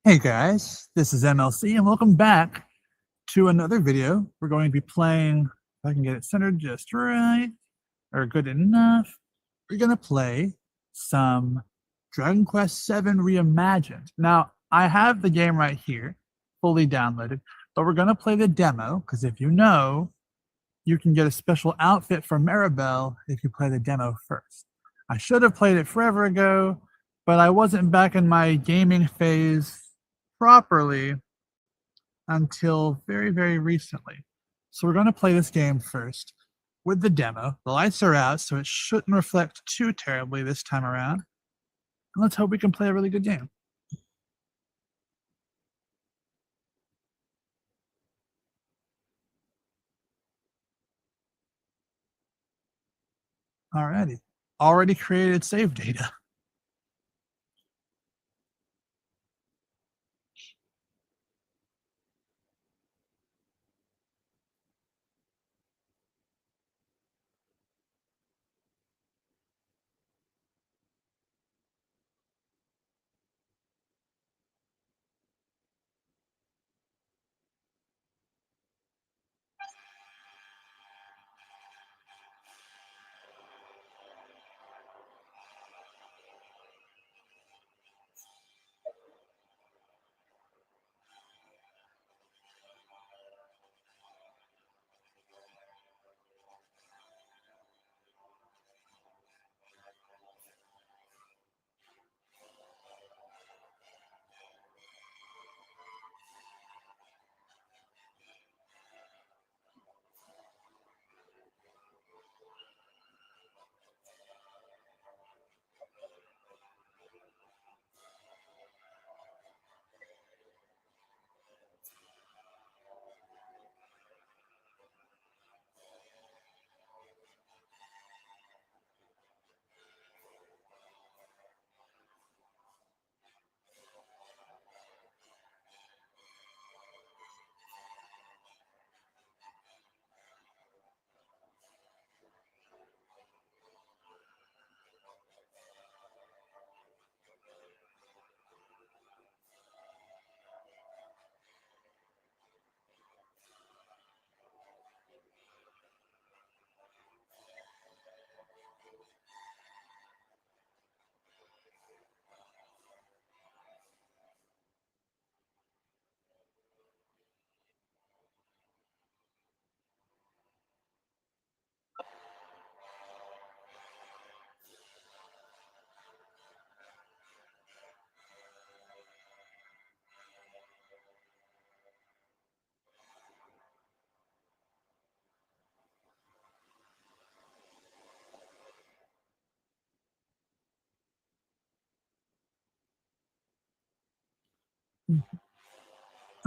Hey guys, this is EmEllSie and welcome back to another video. We're going to be playing, if I can get it centered just right, or good enough, we're going to play some Dragon Quest VII Reimagined. Now, I have the game right here, fully downloaded, but we're going to play the demo, because if you know, you can get a special outfit for Maribel if you play the demo first. I should have played it forever ago, but I wasn't back in my gaming phase properly until very, very recently. So we're going to play this game first with the demo. The lights are out, so it shouldn't reflect too terribly this time around. And let's hope we can play a really good game. Alrighty. Already created save data.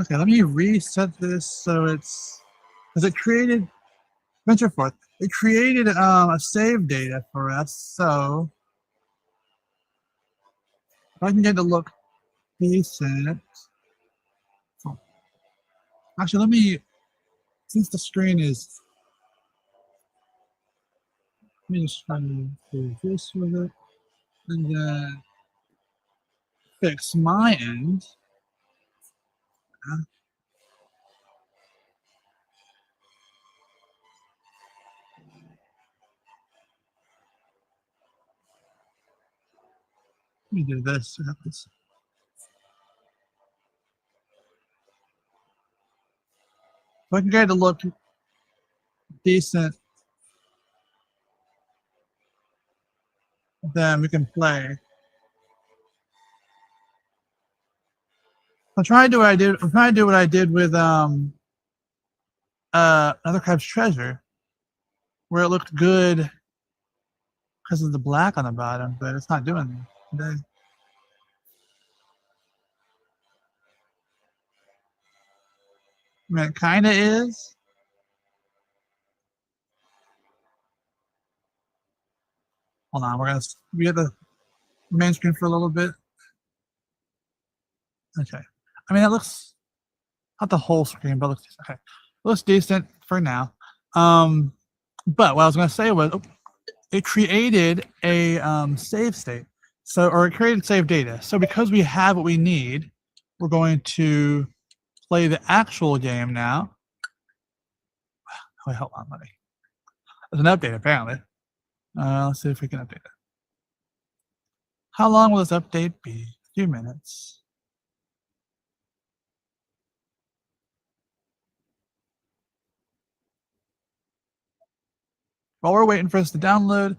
Okay, let me reset this so it's, because it created, venture forth, it created a save data for us, so if I can get to look decent. Actually, let me, since the screen is, let me just try to do this with it, and then fix my end. Let me do this. If I can get it to look decent, then we can play. I'm trying to do what I did. I'm trying to do what I did with Another Crab's Treasure, where it looked good because of the black on the bottom, but it's not doing it today. I mean, it kind of is. Hold on, we get the main screen for a little bit. Okay. I mean, it looks, not the whole screen, but it looks okay. It looks decent for now. But what I was going to say was, it created a save state. So, or it created save data. So because we have what we need, we're going to play the actual game now. Oh, hold on, let me. There's an update apparently. Let's see if we can update it. How long will this update be? A few minutes. While we're waiting for this to download,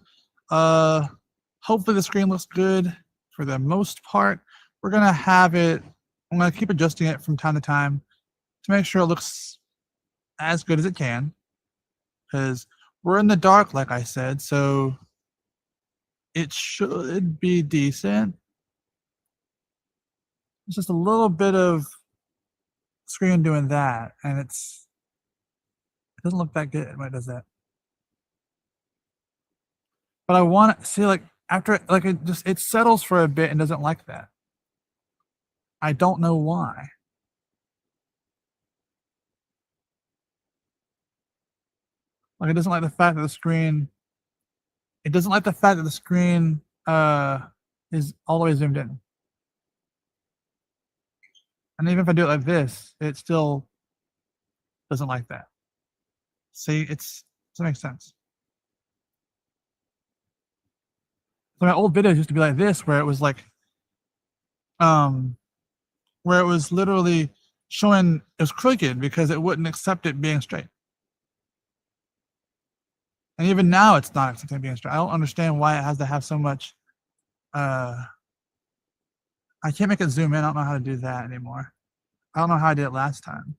hopefully the screen looks good for the most part. We're gonna have it, I'm gonna keep adjusting it from time to time to make sure it looks as good as it can, because we're in the dark, like I said, so it should be decent. It's just a little bit of screen doing that, and it doesn't look that good when it does that. But I want to see, like, after, like, it settles for a bit and doesn't like that. I don't know why. Like, it doesn't like the fact that the screen, it doesn't like the fact that the screen is all the way zoomed in. And even if I do it like this, it still doesn't like that. See, doesn't make sense. So my old videos used to be like this, where it was like, where it was literally showing it was crooked because it wouldn't accept it being straight. And even now it's not accepting being straight. I don't understand why it has to have so much. I can't make it zoom in. I don't know how to do that anymore. I don't know how I did it last time.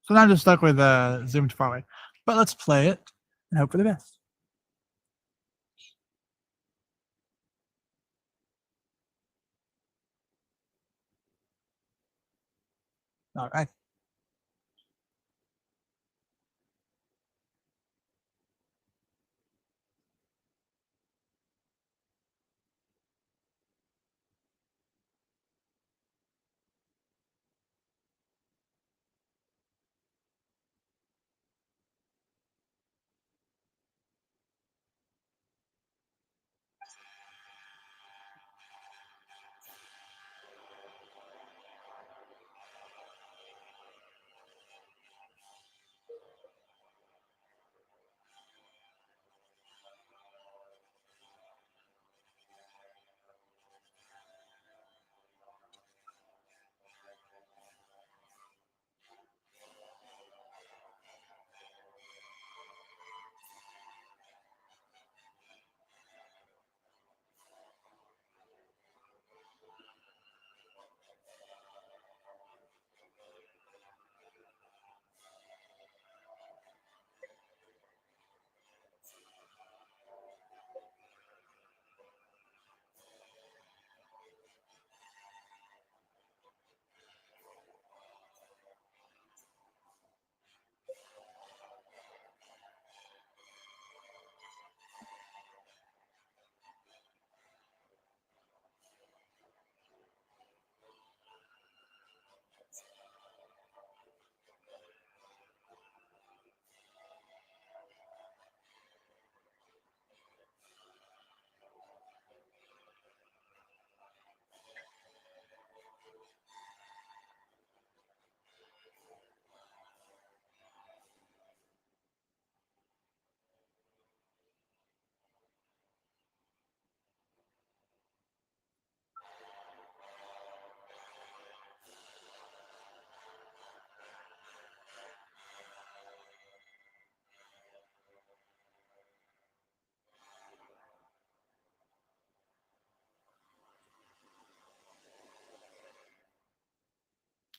So now I'm just stuck with zoomed far away. But let's play it and hope for the best. All right.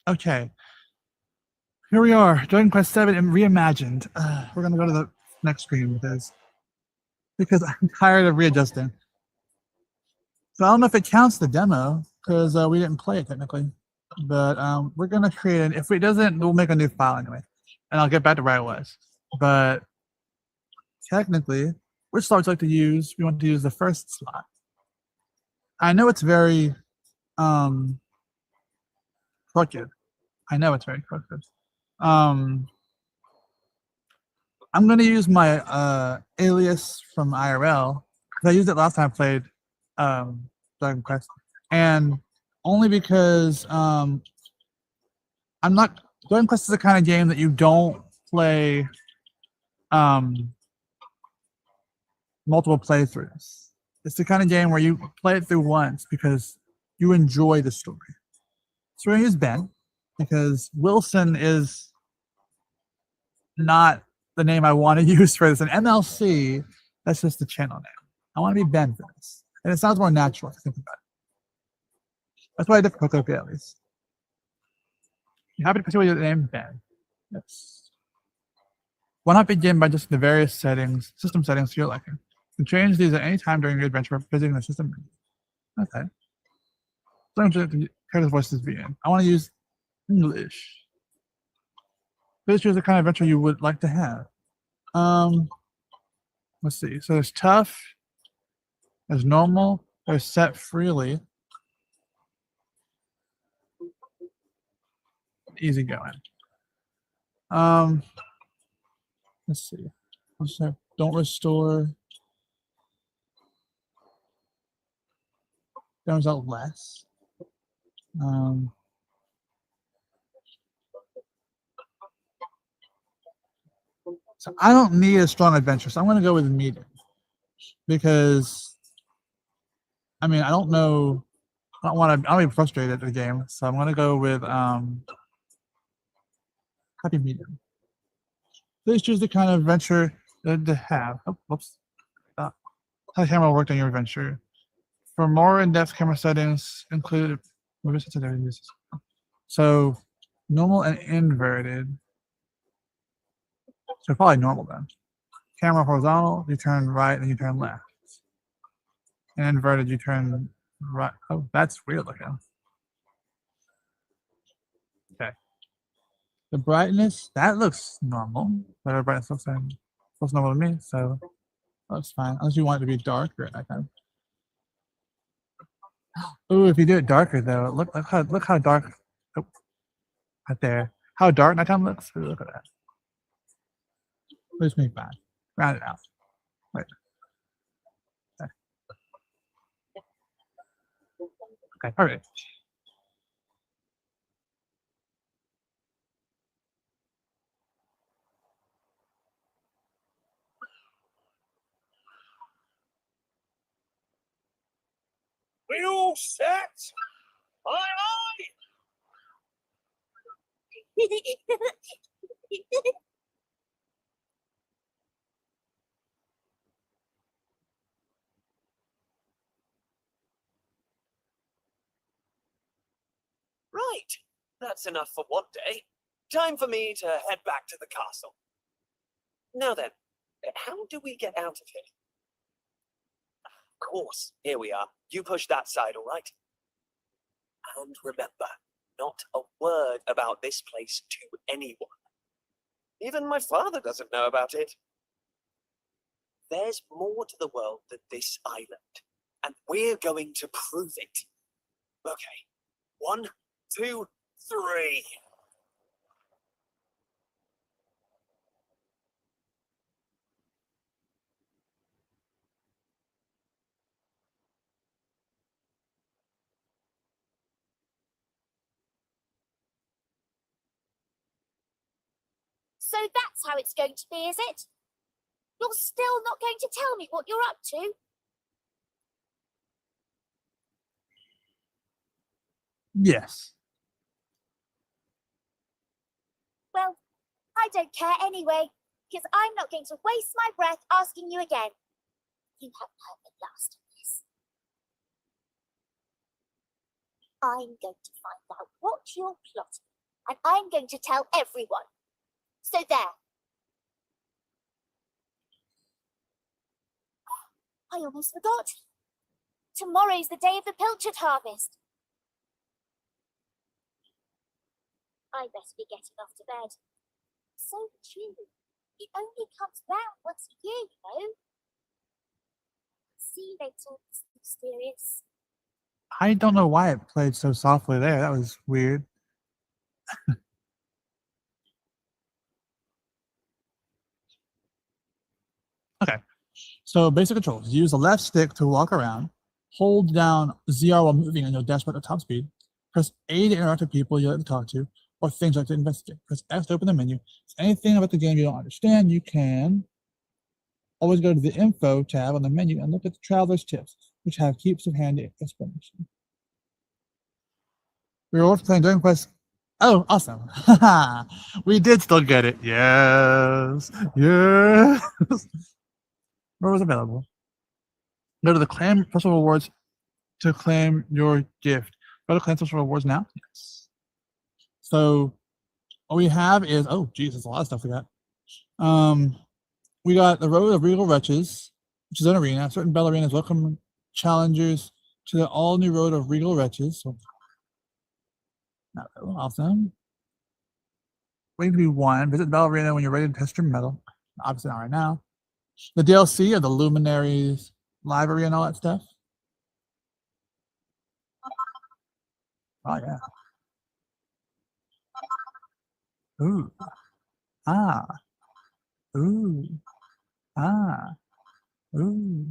Okay. Here we are, Dragon Quest 7 and Reimagined. We're gonna go to the next screen with this because I'm tired of readjusting. So I don't know if it counts the demo because we didn't play it technically, but we're gonna create an. If it doesn't, we'll make a new file anyway, and I'll get back to where I was. But technically, which slot would you like to use? We want to use the first slot. I know it's very crooked. I know it's very crooked. I'm going to use my alias from IRL because I used it last time I played Dragon Quest, and only because I'm not. Golden Quest is the kind of game that you don't play multiple playthroughs. It's the kind of game where you play it through once because you enjoy the story. So we're gonna use Ben because Wilson is not the name I want to use for this. An EmEllSie, that's just the channel name. I want to be Ben for this. And it sounds more natural if you think about it. That's why I did for Cocopia at least. You happy to continue with the name Ben? Yes. Why not begin by just the various settings, system settings to your liking? You can change these at any time during your adventure by visiting the system menu. Okay. So the character's voices be in. I want to use English. Please choose the kind of adventure you would like to have. Let's see. So there's tough, there's normal, there's set freely, easy going. Let's see. Don't restore. Damage out less. So I don't need a strong adventure, so I'm going to go with medium because I mean I don't know. I don't want to. I'll be frustrated at the game, so I'm going to go with happy medium. Please choose the kind of adventure to have. Oh, whoops. How the camera worked on your adventure. For more in-depth camera settings, include movie sensitivities. So normal and inverted. So probably normal then. Camera horizontal, you turn right and you turn left. And inverted, you turn right. Oh, that's weird looking. Okay. The brightness, that looks normal. Whatever brightness looks normal to me, so that's fine. Unless you want it to be darker at that time. Ooh, if you do it darker though, look how dark. Oh, right there. How dark nighttime looks. Ooh, look at that. Let's make that. Round it out. Right. Okay, perfect. We all set? Aye, aye! Right, that's enough for one day. Time for me to head back to the castle. Now then, how do we get out of here? Of course, here we are. You push that side, all right? And remember, not a word about this place to anyone. Even my father doesn't know about it. There's more to the world than this island, and we're going to prove it. Okay, 1, 2, 3. So that's how it's going to be, is it? You're still not going to tell me what you're up to? Yes. Well, I don't care anyway, because I'm not going to waste my breath asking you again. You haven't heard the last of this. I'm going to find out what you're plotting, and I'm going to tell everyone. So there. I almost forgot. Tomorrow's the day of the pilchard harvest. I best be getting off to bed. So true. It only comes round once a year, you know. See you later, Mr. Mysterious. I don't know why it played so softly there. That was weird. Okay. So basic controls. Use the left stick to walk around. hold down ZR while moving and you'll dash back at top speed. Press A to interact with people you like to talk to, or things you like to investigate. Press X to open the menu. If there's anything about the game you don't understand, you can always go to the Info tab on the menu and look at the Traveler's Tips, which have heaps of handy explanation. We were also playing Dragon Quest. Oh, awesome. We did still get it. Yes. Yes. Where was available? Go to the Claim Special Rewards to claim your gift. Go to Claim Special Rewards now. Yes. So what we have is, oh geez, there's a lot of stuff we got. We got the Road of Regal Wretches, which is an arena. Certain Bell Arenas welcome challengers to the all-new Road of Regal Wretches. So, awesome. Waiting to be won. Visit Bell Arena when you're ready to test your medal. Obviously not right now. The DLC of the Luminaries Library and all that stuff. Oh yeah. Ooh. Ah. Ooh. Ah. Ooh.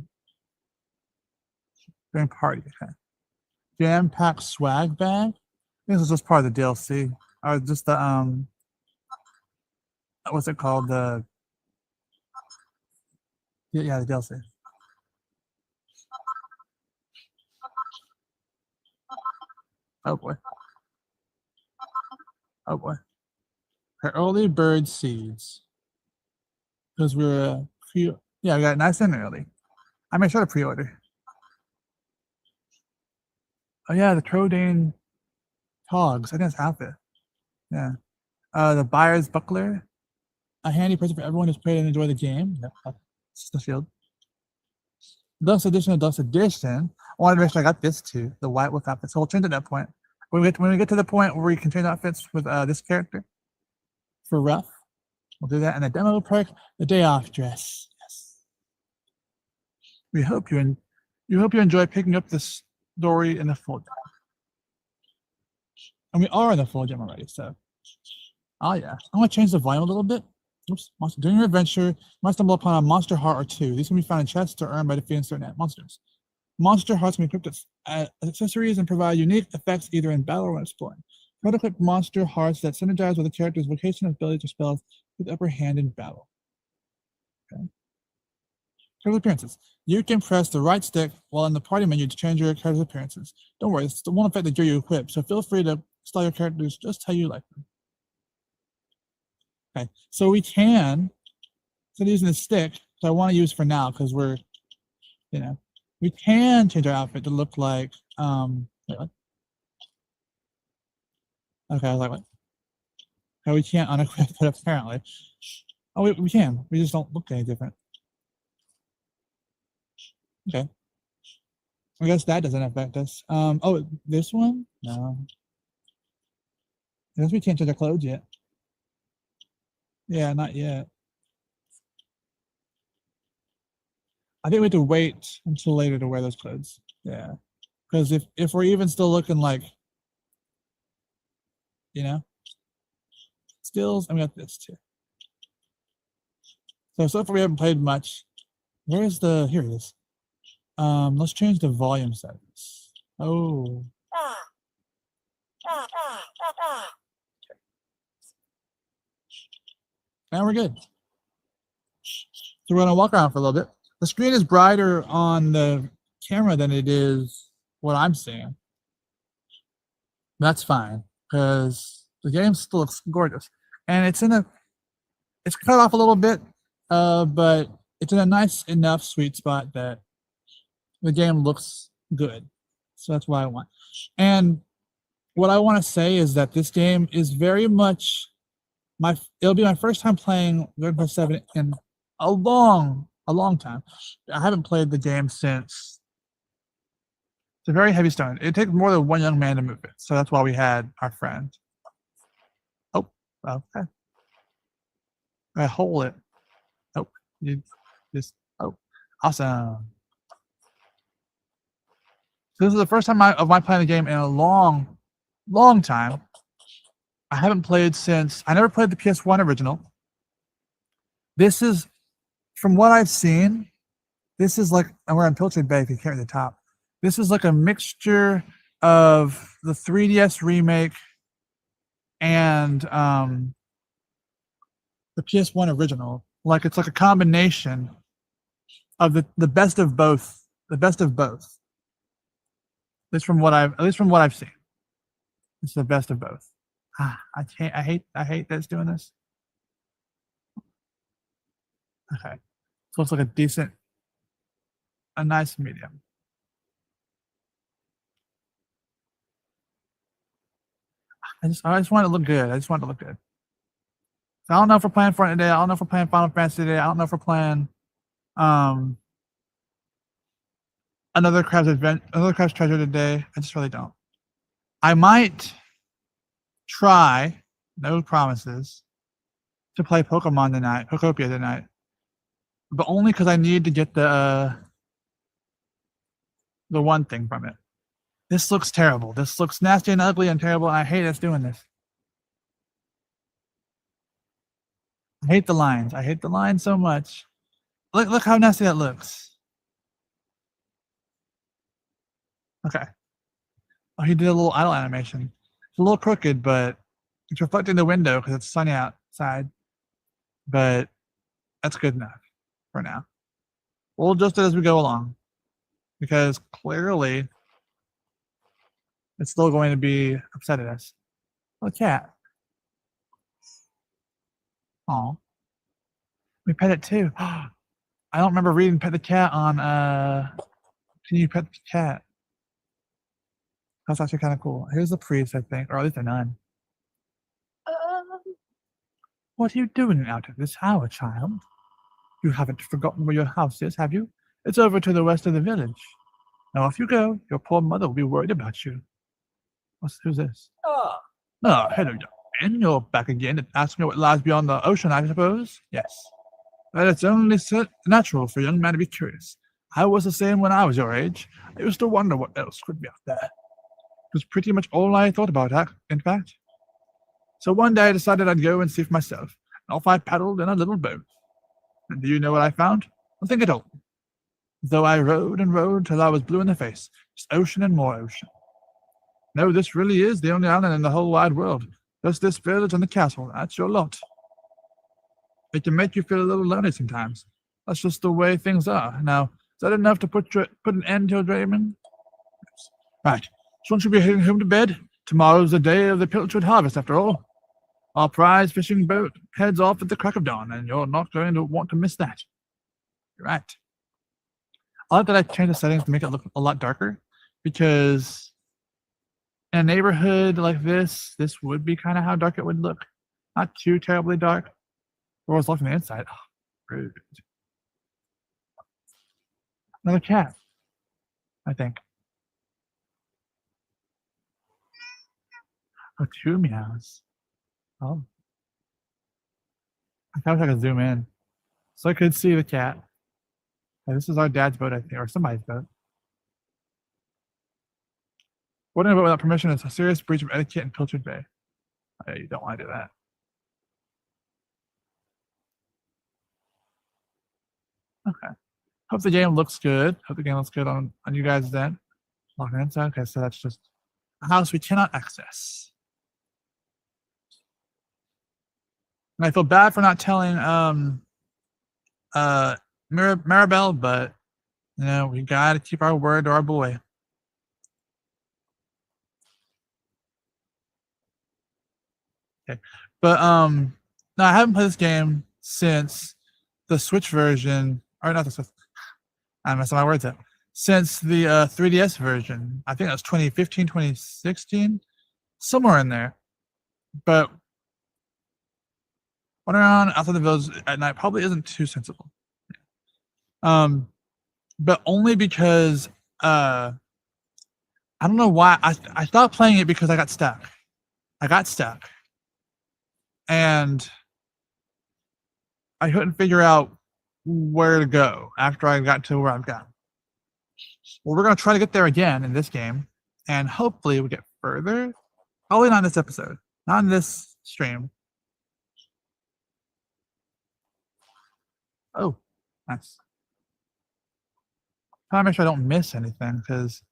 During party. Okay. Jam-packed swag bag. I think this is just part of the DLC. Or just the what's it called? The yeah, the DLC. Oh boy. Oh boy. Her early bird seeds. Because we're yeah, we got it nice and early. I made sure to pre-order. Oh yeah, the Trodane Togs. I think that's outfit. Yeah. The Buyer's Buckler. A handy present for everyone who's played and enjoyed the game. Yep. It's the shield. Deluxe Edition of Deluxe Edition. I wanted to make sure I got this too. The White Wolf outfit. So we'll change at that point. When we get to the point where we can change outfits with this character for Rough, we'll do that. And the demo perk, the day off dress. Yes. We hope you enjoy picking up this story in the full gem. And we are in the full gem already, so. Oh yeah. I'm gonna change the volume a little bit. Oops. During your adventure, you might stumble upon a monster heart or two. These can be found in chests or earned by defeating certain monsters. Monster hearts can be equipped as accessories and provide unique effects either in battle or when exploring. Try to equip monster hearts that synergize with the character's vocation, abilities, or spells with upper hand in battle. Okay. Character appearances. You can press the right stick while in the party menu to change your character's appearances. Don't worry, it's the one effect that you equip, so feel free to style your characters just how you like them. Okay, so we can, instead of using the stick, so I want to use for now because we're, we can change our outfit to look like, wait, what? Okay, I was like, what? Okay, we can't unequip it apparently. Oh, we can. We just don't look any different. Okay. I guess that doesn't affect us. Oh, this one? No. I guess we can't change our clothes yet. Yeah, not yet. I think we have to wait until later to wear those clothes. Yeah. Because if we're even still looking like, stills, and we got this too. So far we haven't played much. Where's the, here it is. Let's change the volume settings. Oh. And we're good. So we're gonna walk around for a little bit. The screen is brighter on the camera than it is what I'm seeing. That's fine, because the game still looks gorgeous. And it's cut off a little bit, but it's in a nice enough sweet spot that the game looks good. So that's what I want. And what I want to say is that this game is very much it'll be my first time playing Dragon Quest VII in a long time. I haven't played the game since. It's a very heavy stone. It takes more than one young man to move it. So that's why we had our friend. Oh, okay. I hold it. Oh, you just, oh, awesome. So this is the first time of my playing the game in a long time. I haven't played since, I never played the PS1 original. This is, from what I've seen, this is like, and we're on Pilchard Bay if you carry the top. This is like a mixture of the 3DS remake and the PS1 original. Like it's like a combination of the best of both. The best of both. At least from what I've seen. It's the best of both. I hate that it's doing this. Okay. So it's like a nice medium. I just want it to look good. I just want it to look good. So I don't know if we're playing Fortnite today. I don't know if we're playing Final Fantasy today. I don't know if we're playing another Crab's Treasure today. I just really don't. I might try, no promises, to play Pokopia tonight. But only because I need to get the one thing from it. This looks terrible. This looks nasty and ugly and terrible, and I hate us doing this. I hate the lines. I hate the lines so much. Look how nasty that looks. Okay. Oh, he did a little idle animation. It's a little crooked, but it's reflecting the window because it's sunny outside. But that's good enough for now. We'll adjust it as we go along. Because clearly it's still going to be upset at us. Oh, cat. Oh. We pet it too. I don't remember reading Pet the Cat on Can You Pet the Cat? That's actually kind of cool. Here's the priest, I think, or at least a nun. What are you doing out of this hour, child? You haven't forgotten where your house is, have you? It's over to the west of the village. Now off you go. Your poor mother will be worried about you. Who's this? Ah, Oh, hello, young man. You're back again and asking what lies beyond the ocean, I suppose? Yes. But it's only natural for a young man to be curious. I was the same when I was your age. I used to wonder what else could be out there. It was pretty much all I thought about, in fact. So one day I decided I'd go and see for myself, and off I paddled in a little boat. And do you know what I found? Nothing at all. Though I rowed and rowed till I was blue in the face, just ocean and more ocean. No, this really is the only island in the whole wide world. Just this village and the castle. That's your lot. It can make you feel a little lonely sometimes. That's just the way things are. Now, is that enough to put an end to your dreaming? Yes. Right. So won't you be heading home to bed? Tomorrow's the day of the pilchard harvest, after all. Our prize fishing boat heads off at the crack of dawn, and you're not going to want to miss that. You're right. I like that I changed the settings to make it look a lot darker, because in a neighborhood like this would be kind of how dark it would look. Not too terribly dark. Or was locked on the inside. Oh, rude. Another cat, I think. Oh, 2 meows. Oh. I kind of wish I could zoom in so I could see the cat. Okay, this is our dad's boat, I think, or somebody's boat. Boarding a boat without permission is a serious breach of etiquette in Pilchard Bay. Oh, you don't want to do that. Okay. Hope the game looks good. Hope the game looks good on you guys then. Locked inside. Okay, so that's just a house we cannot access. And I feel bad for not telling Maribel, but you know, we gotta keep our word to our boy. Okay. But no, I haven't played this game since the Switch version, or not the Switch. I messed my words up. Since the 3DS version, I think that was 2015, 2016, somewhere in there. But running around outside the village at night probably isn't too sensible. But only because I don't know why I stopped playing it because I got stuck. And I couldn't figure out where to go after I got to where I've got. Well, we're going to try to get there again in this game, and hopefully we get further. Probably not in this episode, not in this stream. Oh, nice. Trying to make sure I don't miss anything, because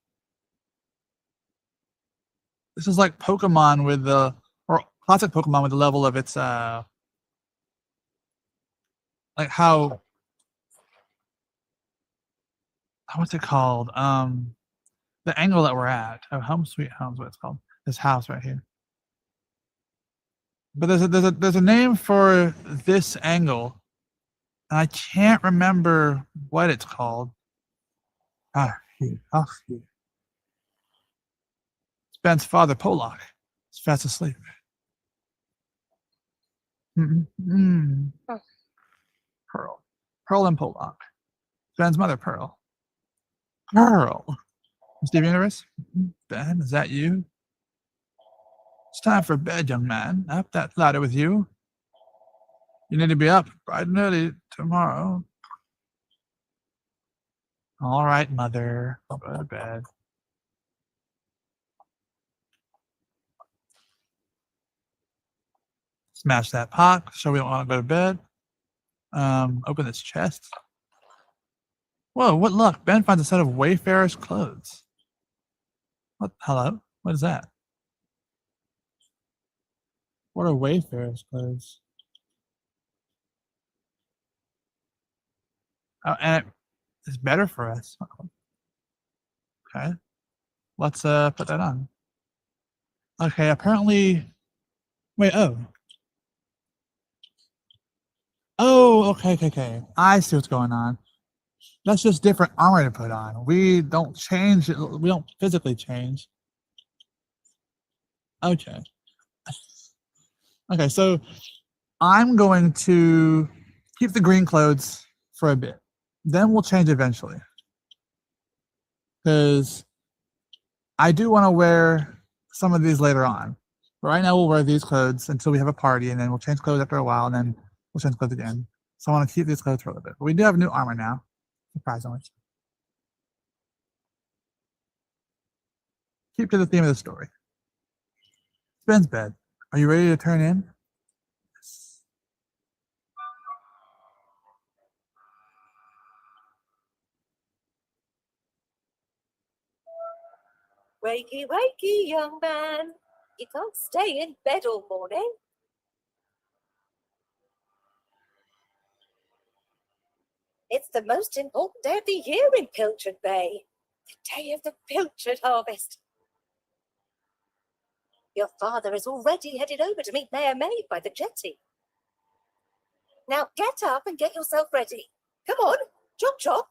This is like Pokemon with the, or classic Pokemon with the level of its, like how, what's it called? The angle that we're at. Oh, home sweet home's what it's called. This house right here. But there's a name for this angle, and I can't remember what it's called. Ben's father, Polak, is fast asleep. Pearl. Pearl and Polak. Ben's mother, Pearl. Pearl. Steve Universe? Ben, is that you? It's time for bed, young man. Up that ladder with you. You need to be up bright and early tomorrow. All right, mother. I'll go to bed. Smash that pot. So we don't want to go to bed. Open this chest. Whoa, what luck. Ben finds a set of Wayfarer's clothes. What? Hello? What is that? What are Wayfarer's clothes? Oh, and it's better for us. Okay. Let's put that on. Okay, apparently. Wait, oh. Oh, okay. I see what's going on. That's just different armor to put on. We don't change it. We don't physically change. Okay. Okay, so I'm going to keep the green clothes for a bit. Then we'll change eventually. Because I do want to wear some of these later on. But right now we'll wear these clothes until we have a party, and then we'll change clothes after a while, and then we'll change clothes again. So I want to keep these clothes for a little bit. But we do have new armor now, surprisingly. Keep to the theme of the story. Ben's bed. Are you ready to turn in? Wakey, wakey, young man. You can't stay in bed all morning. It's the most important day of the year in Pilchard Bay. The day of the pilchard harvest. Your father is already headed over to meet Mayor Maid by the jetty. Now get up and get yourself ready. Come on, chop chop.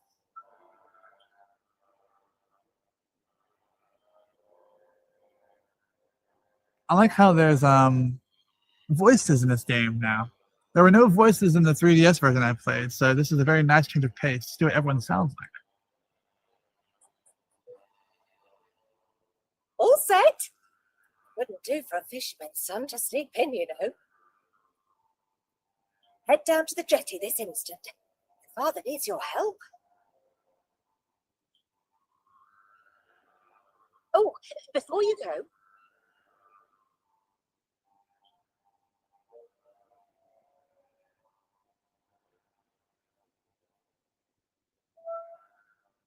I like how there's voices in this game now. There were no voices in the 3DS version I played, so this is a very nice change of pace. See what everyone sounds like. All set? Wouldn't do for a fisherman's son to sleep in, you know. Head down to the jetty this instant. Your father needs your help. Oh, before you go,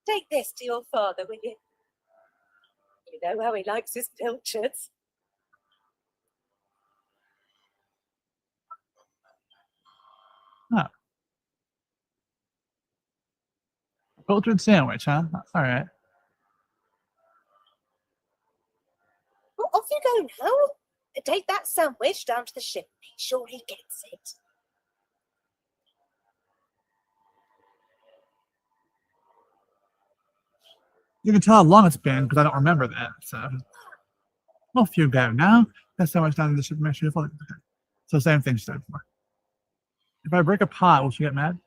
take this to your father, will you? You know how he likes his pilchards. Oh. Pilchard sandwich, huh? All right. Well, off you go now. Take that sandwich down to the ship. Make sure he gets it. You can tell how long it's been because I don't remember that. So off you go now. That's so much down to the ship. Make sure you follow. So same thing she said before. If I break a pot, will she get mad?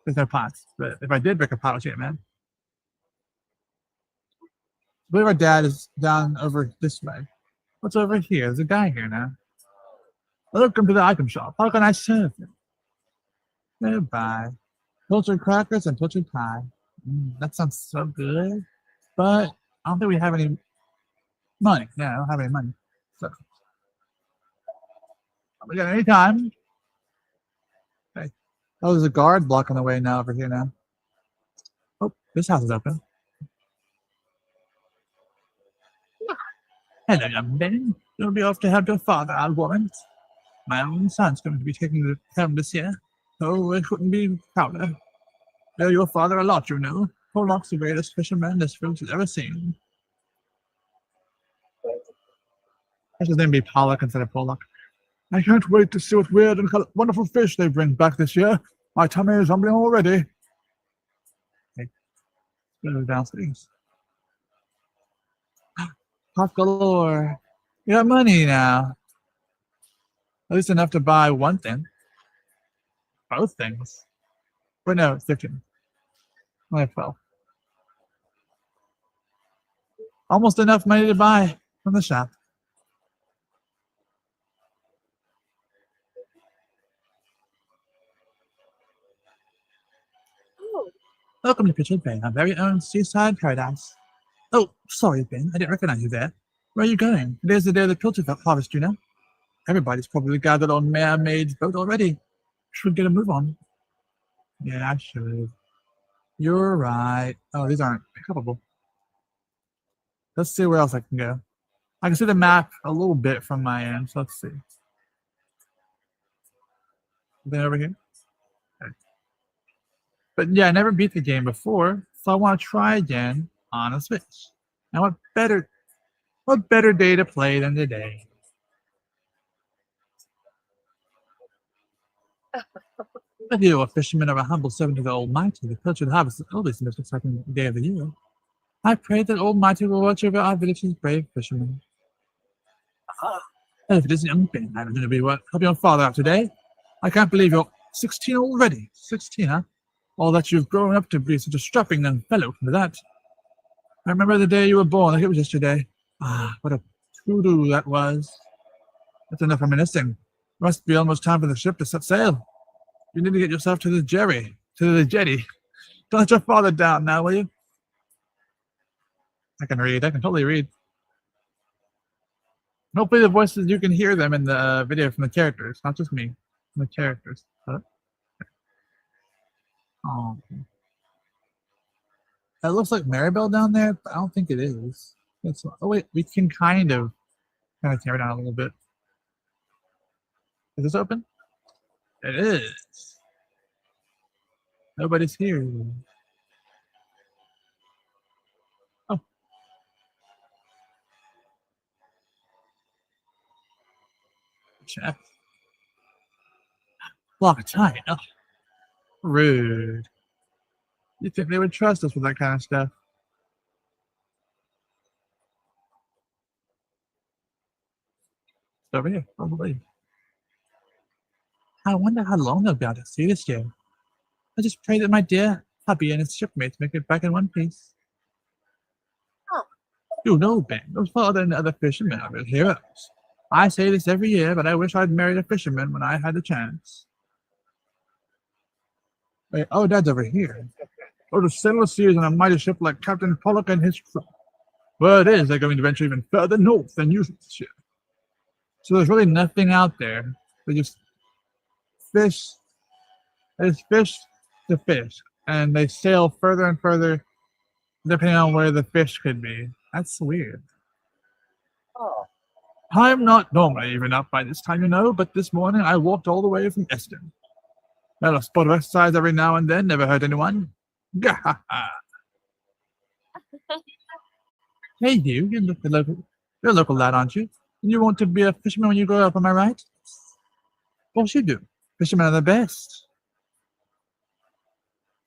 There's no pots. But if I did break a pot, will she get mad? I believe our dad is down over this way. What's over here? There's a guy here now. Welcome to the item shop. How can I serve you? Goodbye. Pilchard crackers and pilchard pie. That sounds so good. But I don't think we have any money. Yeah, I don't have any money. So we got any time. Okay. Oh, there's a guard blocking the way now over here now. Oh, this house is open. Hello, young Ben. You'll be off to help your father, I'll warrant. My own son's going to be taking the helm this year. Oh, it couldn't be prouder. Owe your father a lot, you know. Pollock's the greatest fisherman this village has ever seen. I should then be Pollock instead of Pollock. I can't wait to see what weird and wonderful fish they bring back this year. My tummy is rumbling already. Okay, go downstairs. Pop galore. You got money now. At least enough to buy one thing. Both things. Wait, no, it's 15. I have 12. Almost enough money to buy from the shop. Oh, Welcome to Pitcher Bay, our very own seaside paradise. Oh, sorry, Ben. I didn't recognize you there. Where are you going? Today's the day of the pilchard harvest, you know. Everybody's probably gathered on Mermaid's boat already. Should get a move on. Yeah, I should. You're right. Oh, these aren't pickupable. Let's see where else I can go. I can see the map a little bit from my end, so let's see. Then over here. Okay. But yeah, I never beat the game before, so I want to try again on a Switch. And what better day to play than today? If you are a fisherman or a humble servant of the Almighty, the pilchard harvest is always the most exciting day of the year. I pray that Almighty will watch over our village's brave fishermen. And if it isn't young Ben, I'm going to be helping your father out today. I can't believe you're 16 already. 16, huh? All that you've grown up to be such a strapping young fellow for that. I remember the day you were born, like it was yesterday. Ah, what a to-do that was. That's enough reminiscing. Must be almost time for the ship to set sail. You need to get yourself to the jetty. Don't let your father down now, will you? I can read. I can totally read. Hopefully the voices, you can hear them in the video from the characters, not just me. From the characters. Huh? Oh. That looks like Maribel down there, but I don't think it is. Oh wait, we can kind of tear it down a little bit. Is this open? It is. Nobody's here. Oh. Check. Lock tight. Oh. Rude. You think they would trust us with that kind of stuff? It's over here, probably. I wonder how long they'll be able to see this year. I just pray that my dear hubby and his shipmates make it back in one piece. Oh. You know, Ben, your father and the other fishermen are real heroes. I say this every year, but I wish I'd married a fisherman when I had the chance. Wait, oh, Dad's over here. Go to sailor seas on a mighty ship like Captain Pollock and his crew. Word is they're going to venture even further north than usual this year. So there's really nothing out there. They just fish. There's fish to fish, and they sail further and further depending on where the fish could be. That's weird. Oh. I'm not normally even up by this time, you know, but this morning I walked all the way from Eston. Well, a spot of exercise every now and then never hurt anyone. Hey, you're a local lad, aren't you? You want to be a fisherman when you grow up, am I right? Of course you do. Fishermen are the best.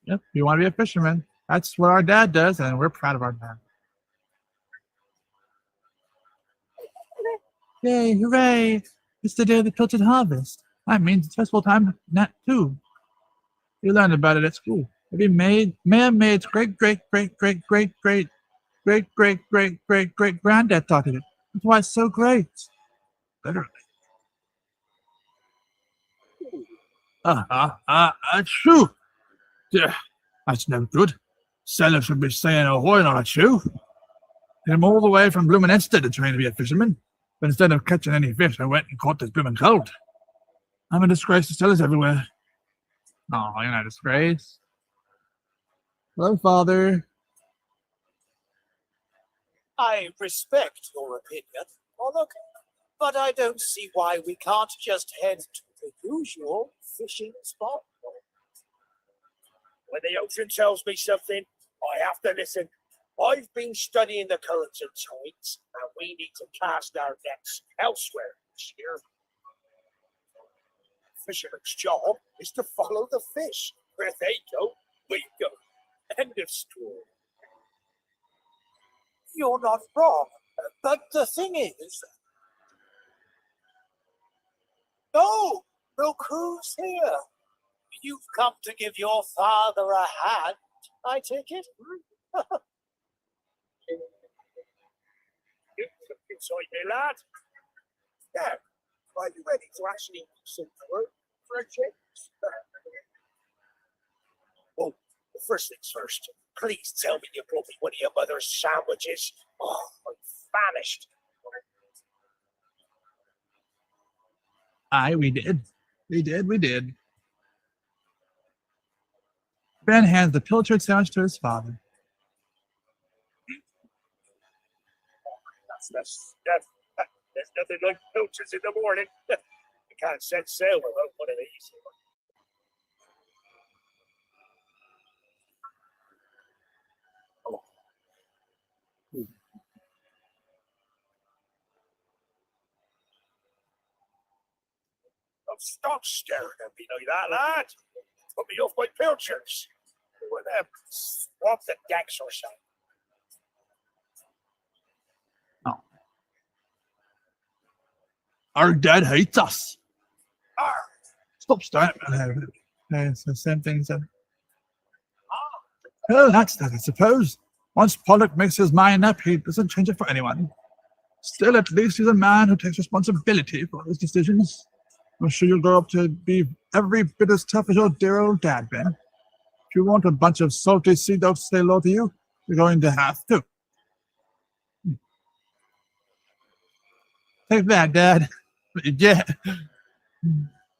Yep, you want to be a fisherman. That's what our dad does, and we're proud of our dad. Yay, hooray! It's the day of the pilchard harvest. That means it's festival time too. You learned about it at school. Maybe Maid's great granddad taught it. That's why it's so great. Literally. Achoo! Yeah, that's no good. Sailors should be saying ahoy, not achoo. Came all the way from bloomin' Esther to train to be a fisherman. But instead of catching any fish, I went and caught this bloomin' cold. I'm a disgrace to sailors everywhere. Oh, you're not a disgrace. Hello, Father. I respect your opinion, Pollock, but I don't see why we can't just head to the usual fishing spot. When the ocean tells me something, I have to listen. I've been studying the currents and tides, and we need to cast our nets elsewhere this year. Fisherman's job is to follow the fish. Where they go, we go. End of story. You're not wrong, but the thing is... No! Look who's here! You've come to give your father a hand, I take it? Inside me, lad. Now, are you ready to actually do some work for a change? Oh, first things first. Please tell me you brought me one of your mother's sandwiches. Oh, I'm famished. Aye, we did. We did. Ben hands the pilchard sandwich to his father. There's nothing like pilchards in the morning. You can't set sail without one of these. Oh, stop staring at me like that, lad. Put me off my pilchards. With them, swap the decks or something. Our dad hates us. Arr! Stop staring at me. It's the same thing. So. Well, that's that, I suppose. Once Pollock makes his mind up, he doesn't change it for anyone. Still, at least he's a man who takes responsibility for his decisions. I'm sure you'll grow up to be every bit as tough as your dear old dad, Ben. If you want a bunch of salty sea dogs to stay low to you, you're going to have to. Take that, Dad. Yeah.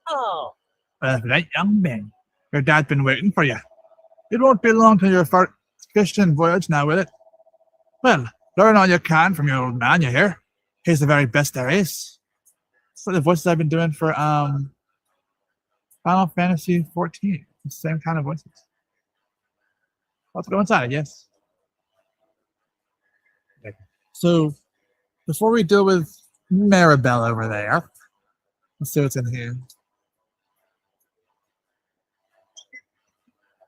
Oh. Right, young Ben. Your dad's been waiting for you. It won't be long till your first fishing voyage now, will it? Well, learn all you can from your old man, you hear? He's the very best there is. That's the voices I've been doing for Final Fantasy 14. The same kind of voices. Let's go inside, yes. Okay. So, before we deal with Maribel over there, let's see what's in here.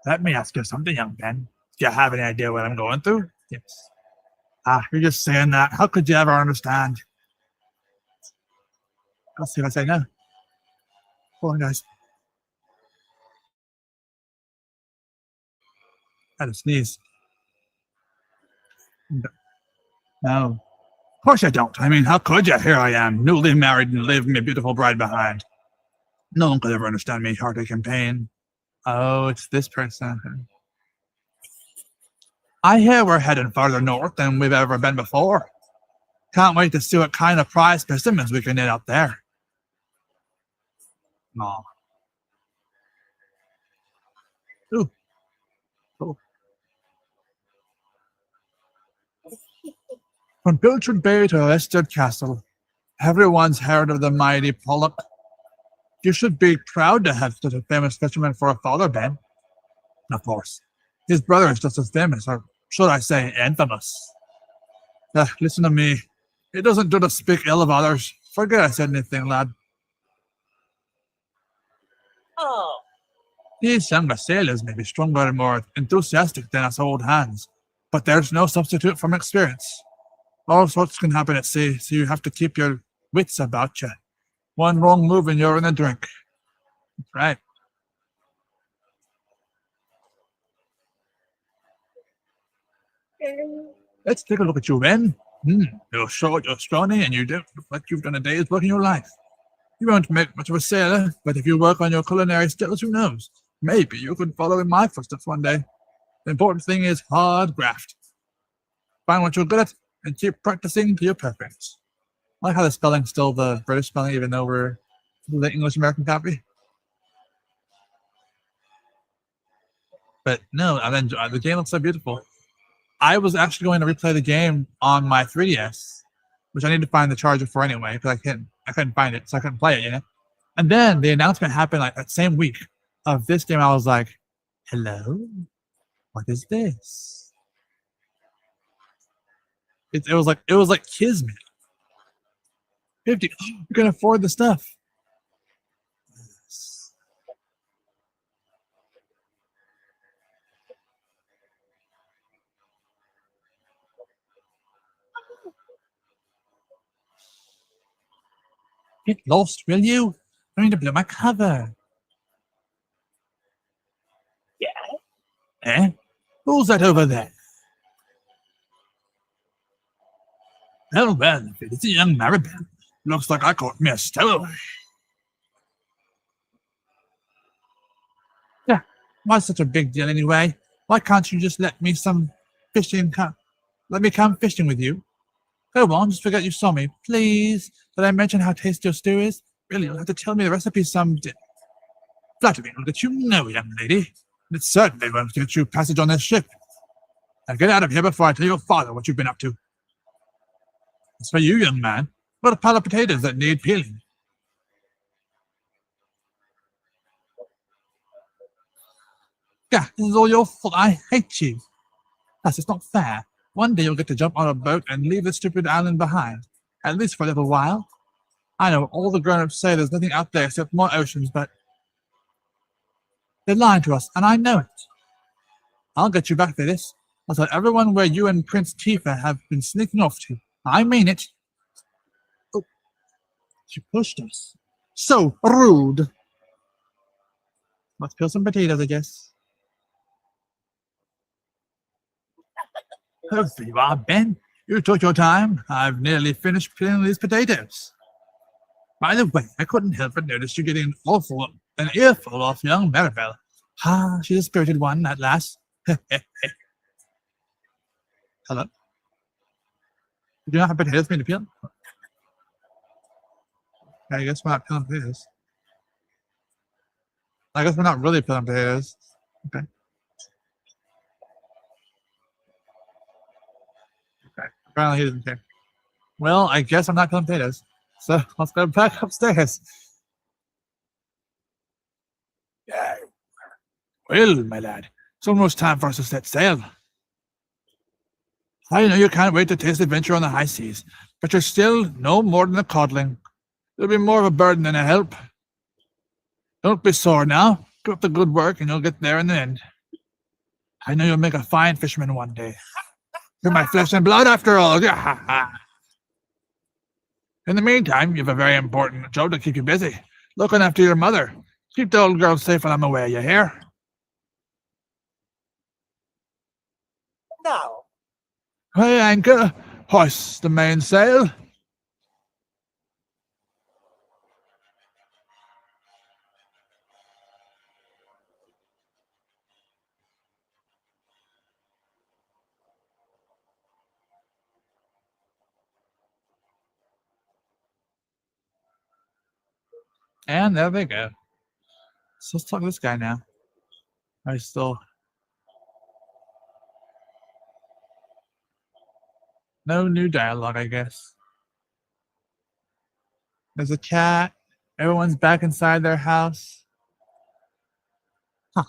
Let me ask you something, young Ben. Do you have any idea what I'm going through? Yes. You're just saying that. How could you ever understand? Let's see what I say now. Hold on, guys. I had to sneeze. No. Of course I don't. I mean, how could you? Here I am, newly married and leaving my beautiful bride behind. No one could ever understand me heartache and pain. Oh, it's this person. I hear we're heading farther north than we've ever been before. Can't wait to see what kind of prize specimens we can get out there. Aw. Ooh. Cool. From Biltred Bay to Esther Castle, everyone's heard of the mighty Pollock. You should be proud to have such a famous fisherman for a father, Ben. Of course, his brother is just as famous, or should I say infamous. Listen to me. It doesn't do to speak ill of others. Forget I said anything, lad. Oh. These younger sailors may be stronger and more enthusiastic than us old hands, but there's no substitute for experience. All sorts can happen at sea, so you have to keep your wits about you. One wrong move and you're in a drink. That's right. Let's take a look at you, Ben. You're short, you're scrawny, and you don't look like you've done a day's work in your life. You won't make much of a sailor, but if you work on your culinary skills, who knows? Maybe you could follow in my footsteps one day. The important thing is hard graft. Find what you're good at, and keep practicing till you're perfect. I like how the spelling's still the British spelling, even though we're the English-American copy. But no, the game looks so beautiful. I was actually going to replay the game on my 3DS, which I need to find the charger for anyway, because I couldn't find it, so I couldn't play it, you know? And then the announcement happened like that same week of this game. I was like, hello? What is this? It was like kismet. 50. You can afford the stuff. Get lost, will you? I'm going to blow my cover. Yeah? Eh? Who's that over there? Oh, well, if it's a young Maribel. Looks like I caught me a stowaway. Yeah, why's such a big deal anyway? Why can't you just let me come fishing with you? Go on, just forget you saw me, please. Did I mention how tasty your stew is? Really, you'll have to tell me the recipe someday. Flatter me will get you no, young lady. And it certainly won't get you passage on this ship. Now get out of here before I tell your father what you've been up to. As for you, young man, what a pile of potatoes that need peeling. Yeah, this is all your fault. I hate you. Plus, it's not fair. One day you'll get to jump on a boat and leave this stupid island behind. At least for a little while. I know all the grown-ups say there's nothing out there except more oceans, but they're lying to us, and I know it. I'll get you back for this. I'll tell everyone where you and Prince Tifa have been sneaking off to. I mean it. Oh, she pushed us. So rude. Let's peel some potatoes, I guess. Oh, there you are, Ben. You took your time. I've nearly finished peeling these potatoes. By the way, I couldn't help but notice you getting an earful off young Maribel. Ah, she's a spirited one at last. Hello? You do not have potatoes for me to peel? I guess we're not peeling potatoes. I guess we're not really peeling potatoes. Okay. Okay. Apparently he doesn't care. Well, I guess I'm not peeling potatoes. So let's go back upstairs. Yeah. Well, my lad, it's almost time for us to set sail. I know you can't wait to taste adventure on the high seas, but you're still no more than a codling. You'll be more of a burden than a help. Don't be sore now. Keep up the good work and you'll get there in the end. I know you'll make a fine fisherman one day. You're my flesh and blood after all. In the meantime, you have a very important job to keep you busy. Looking after your mother. Keep the old girl safe when I'm away, you hear? Now, Hey, anchor. Hoist the mainsail. And there they go. So let's talk to this guy now. I still... No new dialogue, I guess. There's a cat. Everyone's back inside their house. Huh.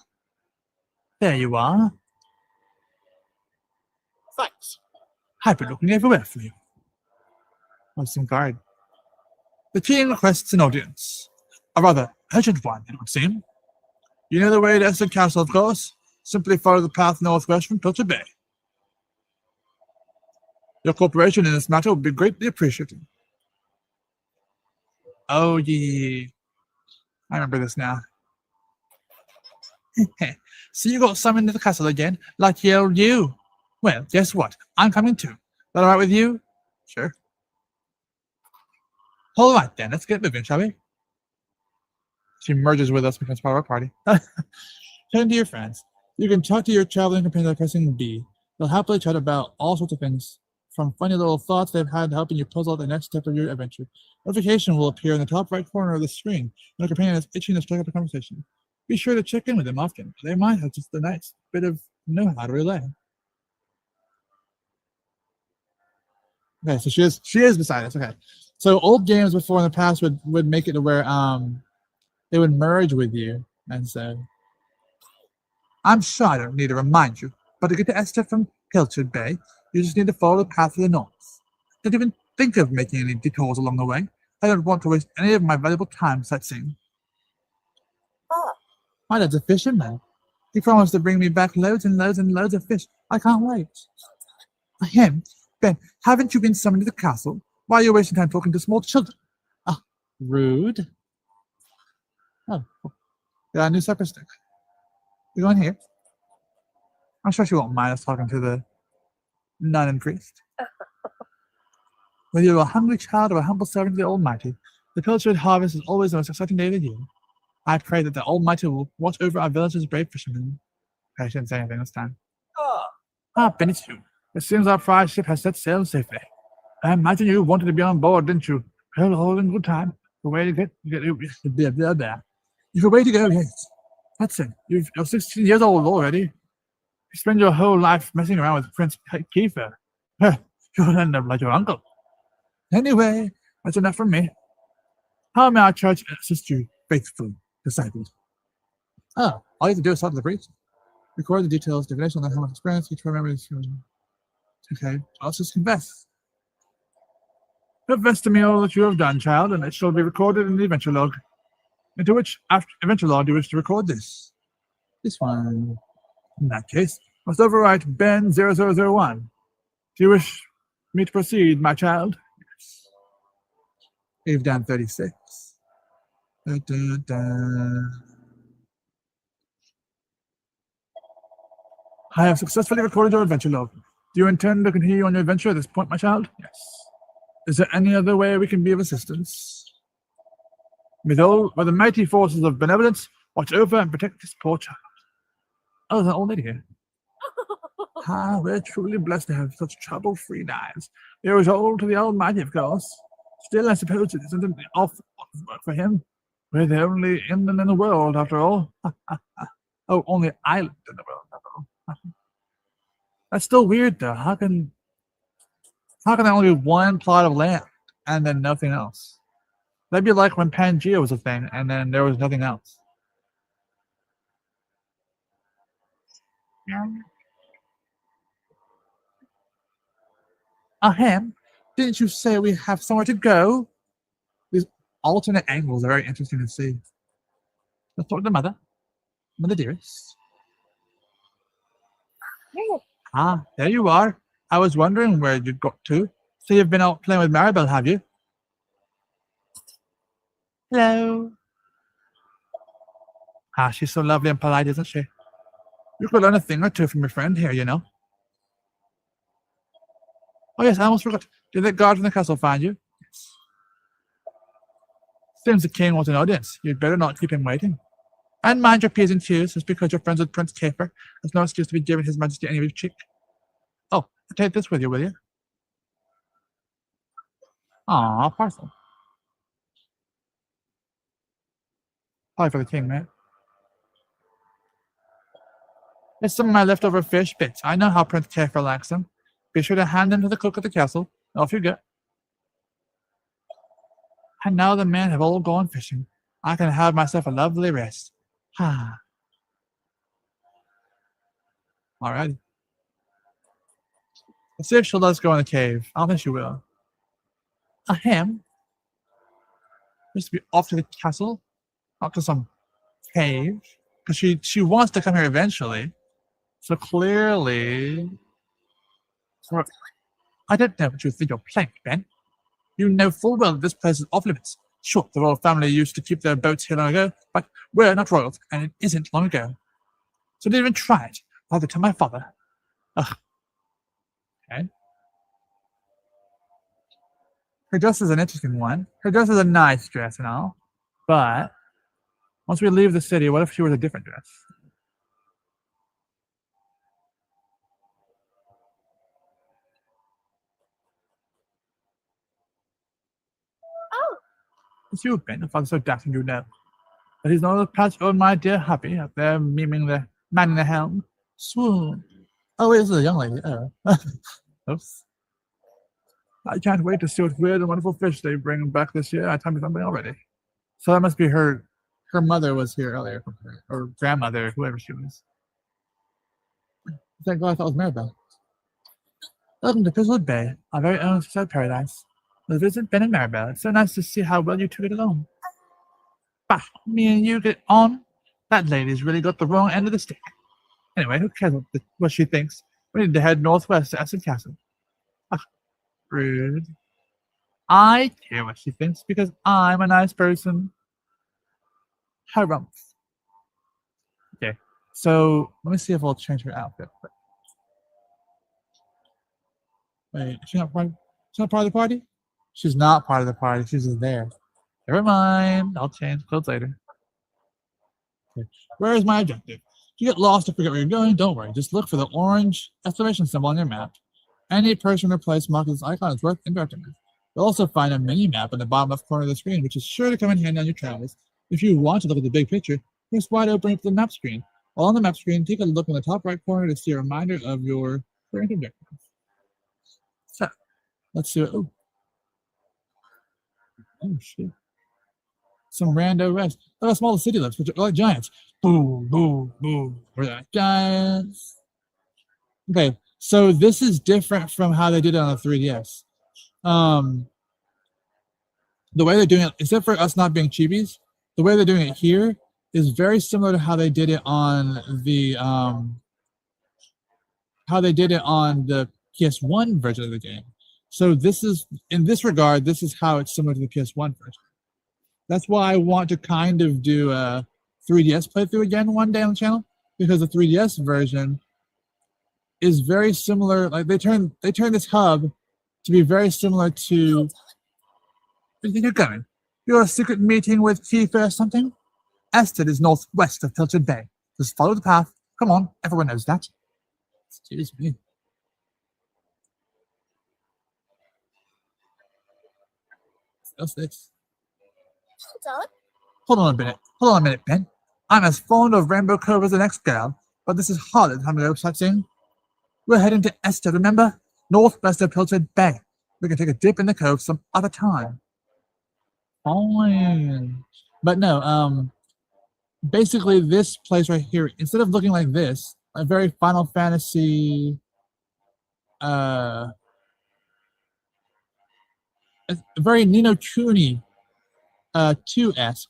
There you are. thanks. I've been looking everywhere for you. Oh, some guard. The king requests an audience. A rather urgent one, it would seem. You know the way to Essex Castle, of course. Simply follow the path northwest from Pilcher Bay. Your cooperation in this matter would be greatly appreciated. Oh, yeah. I remember this now. So you got summoned to the castle again, like the old you. Well, guess what? I'm coming too. That all right with you? Sure. All right then, let's get moving, shall we? She merges with us, becomes part of our party. Turn to your friends. You can talk to your traveling companion by pressing B. They'll happily chat about all sorts of things, from funny little thoughts they've had helping you puzzle out the next step of your adventure. Notification will appear in the top right corner of the screen when a companion is itching to strike up a conversation. Be sure to check in with them often. They might have just a nice bit of know-how to relay. Okay, so she is beside us. Okay. So old games before in the past would make it to where they would merge with you. And so I'm sure I don't need to remind you, but to get to Esther from Pilchard Bay, you just need to follow the path to the north. Don't even think of making any detours along the way. I don't want to waste any of my valuable time sightseeing. Ah, My dad's a fisherman. He promised to bring me back loads and loads and loads of fish. I can't wait. Him? Ben, haven't you been summoned to the castle? Why are you wasting time talking to small children? Ah, rude. Oh, got a new supper stick. You going here? I'm sure she won't mind us talking to the nun and priest. Whether you're a hungry child or a humble servant of the Almighty, the Pilchard harvest is always the most exciting day of the year. I pray that the Almighty will watch over our village's brave fishermen. I shouldn't say anything this time. Benny too. It seems our prize ship has set sail safely. I imagine you wanted to be on board, didn't you? Well, all in good time. The way to get You've a way to go, yes. That's it. You're 16 years old already. You spend your whole life messing around with Prince Kiefer. You'll end up like your uncle. Anyway, that's enough from me. How may our church assist you, faithful disciples? All you have to do is talk to the priest. Record the details, divination on the helmet experience, each remembers. Okay, I'll just confess. Confess to me all that you have done, child, and it shall be recorded in the adventure log. Into which adventure log do you wish to record this? This one. In that case, must overwrite Ben 0001. Do you wish me to proceed, my child? Yes. You've done 36. Da, da, da. I have successfully recorded your adventure log. Do you intend to continue on your adventure at this point, my child? Yes. Is there any other way we can be of assistance? May the mighty forces of benevolence watch over and protect this poor child. Oh, there's an old lady here. We're truly blessed to have such trouble-free lives. They was all to the Almighty, of course. Still, I suppose it isn't an awful work for him. We're the only inland in the world, after all. Oh, only island in the world, after all. That's still weird, though. How can there only be one plot of land and then nothing else? That'd be like when Pangea was a thing and then there was nothing else. Ahem, didn't you say we have somewhere to go? These alternate angles are very interesting to see. Let's talk to Mother. Mother dearest. There you are. I was wondering where you'd got to. So you've been out playing with Maribel, have you? Hello. She's so lovely and polite, isn't she? You could learn a thing or two from your friend here, you know. Oh yes, I almost forgot. Did that guard from the castle find you? Yes. Seems the king wants an audience. You'd better not keep him waiting. And mind your P's and Q's, just because you're friends with Prince Kiefer. There's no excuse to be giving His Majesty any cheek. Oh, take this with you, will you? Aw, parcel. Probably for the king, right? It's some of my leftover fish bits. I know how Prince Kiefer likes them. Be sure to hand them to the cook at the castle. Off you go. And now the men have all gone fishing. I can have myself a lovely rest. Alrighty. Let's see if she'll let us go in the cave. I don't think she will. Ahem. Just to be off to the castle, not to some cave, because she wants to come here eventually. So clearly, I don't know what you think you're playing, Ben. You know full well that this place is off limits. Sure, the royal family used to keep their boats here long ago, but we're not royals, and it isn't long ago. So don't even try it. Rather tell my father. Ugh. Okay. Her dress is an interesting one. Her dress is a nice dress and all, but once we leave the city, what if she wears a different dress? Oh, It's you, Ben. Your father's so daft and you know. But he's not a patch on my dear Happy up there, memeing the man in the helm. Swoon. Oh, wait, this is a young lady. Oh. Oops. I can't wait to see what weird and wonderful fish they bring back this year. I told me something already. So that must be her. Her mother was here earlier, or grandmother, whoever she was. Thank God I thought it was Maribel. Welcome to Fizzlewood Bay, our very own seaside paradise. We'll visit Ben and Maribel. It's so nice to see how well you two get along. Bah, me and you get on. That lady's really got the wrong end of the stick. Anyway, who cares what she thinks? We need to head northwest to Acid Castle. Ah, rude. I care what she thinks because I'm a nice person. Harumph. Okay, so let me see if I'll change her outfit. Wait, she's not part of the party? She's not part of the party. She's just there. Never mind. I'll change clothes later. Okay. Where is my objective? If you get lost or forget where you're going, don't worry. Just look for the orange exclamation symbol on your map. Any person or place marked with this icon is worth interacting with. You'll also find a mini-map in the bottom left corner of the screen, which is sure to come in handy on your travels. If you want to look at the big picture, press wide open up the map screen. While on the map screen, take a look in the top right corner to see a reminder of your current objective. So, let's see what... Oh, shit. Some rando rest. Look how small the city looks, which are like giants. Boom, boom, boom. We're like giants. Okay, so this is different from how they did it on the 3DS. The way they're doing it, except for us not being chibis, the way they're doing it here is very similar to how they did it on the PS1 version of the game. So this is, in this regard, this is how it's similar to the PS1 version. That's why I want to kind of do a 3DS playthrough again one day on the channel, because the 3DS version is very similar. Like they turn this hub to be very similar to. Where do you think you're going? You're a secret meeting with Tifa or something? Ested is northwest of Pilchard Bay. Just follow the path. Come on, everyone knows that. Excuse me. What's this? Hold on a minute, Ben. I'm as fond of Rainbow Cove as the next girl, but this is hardly the time to go sightseeing. We're heading to Esther, remember? Northwest of Pilchard Bay. We can take a dip in the cove some other time. Fine. But no, basically this place right here, instead of looking like this, a very Final Fantasy, a very Ni no Kuni 2-esque.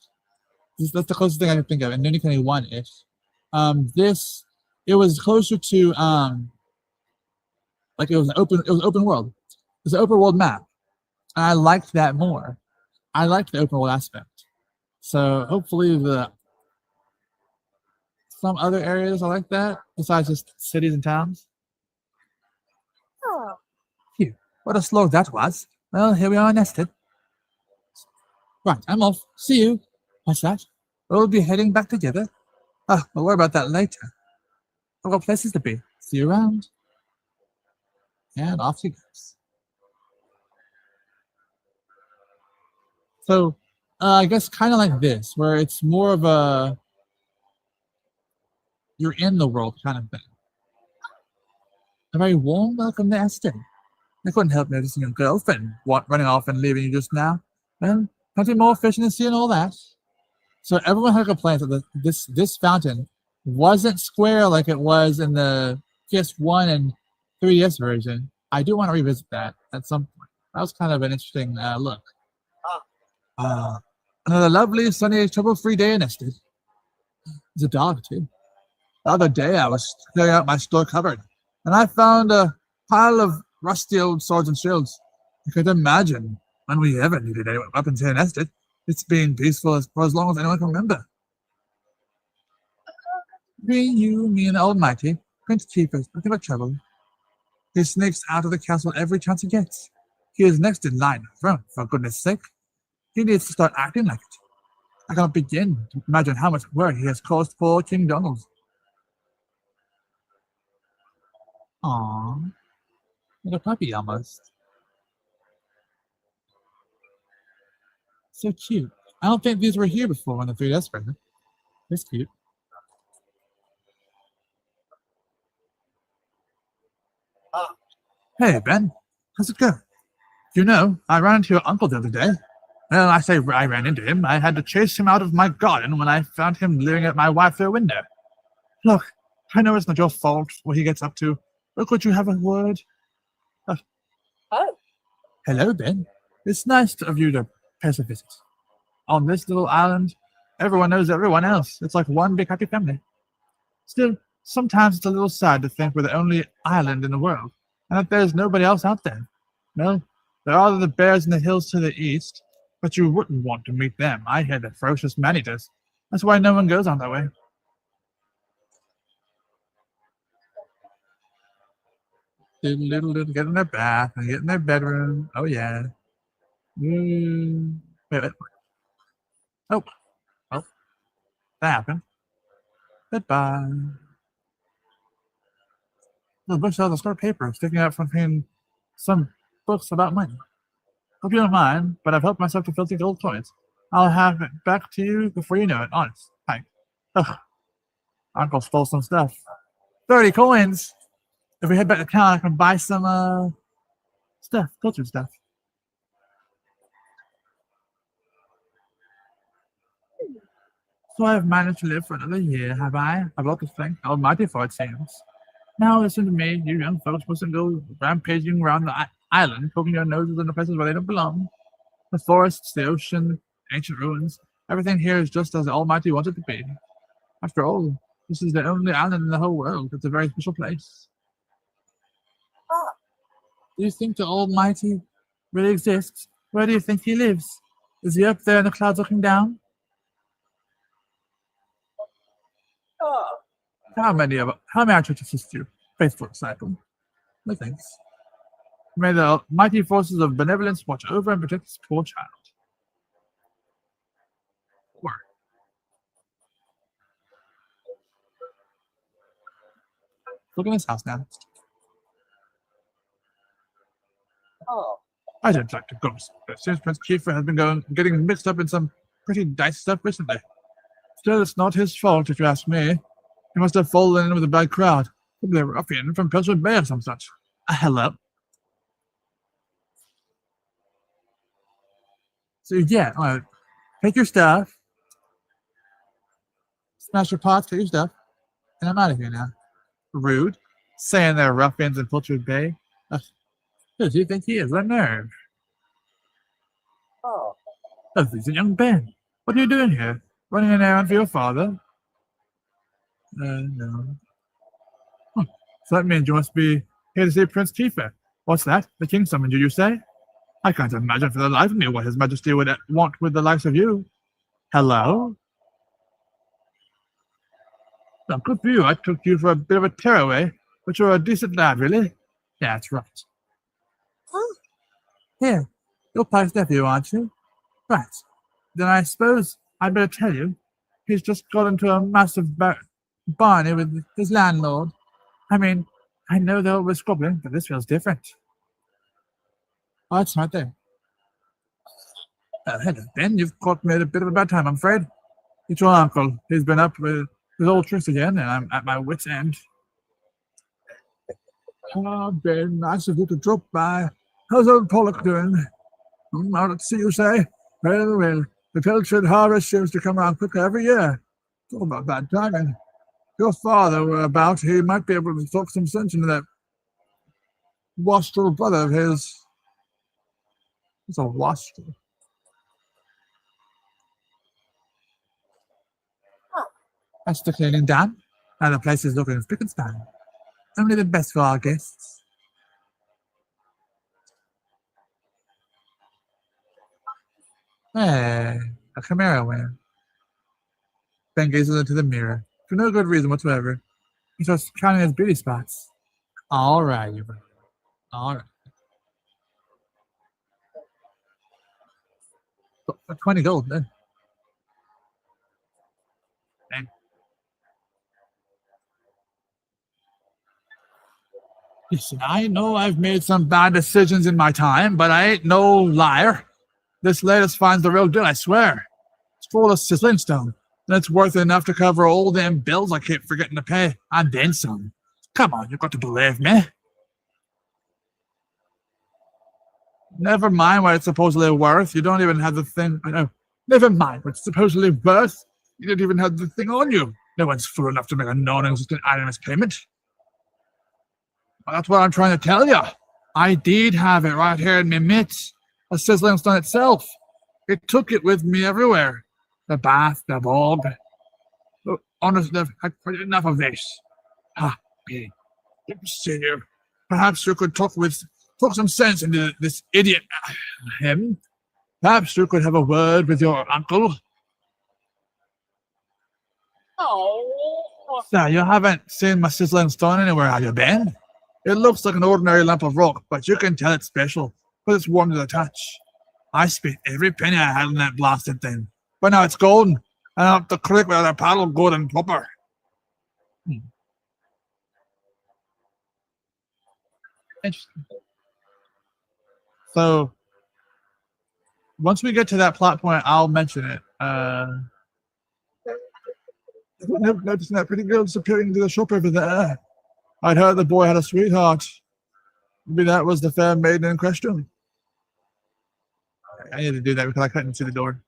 That's the closest thing I can think of, and Ni no Kuni 1-ish. It was closer to like it was open world. It was an open world map. And I liked that more. I liked the open world aspect. So hopefully some other areas are like that, besides just cities and towns. Oh. Phew, what a slog that was. Well, here we are nested. Right, I'm off. See you. What's that? We'll be heading back together. Oh, we'll worry about that later. I've got places to be. See you around. And off she goes. So, I guess kind of like this, where it's more of a you're in the world kind of thing. A very warm welcome to Esther. I couldn't help noticing your girlfriend running off and leaving you just now. Well, plenty more fishing to see and all that. So everyone had complaints that this fountain wasn't square like it was in the PS1 and 3DS version. I do want to revisit that at some point. That was kind of an interesting look. Another lovely, sunny, trouble-free day in Ested. There's a dog, too. The other day, I was clearing out my store cupboard, and I found a pile of rusty old swords and shields. I could imagine when we ever needed any weapons here in Ested. It's been peaceful for as long as anyone can remember. Between you, me, and the Almighty, Prince Tifa's nothing but trouble. He sneaks out of the castle every chance he gets. He is next in line for goodness sake. He needs to start acting like it. I cannot begin to imagine how much worry he has caused poor King Donald. Aww. Like a puppy almost. So cute. I don't think these were here before on the 3DS version. It's cute. Hey, Ben. How's it go? You know, I ran into your uncle the other day. Well, I say I ran into him. I had to chase him out of my garden when I found him leering at my wife through a window. Look, I know it's not your fault what he gets up to, but could you have a word? Oh, Hello, Ben. It's nice of you to pay us a visit. On this little island, everyone knows everyone else. It's like one big happy family. Still, sometimes it's a little sad to think we're the only island in the world, and that there's nobody else out there. No, there are the bears in the hills to the east, but you wouldn't want to meet them. I hear they're ferocious man-eaters. That's why no one goes on that way. Little, get in their bath and get in their bedroom. Oh, yeah. Wait. Oh, that happened. Goodbye. The bookshelf has got paper sticking out from between some books about money. Hope you don't mind, but I've helped myself to filthy old toys. I'll have it back to you before you know it. Honest. Thanks. Ugh. Uncle stole some stuff. 30 coins! If we head back to town, I can buy some, stuff. Cultured stuff. So I've managed to live for another year, have I? I've got to thank Almighty for it seems. Now listen to me, you young folks mustn't go rampaging around the island, poking your noses in the places where they don't belong. The forests, the ocean, ancient ruins, everything here is just as the Almighty wants it to be. After all, this is the only island in the whole world. It's a very special place. Do you think the Almighty really exists? Where do you think he lives? Is he up there in the clouds looking down? How may I try to assist you, faithful disciple? No thanks. May the mighty forces of benevolence watch over and protect this poor child. Look at this house now. I don't like to gossip, but since Prince Kiefer has been getting mixed up in some pretty dicey stuff recently. Still, it's not his fault, if you ask me. He must have fallen in with a bad crowd. Probably a ruffian from Pilswood Bay or some such. Hello. So yeah, take your stuff, smash your pots, take your stuff, and I'm out of here now. Rude, saying they're ruffians in Pilswood Bay. Who do you think he is? What nerve? Oh, he's a young Ben. What are you doing here? Running an errand for your father? No. So that means you must be here to see Prince Kiefer. What's that? The king summoned you, you say? I can't imagine for the life of me what his majesty would want with the likes of you. Hello? Well, good for you. I took you for a bit of a tearaway, but you're a decent lad, really. Yeah, that's right. Here, you're Pike's nephew, aren't you? Right. Then I suppose I'd better tell you. He's just got into a massive barney with his landlord. I mean, I know they're always squabbling, but this feels different. Oh, it's right there. Hello, Ben. You've caught me at a bit of a bad time, I'm afraid. It's your uncle. He's been up with his old tricks again, and I'm at my wit's end. Ah, Ben, nice of you to drop by. How's old Pollock doing? Out at sea, you say? Well, the Pilchard harvest seems to come around quicker every year. It's all about bad timing. If your father were about, he might be able to talk some sense into that wastrel brother of his. It's a wastrel. That's the cleaning done. Now the place is looking spick and span. Only the best for our guests. Hey, a chimera win. Ben gazes into the mirror for no good reason whatsoever. He starts counting his beauty spots. All right, you. All right. 20 gold then. Dang. Listen, I know I've made some bad decisions in my time, but I ain't no liar. This latest finds the real deal, I swear. It's full of sizzling stone, and it's worth enough to cover all them bills I keep forgetting to pay, and then some. Come on, you've got to believe me. Never mind what it's supposedly worth. You don't even have the thing. I know. Never mind what it's supposedly worth. You don't even have the thing on you. No one's fool enough to make a non-existent anonymous payment. Well, that's what I'm trying to tell you. I did have it right here in my mitts. A sizzling stone itself. It took it with me everywhere. The bath, the bog. Oh, honestly, I've had quite enough of this. Ah, Billy. Senior, perhaps you could talk some sense into this idiot. Him. Perhaps you could have a word with your uncle. Oh. Sir, you haven't seen my sizzling stone anywhere, have you, Ben? It looks like an ordinary lump of rock, but you can tell it's special, because it's warm to the touch. I spent every penny I had in that blasted thing, but now it's golden, and up the creek without a paddle golden proper. Interesting. So, once we get to that plot point, I'll mention it. I've noticed that pretty girl disappearing into the shop over there. I'd heard the boy had a sweetheart. Maybe that was the fair maiden in question. I need to do that because I couldn't see the door.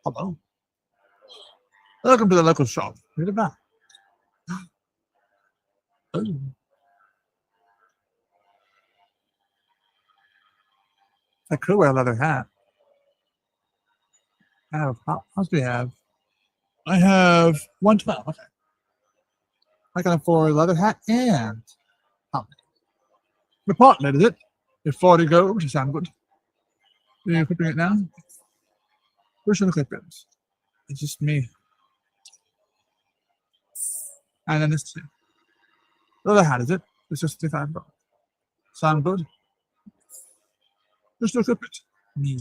Hello. Welcome to the local shop. Read it back. Oh. I could wear a leather hat. How much do we have? I have 112. Okay. I can afford a leather hat and helmet. The partner, is it? Before you go, which sound good. Are you equipping it now? Where's the equipment? It's just me. And then this too. Leather hat, is it? It's just $55. Sound good? Just equip it. Me.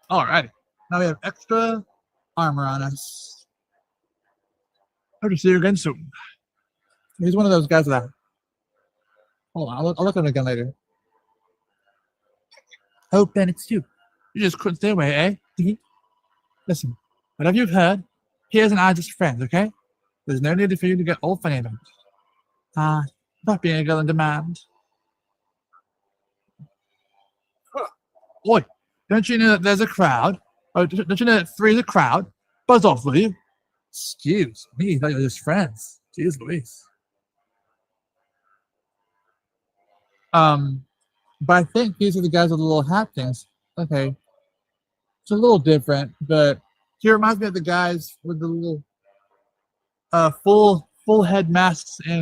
Alright. Now we have extra armor on us. Hope to see you again soon. He's one of those guys that. Hold on, I'll look at him again later. Oh, Ben, it's you. You just couldn't stay away, eh? Listen, whatever you've heard, Piers and I are just friends, okay? There's no need for you to get all funny about it. Not being a girl in demand. Oi, don't you know that there's a crowd? Oh, don't you know that 3 is a crowd? Buzz off, will you? Excuse me, I thought you were just friends. Jeez Louise. But I think these are the guys with the little hat things. Okay. It's a little different, but he reminds me of the guys with the little full head masks in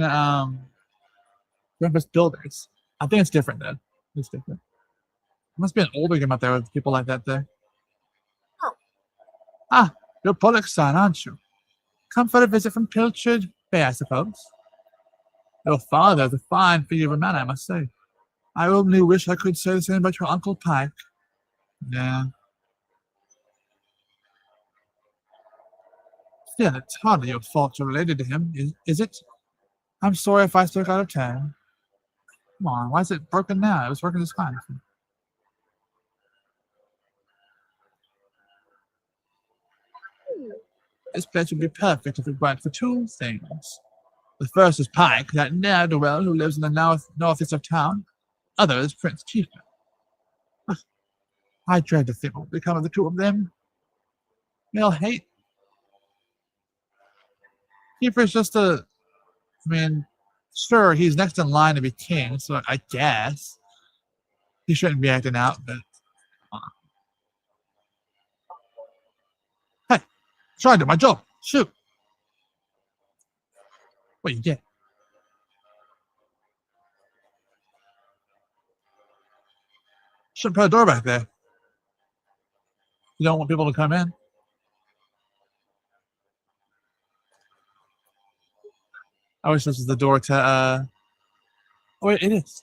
Breakfast Builders. I think it's different though. It's different. Must be an older game out there with people like that there. Oh. Ah, you're Pollock's son, aren't you? Come for a visit from Pilchard Bay, I suppose. Your father's a fine figure of a man, I must say. I only wish I could say the same about your Uncle Pike. Yeah. Still, it's hardly your fault you're related to him, is it? I'm sorry if I spoke out of turn. Come on, why is it broken now? It was working just fine. This place would be perfect if it weren't for 2 things. The first is Pike, that ne'er-do-well who lives in the northeast of town. Other is Prince Kiefer. I dread to think what will become of the 2 of them. They'll hate. Kiefer's just sure, he's next in line to be king, so I guess he shouldn't be acting out, but hey, trying to do my job. Shoot. What you get? Shouldn't put a door back there. You don't want people to come in. I wish this was the door to oh wait, it is.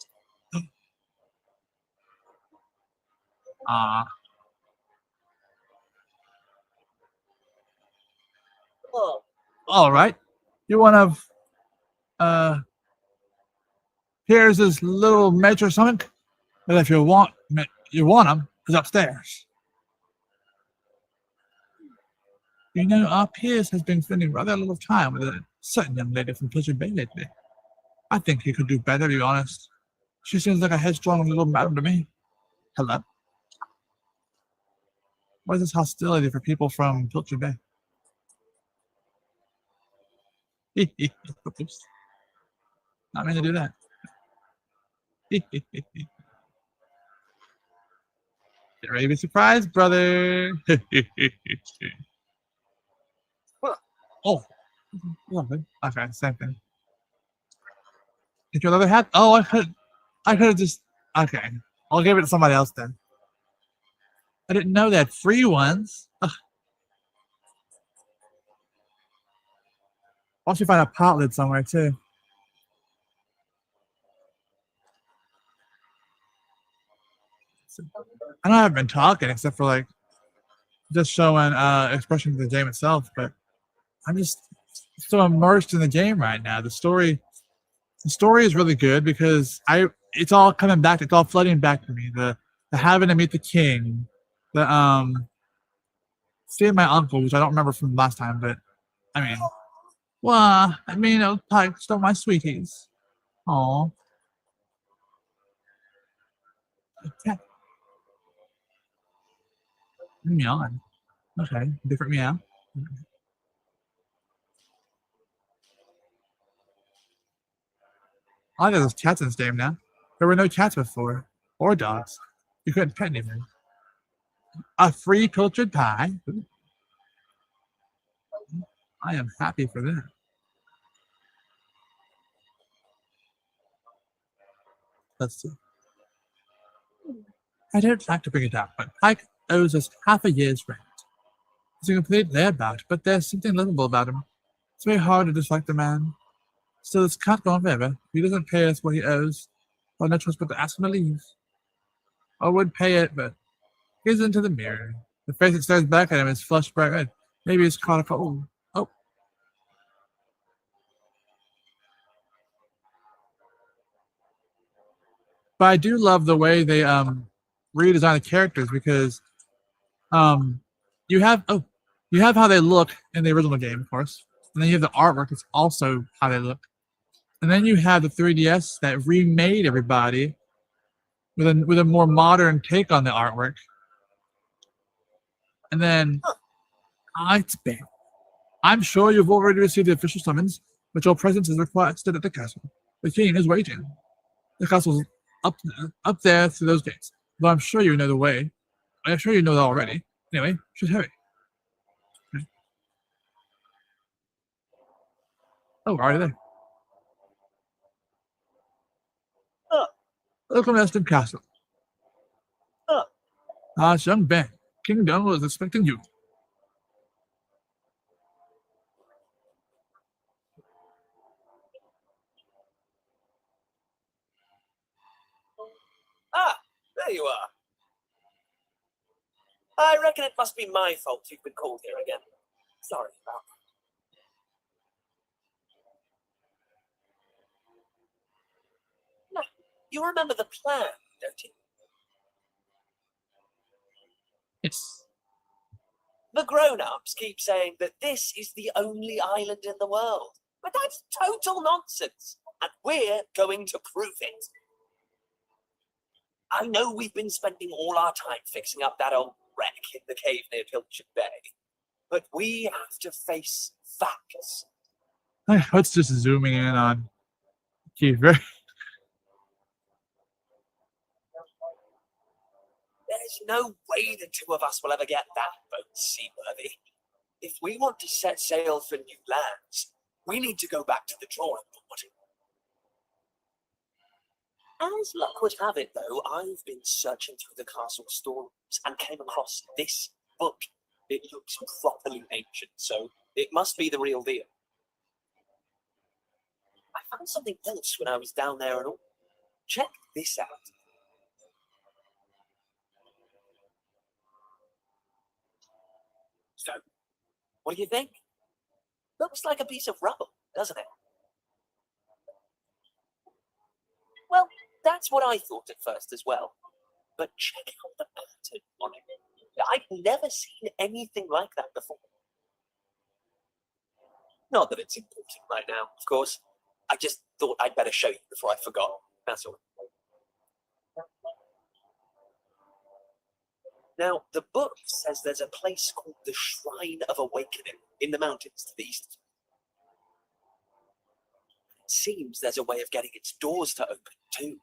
Oh. All right. You one of here's his little mate or something? But if you want him, he's upstairs. You know, our Piers has been spending rather a lot of time with a certain young lady from Pleasure Bay lately. I think he could do better, to be honest. She seems like a headstrong little madam to me. Hello? What is this hostility for people from Pilcher Bay? Oops. Not meant to do that. Get ready to be surprised, brother. Oh. Okay, same thing. Get your other hat? Oh, I could have just. Okay. I'll give it to somebody else then. I didn't know they had free ones. Ugh. I'll actually find a pot lid somewhere too. I know I haven't been talking except for like just showing expression of the game itself, but I'm just so immersed in the game right now. The story is really good because it's all coming back, it's all flooding back to me. The having to meet the king, the seeing my uncle, which I don't remember from last time, but I mean, Pikes, don't my sweeties. Aw. Okay. Meow. Okay, different meow. I know there's cats in this game now. There were no cats before, or dogs. You couldn't pet anything. A free cultured pie. I am happy for that. Let's see. I don't like to bring it up, but Pike owes us half a year's rent. He's a complete layabout, but there's something lovable about him. It's very hard to dislike the man. Still, this can't go on forever. If he doesn't pay us what he owes, I'll no choice but to ask him to leave. I would pay it, but he gazes into the mirror. The face that stares back at him is flushed bright red. Maybe he's caught a cold. Oh. But I do love the way they redesign the characters because you have how they look in the original game, of course. And then you have the artwork, it's also how they look. And then you have the 3DS that remade everybody with a more modern take on the artwork. And then it's bad. I'm sure you've already received the official summons, but your presence is requested at the castle. The king is waiting. The castle's up there through those gates. Though I'm sure you know the way. I'm sure you know that already. Anyway, should hurry. Okay. Oh, already there. Welcome to Eston Castle. Young Ben, King Dung was expecting you. Ah, there you are. I reckon it must be my fault you've been called here again. Sorry about that. No, you remember the plan, don't you? Yes. The grown-ups keep saying that this is the only island in the world. But that's total nonsense. And we're going to prove it. I know we've been spending all our time fixing up that old wreck in the cave near Pilcher Bay. But we have to face facts. Let's just zooming in on Kiefer. There's no way the two of us will ever get that boat seaworthy. If we want to set sail for new lands, we need to go back to the drawing board. As luck would have it, though, I've been searching through the castle storerooms and came across this book. It looks properly ancient, so it must be the real deal. I found something else when I was down there and all. Check this out. So, what do you think? Looks like a piece of rubble, doesn't it? Well, that's what I thought at first as well. But check out the pattern on it. I've never seen anything like that before. Not that it's important right now, of course. I just thought I'd better show you before I forgot. That's all. Now, the book says there's a place called the Shrine of Awakening in the mountains to the east. It seems there's a way of getting its doors to open, too.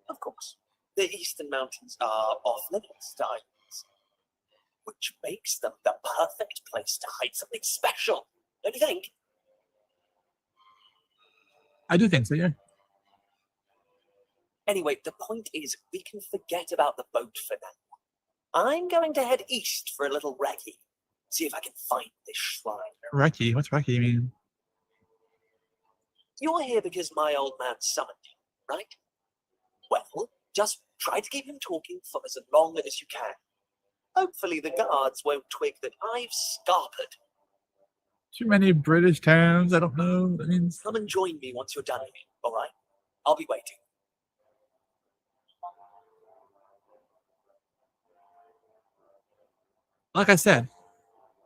Of course, the eastern mountains are off-limits to islands, which makes them the perfect place to hide something special, don't you think? I do think so, yeah. Anyway, the point is, we can forget about the boat for now. I'm going to head east for a little recce, see if I can find this shrine. Recce? What's recce mean? You're here because my old man summoned you, right? Well, just try to keep him talking for as long as you can. Hopefully the guards won't twig that I've scarpered. Too many British terms, I don't know. That means. Come and join me once you're done here, all right? I'll be waiting. Like I said,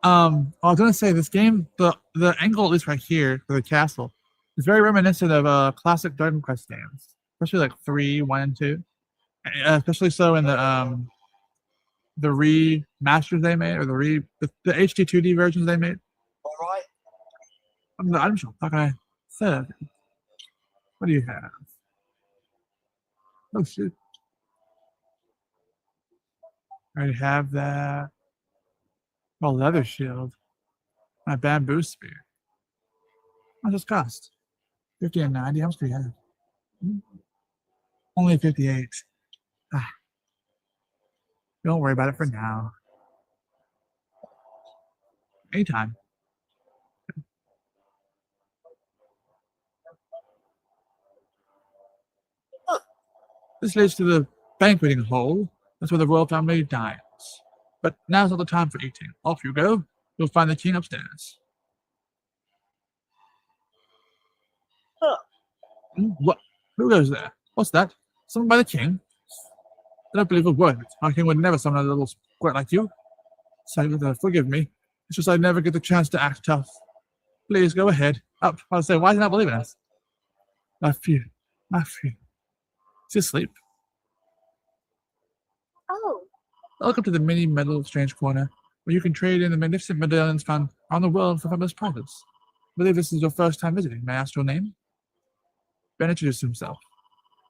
I was gonna say this game, the angle at least right here for the castle is very reminiscent of classic Dragon Quest games, especially like 3, 1, and 2. Especially so in the remasters they made, or the HD 2D versions they made. All right. I'm the item shop. How can I say that? What do you have? Oh shoot! I already have that. Oh, leather shield. My bamboo spear. How does this cost? 50 and 90. How much do we have? Only 58. Ah. Don't worry about it for now. Anytime. This leads to the banqueting hall. That's where the royal family dines. But now's not the time for eating. Off you go. You'll find the king upstairs. Huh. What? Who goes there? What's that? Someone by the king? I don't believe a word of it. Our king would never summon a little squirt like you. So, forgive me. It's just I never get the chance to act tough. Please go ahead. Up. I'll say, why is he not believing us? I fear. Is he asleep? Oh, Welcome to the mini metal exchange corner, where you can trade in the magnificent medallions found around the world for fabulous prizes. I believe this is your first time visiting. May I ask your name? Ben introduced himself.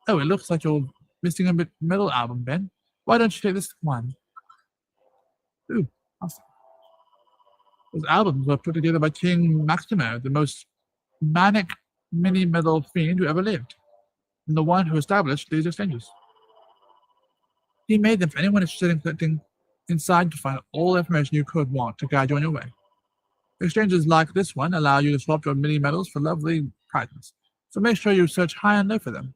Oh, it looks like you're missing a metal album, Ben. Why don't you take this one? Ooh, awesome. Those albums were put together by King Maximo, the most manic mini metal fiend who ever lived, and the one who established these exchanges. He made them for anyone interested in collecting inside to find all the information you could want to guide you on your way. Exchanges like this one allow you to swap your mini medals for lovely prizes, so make sure you search high and low for them.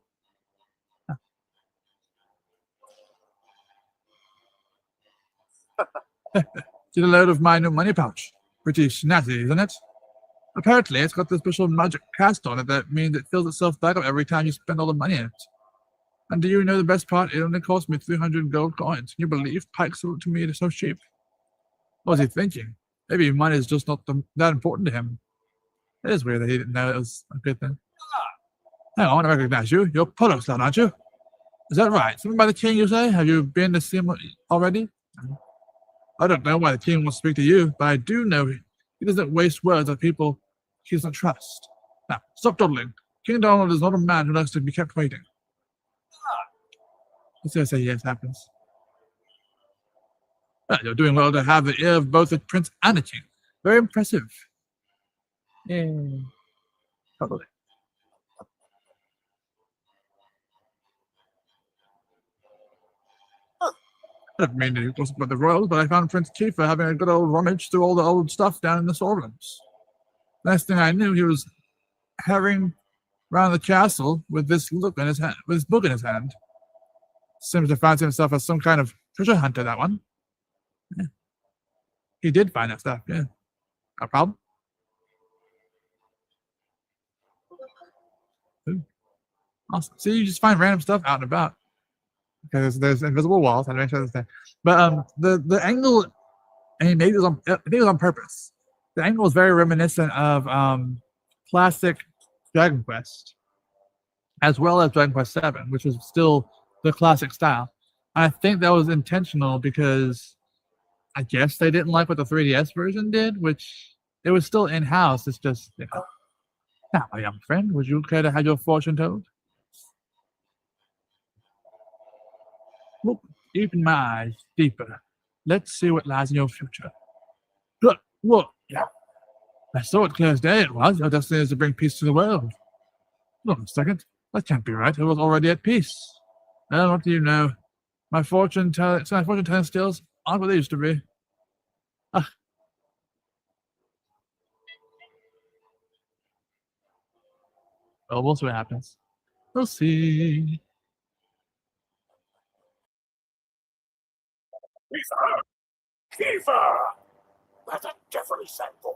Get a load of my new money pouch. Pretty snazzy, isn't it? Apparently, it's got this special magic cast on it that means it fills itself back up every time you spend all the money in it. And do you know the best part? It only cost me 300 gold coins. Can you believe Pike sold it to me? It is so cheap. What was he thinking? Maybe money is just not that important to him. It is weird that he didn't know it was a good thing. Hang on, I recognize you. You're Pollux, aren't you? Is that right? Something by the king, you say? Have you been to see him already? I don't know why the king wants to speak to you, but I do know he doesn't waste words on people he doesn't trust. Now, stop dawdling. King Donald is not a man who likes to be kept waiting. Let's say yes happens. Well, you're doing well to have the ear of both the prince and the king. Very impressive. Yay. Totally. I don't mean to gossip about the royals, but I found Prince Kiefer having a good old rummage through all the old stuff down in the storerooms. Last thing I knew, he was harrying around the castle with this book in his hand. Seems to fancy himself as some kind of treasure hunter, that one. Yeah. He did find that stuff, yeah. No problem. Ooh. Awesome. See, you just find random stuff out and about. Because there's invisible walls. I don't make sure that's there. But the angle, and he made it on, I think it was on purpose. The angle is very reminiscent of classic Dragon Quest, as well as Dragon Quest 7, which was still the classic style. I think that was intentional because I guess they didn't like what the 3DS version did, which it was still in-house. It's just, now, my young friend, would you care to have your fortune told? Look deep in my eyes, deeper. Let's see what lies in your future. Look, yeah. I saw it clear as day it was. Your destiny is to bring peace to the world. Hold on a second. That can't be right. It was already at peace. Well, what do you know? My fortune telling skills aren't what they used to be. Ah. Well, we'll see what happens. We'll see. Kiefer! What the devil is that boy?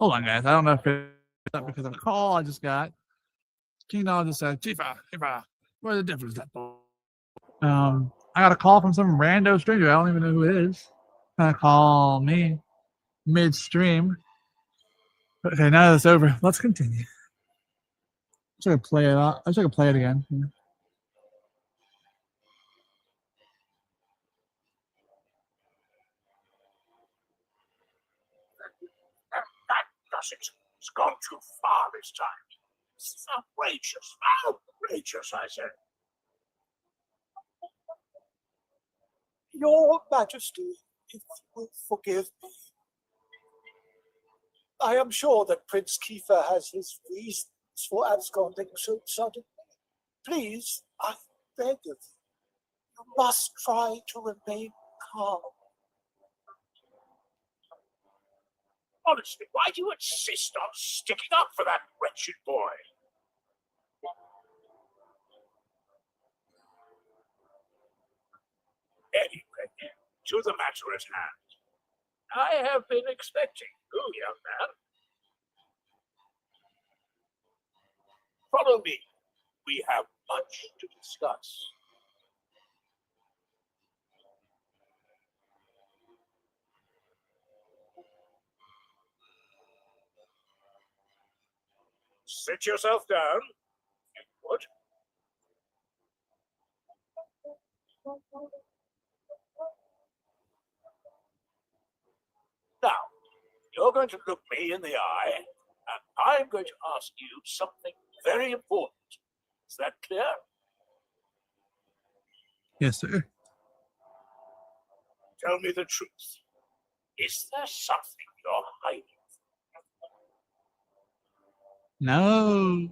Hold on, guys. I don't know if it's up because of a call I just got. King Dog just said, Chifa, where the devil is that boy? I got a call from some rando stranger. I don't even know who it is. Gonna call me midstream. Okay, now that's over. Let's continue. I'm just gonna play it out. I'm just gonna play it again. That doesn't. It's gone too far this time. It's outrageous. Outrageous, I said. Your Majesty, if you will forgive me. I am sure that Prince Kiefer has his reasons for absconding so suddenly. Please, I beg of you, you must try to remain calm. Honestly, why do you insist on sticking up for that wretched boy? Anyway, to the matter at hand. I have been expecting you, young man. Follow me. We have much to discuss. Sit yourself down, if you would. Now, you're going to look me in the eye, and I'm going to ask you something very important. Is that clear? Yes, sir. Tell me the truth. Is there something you're hiding? No.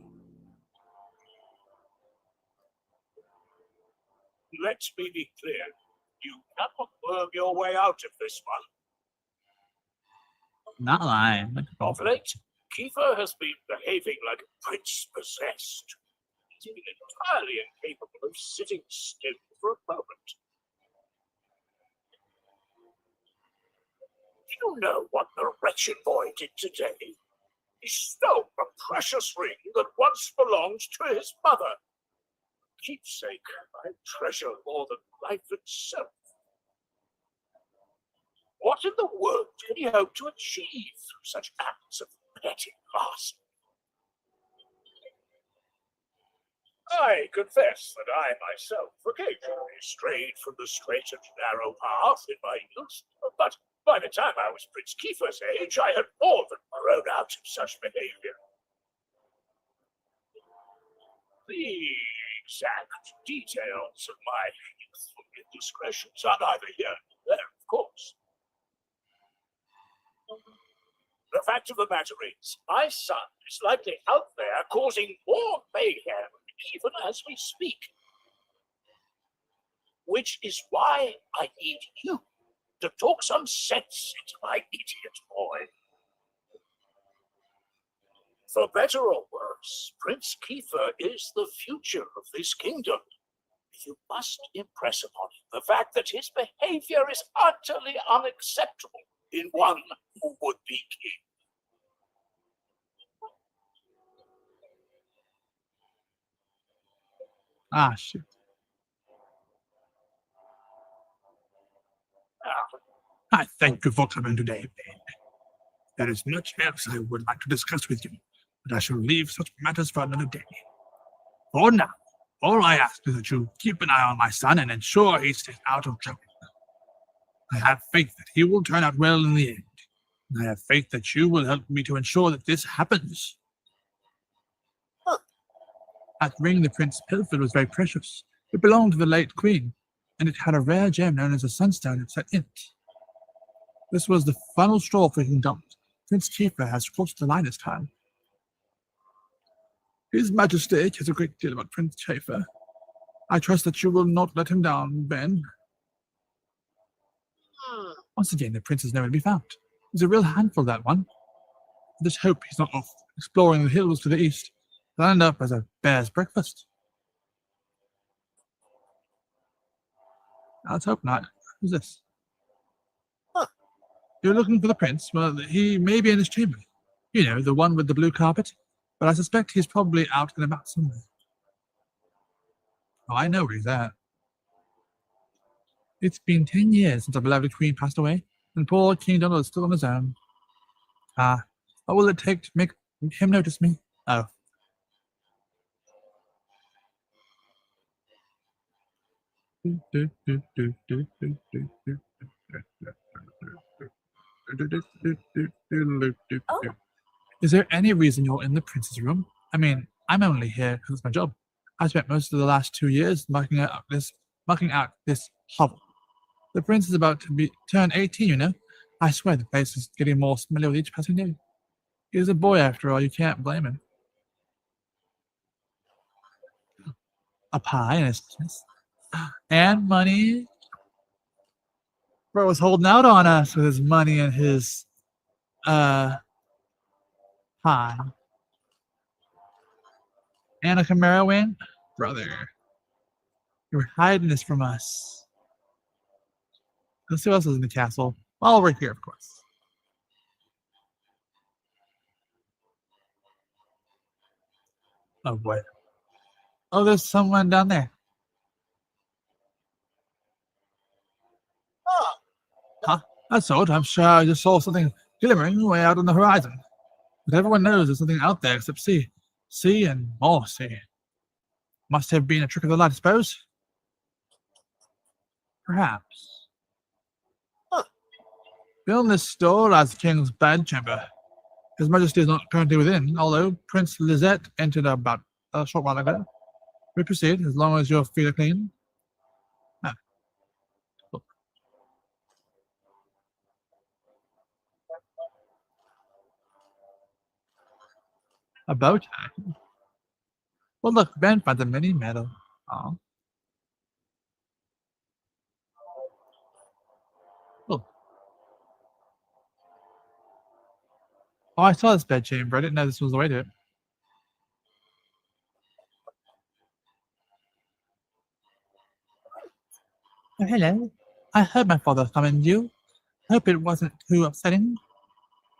Let me be clear. You cannot worm your way out of this one. Not lying. Of late, Kiefer has been behaving like a prince possessed. He's been entirely incapable of sitting still for a moment. Do you know what the wretched boy did today? He stole a precious ring that once belonged to his mother. Keepsake I treasure more than life itself. What in the world can he hope to achieve through such acts of petty larceny? I confess that I myself occasionally strayed from the straight and narrow path in my youth, but by the time I was Prince Kiefer's age, I had more than grown out of such behavior. The exact details of my youthful indiscretions are neither here nor there, of course. The fact of the matter is, my son is likely out there causing more mayhem even as we speak. Which is why I need you to talk some sense into my idiot boy. For better or worse, Prince Kiefer is the future of this kingdom. You must impress upon him the fact that his behavior is utterly unacceptable in one who would be king. Ah, shit. I thank you for coming today, Ben. There is much else I would like to discuss with you, but I shall leave such matters for another day. For now, all I ask is that you keep an eye on my son and ensure he stays out of trouble. I have faith that he will turn out well in the end, and I have faith that you will help me to ensure that this happens. That ring the prince pilfered was very precious. It belonged to the late queen, and it had a rare gem known as a sunstone set in it. This was the final straw for King Donald. Prince Kiefer has crossed the line this time. His Majesty cares a great deal about Prince Kiefer. I trust that you will not let him down, Ben. Once again, the prince is nowhere to be found. He's a real handful, that one. I just hope he's not off exploring the hills to the east. He'll end up as a bear's breakfast. Let's hope not. Who's this? You're looking for the prince? Well, he may be in his chamber. You know, the one with the blue carpet. But I suspect he's probably out and about somewhere. Oh, I know where he's at. It's been 10 years since our beloved queen passed away, and poor King Donald is still on his own. What will it take to make him notice me? Oh. Is there any reason you're in the prince's room? I mean, I'm only here because it's my job. I spent most of the last 2 years marking out this hovel. The prince is about to turn 18, you know. I swear the place is getting more familiar with each passing day. He's a boy after all, you can't blame him. A pie and his kiss. And money. Bro was holding out on us with his money and his pie. And a Chimera wing? Brother. You're hiding this from us. Let's see what else is in the castle. Well, we're here, of course. Oh boy. Oh, there's someone down there. Huh? That's odd. I'm sure I just saw something glimmering way out on the horizon. But everyone knows there's something out there except sea. Sea and more sea. Must have been a trick of the light, I suppose. Perhaps. Beyond this store lies the king's bedchamber. His Majesty is not currently within, although Prince Lizette entered about a short while ago. We proceed, as long as your feet are clean. Look. A bow tie. Well, look, Ben finds a mini medal. Oh. Look. Oh, I saw this bedchamber. I didn't know this was the way to it. Oh, hello. I heard my father summoned you. Hope it wasn't too upsetting.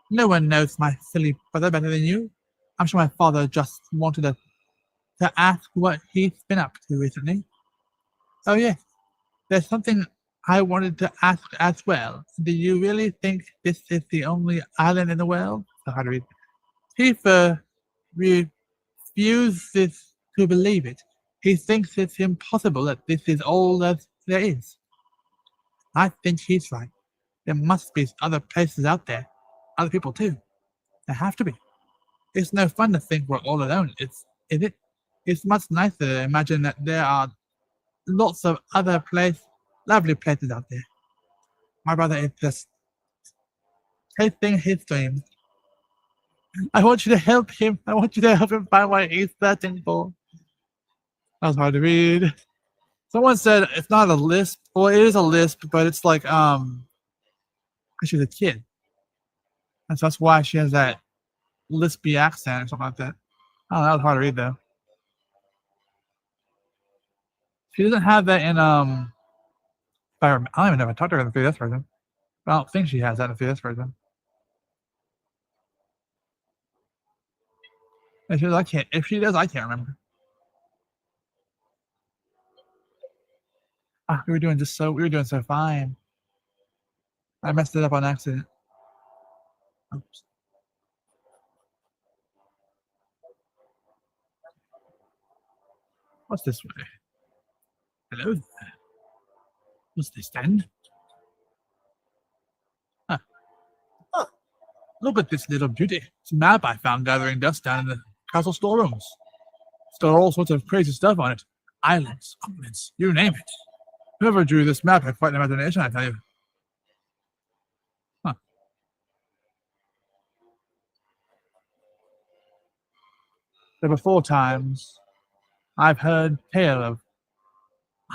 No one knows my silly brother better than you. I'm sure my father just wanted to ask what he's been up to recently. Oh, yes. There's something I wanted to ask as well. Do you really think this is the only island in the world? So hard to read. Kiefer refuses to believe it. He thinks it's impossible that this is all that there is. I think he's right. There must be other places out there. Other people too. There have to be. It's no fun to think we're all alone, is it? It's much nicer to imagine that there are lots of other lovely places out there. My brother is just chasing his dreams. I want you to help him. I want you to help him find what he's searching for. That was hard to read. Someone said it's not a lisp. Well, it is a lisp, but it's like because she's a kid. And so that's why she has that lispy accent or something like that. Oh, that was hard to read though. She doesn't have that in I don't even know if I talked to her in the 3DS version. I don't think she has that in the 3DS version. If she does, I can't. If she does, I can't remember. We were doing so fine. I messed it up on accident. Oops. What's this way? Hello there. What's this then? Huh. Huh. Look at this little beauty. It's a map I found gathering dust down in the castle storerooms. It's got all sorts of crazy stuff on it. Islands, continents, you name it. Whoever drew this map had quite an imagination, I tell you. Huh. There were 4 times I've heard tale of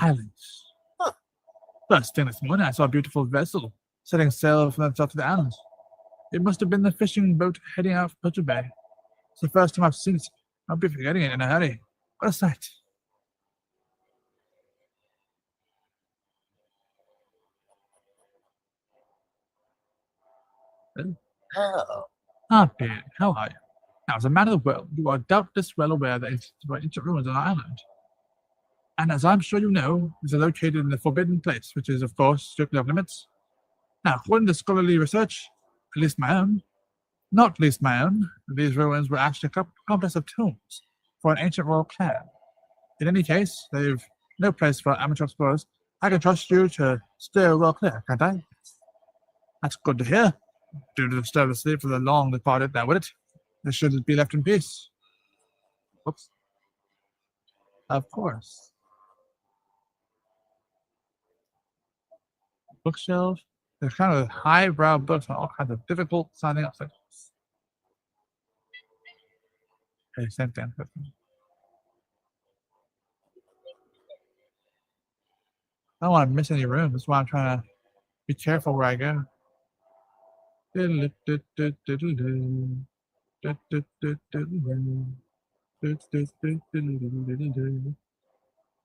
islands. Huh. First thing this morning, I saw a beautiful vessel setting sail from the top of the island. It must have been the fishing boat heading out for Potter Bay. It's the first time I've seen it. I'll be forgetting it in a hurry. What a sight. How? Ah, Beard, how are you? Now, as a man of the world, you are doubtless well aware that it's ancient ruins on the island. And as I'm sure you know, these are located in the Forbidden Place, which is, of course, strictly off limits. Now, according to scholarly research, at least my own, not least my own, these ruins were actually a complex of tombs for an ancient royal clan. In any case, they've no place for amateur explorers. I can trust you to steer well clear, can't I? That's good to hear. Do to disturb the sleep of the long departed, now would it? They should be left in peace. Whoops. Of course. Bookshelf. There's kind of highbrow books on all kinds of difficult sounding sections. Okay, same thing. I don't want to miss any room. That's why I'm trying to be careful where I go.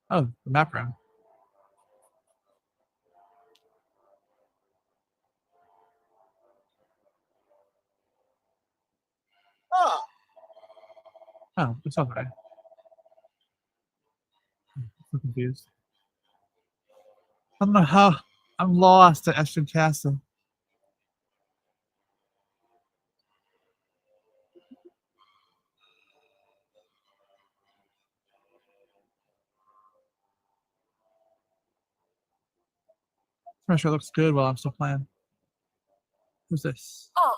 Oh, the map room. Ah, Oh, it's okay. I'm confused. I don't know how I'm lost at Ashton Castle. I'm sure it looks good while I'm still playing. Who's this? Ah,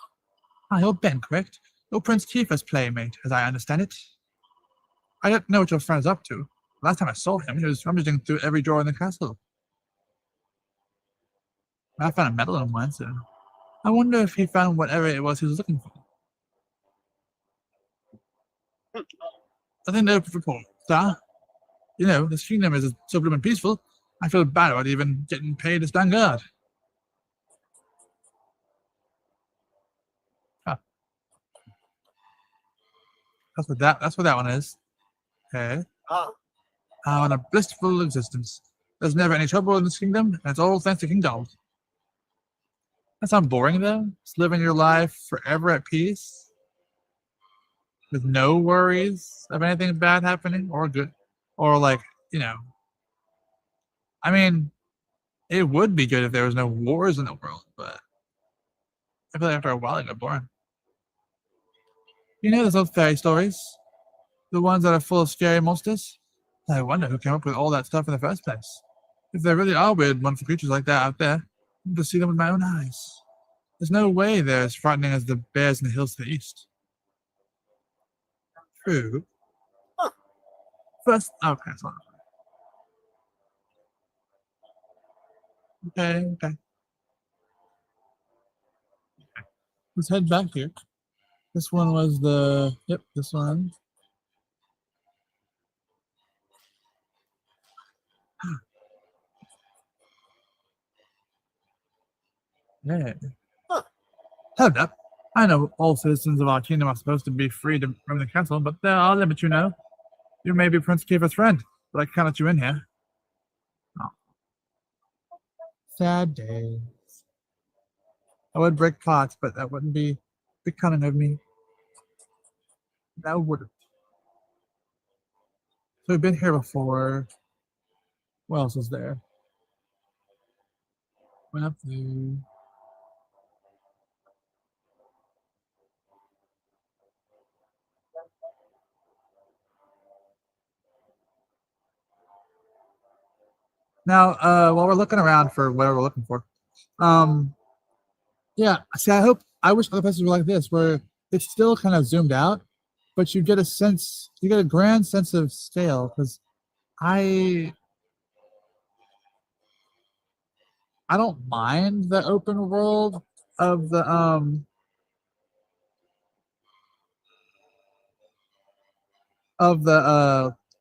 Ah, you're Ben, correct? You're Prince Kiefer's playmate, as I understand it. I don't know what your friend's up to. Last time I saw him, he was rummaging through every drawer in the castle. I found a medal in one, so I wonder if he found whatever it was he was looking for. Nothing to report, sir. You know, this kingdom is so blooming peaceful, I feel bad about even getting paid to stand guard. Ah, that's what that one is. Okay. ah, On a blissful existence. There's never any trouble in this kingdom, and it's all thanks to King Donald. That sound boring though? Just living your life forever at peace? With no worries of anything bad happening or good. Or like, you know. I mean, it would be good if there was no wars in the world, but I feel like after a while it got boring. You know those old fairy stories? The ones that are full of scary monsters? I wonder who came up with all that stuff in the first place. If there really are weird, wonderful creatures like that out there, I'm to see them with my own eyes. There's no way they're as frightening as the bears in the hills to the east. True. Huh. First, okay, so okay. Let's head back here. This one was this one. Yeah. Huh. Hold up. I know all citizens of our kingdom are supposed to be free to roam the castle, but there are limits, you know. You may be Prince Kiefer's friend, but I can't let you in here. Oh. Sad day. I would break pots, but that wouldn't be becoming of me. That wouldn't. So we've been here before. What else was there? Went up there. Now, while we're looking around for whatever we're looking for, yeah. See, I wish other places were like this, where it's still kind of zoomed out, but you get a grand sense of scale. Because I don't mind the open world of the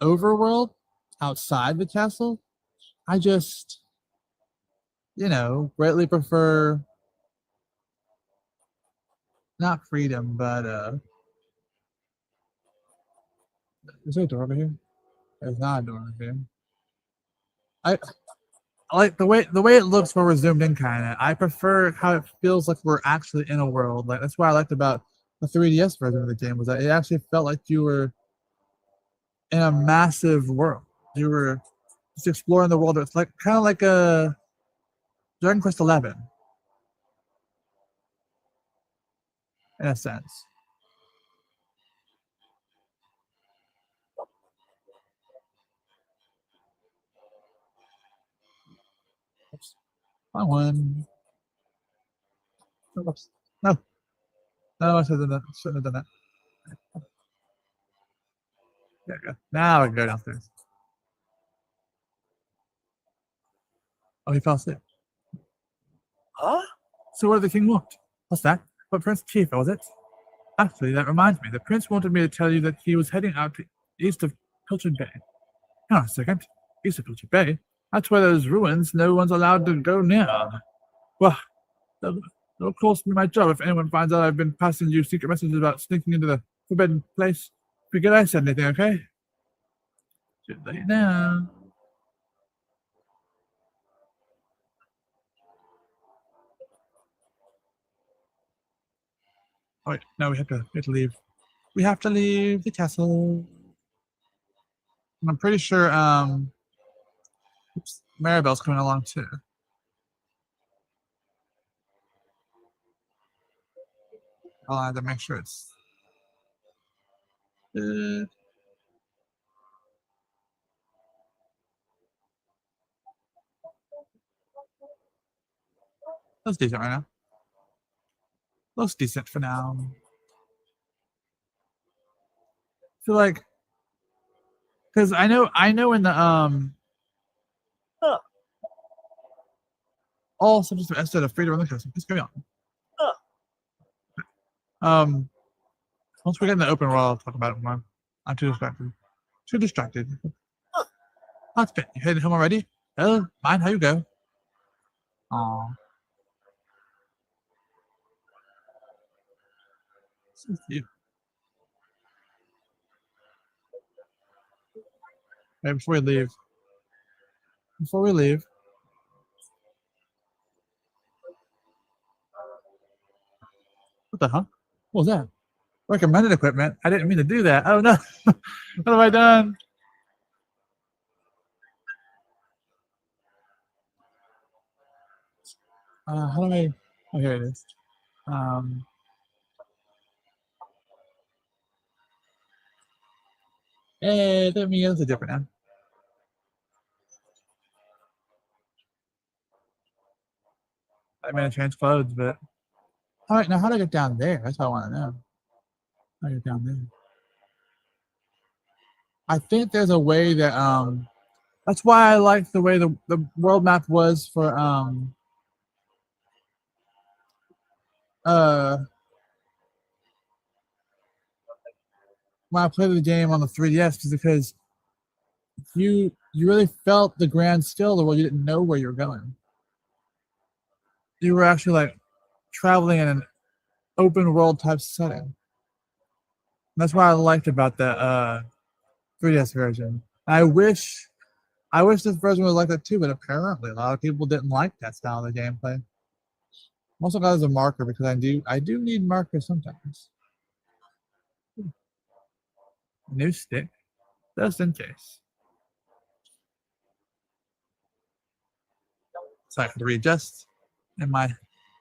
overworld outside the castle. I just, greatly prefer not freedom, but is there a door over here? There's not a door over here. I like the way it looks where we're zoomed in, kind of. I prefer how it feels like we're actually in a world. Like that's what I liked about the 3DS version of the game, was that it actually felt like you were in a massive world. You were just exploring the world. It's like kind of like a Dragon Quest 11 in a sense. Oops. Wrong one. Oops. No. No, I shouldn't have done that. There we go. Now we can go downstairs. Oh, he fell asleep. Huh? So what did the king want? What's that? But Prince Chief, was it? Actually, that reminds me. The prince wanted me to tell you that he was heading out to east of Pilchard Bay. Hang on a second. East of Pilchard Bay? That's where those ruins no one's allowed to go near. Well, it'll cost me my job if anyone finds out I've been passing you secret messages about sneaking into the forbidden place. Forget I said anything, okay? Too late now. Oh, wait, no, we have to leave. We have to leave the castle. And I'm pretty sure oops, Maribel's coming along too. I'll have to make sure it's good. Looks decent right now. Looks decent for now. Feel like, because I know in the all subjects of Esther are free to run the castle. Let's carry on. Once we get in the open world, I'll talk about it more. I'm too distracted. Too distracted. That's it. You headed home already? Oh, mind how you go. Aw. So cute. Hey, before we leave, what the hell? What was that? Recommended equipment? I didn't mean to do that. Oh no. What have I done? How do I? Oh, here it is. Hey, that means it's different now. I mean, I changed clothes, but all right. Now, how do I get down there? That's what I want to know. How do I get down there? I think there's a way that that's why I like the way the world map was for when I played the game on the 3DS, is because you really felt the grand scale of the world. You didn't know where you were going. You were actually like traveling in an open world type setting. And that's what I liked about the 3DS version. I wish this version was like that too, but apparently a lot of people didn't like that style of the gameplay. I'm also got as a marker because I do need markers sometimes. New stick, just in case. So I have to readjust in my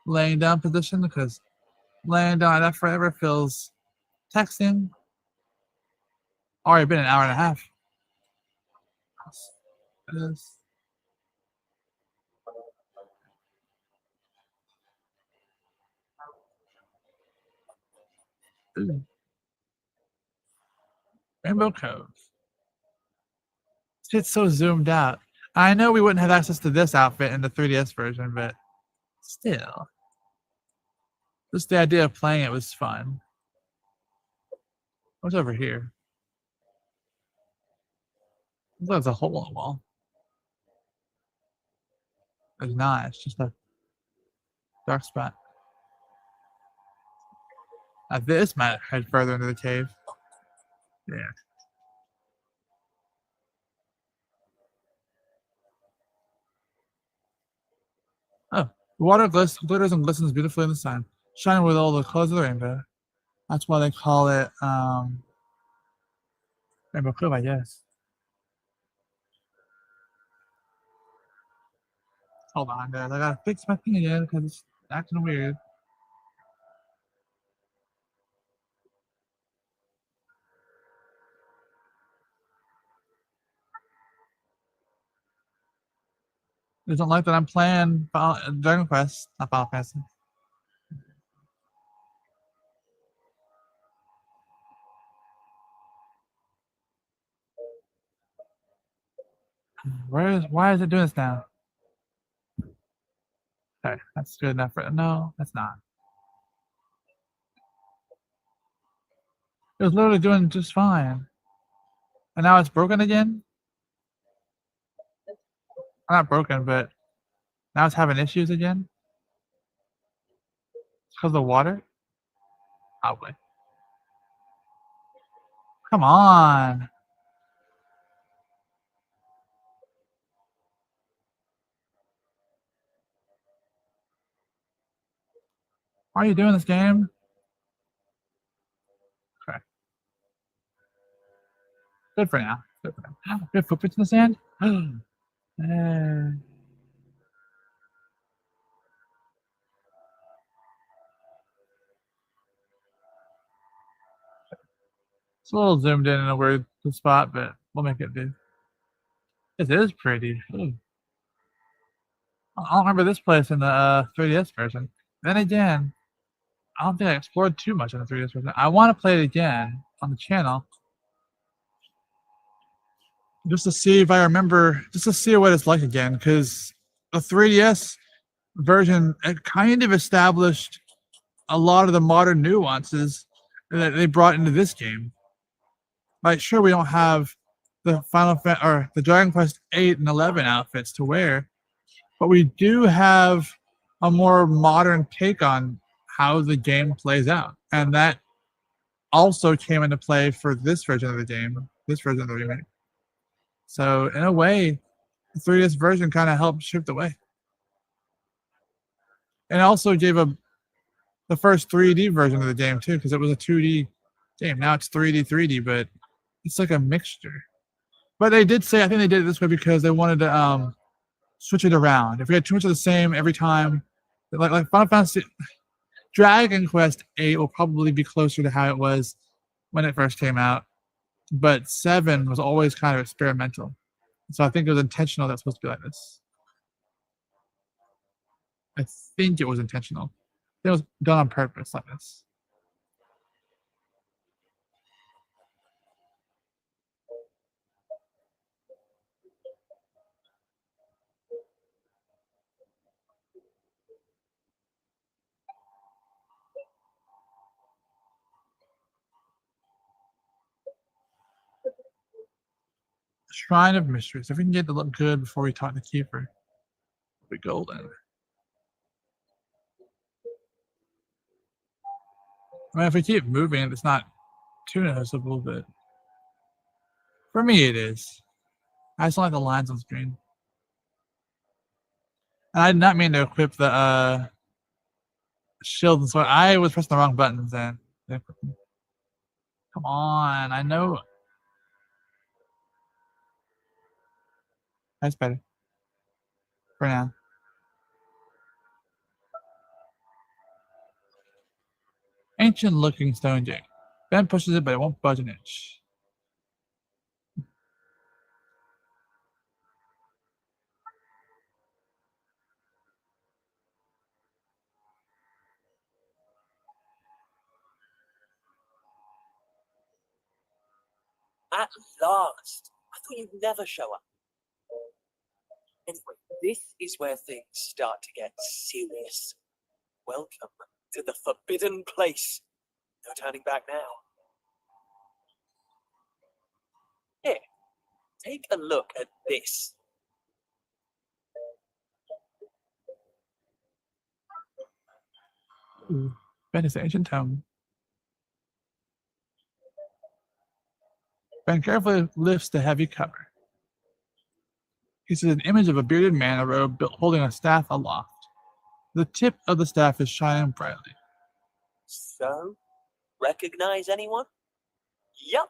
laying down position, because laying down that forever feels taxing. Already been an hour and a half. Yes. Ooh. Rainbow Cove. It's so zoomed out. I know we wouldn't have access to this outfit in the 3DS version, but still. Just the idea of playing it was fun. What's over here? There's a hole in the wall. There's not. It's just a dark spot. This might head further into the cave. Yeah. Oh, the water glitters and glistens beautifully in the sun, shining with all the colors of the rainbow. That's why they call it Rainbow Cove, I guess. Hold on, guys. I gotta fix my thing again because it's acting weird. They don't like that I'm playing Dragon Quest, not Final Fantasy. Why is it doing this now? Okay, that's good enough for no, that's not. It was literally doing just fine. And now it's broken again? Not broken, but now it's having issues again? It's because of the water? Probably. Come on. Why are you doing this game? Okay. Good for now. Good for now. We have footprints in the sand? It's a little zoomed in a weird spot, but we'll make it do. It is pretty. Ooh. I don't remember this place in the 3DS version. Then again, I don't think I explored too much in the 3DS version. I want to play it again on the channel. Just to see if I remember, just to see what it's like again, because the 3DS version, it kind of established a lot of the modern nuances that they brought into this game. Like, sure, we don't have the or the Dragon Quest 8 and 11 outfits to wear, but we do have a more modern take on how the game plays out, and that also came into play for this version of the game, this version of the remake. So in a way, the 3DS version kind of helped shift the way, and also gave the first 3D version of the game too, because it was a 2D game. Now it's 3D, but it's like a mixture. But they did say, I think they did it this way because they wanted to switch it around. If we had too much of the same every time, like Final Fantasy, Dragon Quest 8 will probably be closer to how it was when it first came out, but 7 was always kind of experimental. So I think it was intentional that's supposed to be like this. I think it was intentional. It was done on purpose like this. Shrine of Mysteries. If we can get to look good before we talk to Kiefer, it'll be golden. I mean, if we keep moving, it's not too noticeable, but for me, it is. I just don't like the lines on screen. And I did not mean to equip the shield and sword. I was pressing the wrong buttons then. Come on, I know. That's better. For now. Ancient looking stone jig. Ben pushes it, but it won't budge an inch. At last. I thought you'd never show up. Anyway, this is where things start to get serious. Welcome to the forbidden place. No turning back now. Here, take a look at this. Ooh, Venice ancient town. Ben carefully lifts the heavy cover. He sees an image of a bearded man in a robe holding a staff aloft. The tip of the staff is shining brightly. So, recognize anyone? Yup,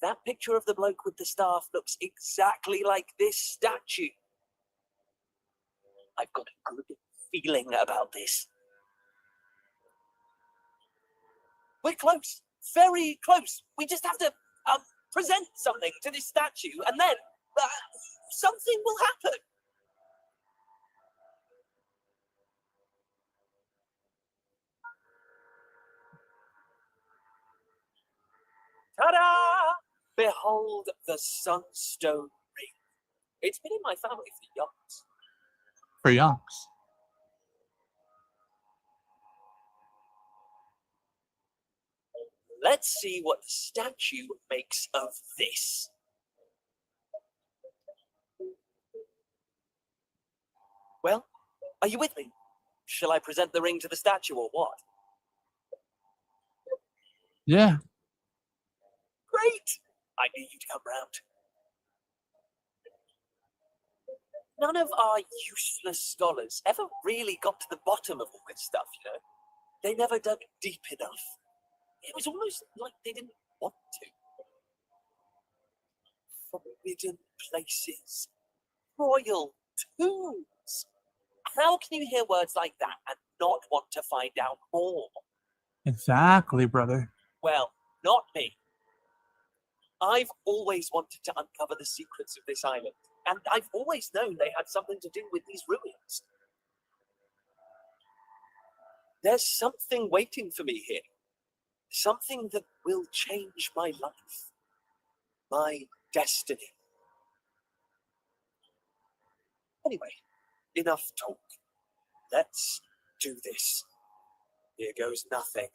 that picture of the bloke with the staff looks exactly like this statue. I've got a good feeling about this. We're close, very close. We just have to present something to this statue, and then something will happen. Ta-da! Behold the Sunstone Ring. It's been in my family for yonks. For yonks. Let's see what the statue makes of this. Well, are you with me? Shall I present the ring to the statue or what? Yeah. Great! I knew you'd come round. None of our useless scholars ever really got to the bottom of all this stuff, you know? They never dug deep enough. It was almost like they didn't want to. Forbidden places. Royal tombs. How can you hear words like that and not want to find out more? Exactly, brother. Well, not me. I've always wanted to uncover the secrets of this island, and I've always known they had something to do with these ruins. There's something waiting for me here. Something that will change my life. My destiny. Anyway, enough talk. Let's do this. Here goes nothing.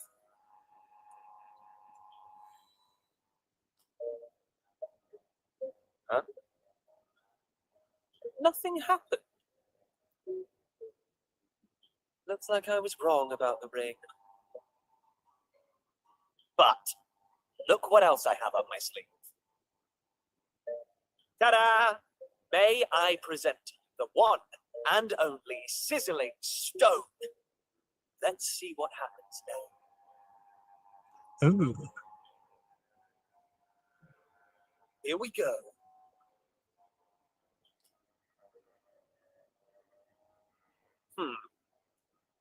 Huh? Nothing happened. Looks like I was wrong about the ring. But look what else I have up my sleeve. Ta-da! May I present to you the one and only sizzling stone. Let's see what happens now. Ooh. Here we go.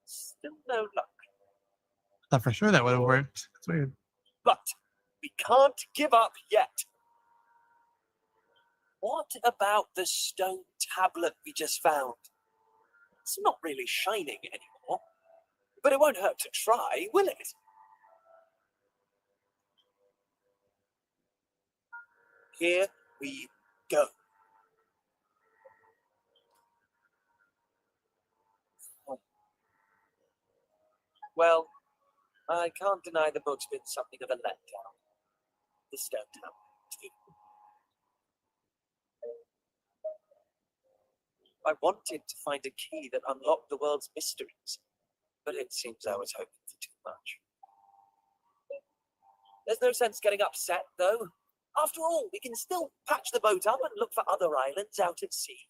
Still no luck. Thought for sure that would have worked. It's weird. But we can't give up yet. What about the stone tablet we just found? It's not really shining anymore, but it won't hurt to try, will it? Here we go. Well, I can't deny the book's been something of a letdown. The stone tablet, too. I wanted to find a key that unlocked the world's mysteries, but it seems I was hoping for too much. There's no sense getting upset, though. After all, we can still patch the boat up and look for other islands out at sea.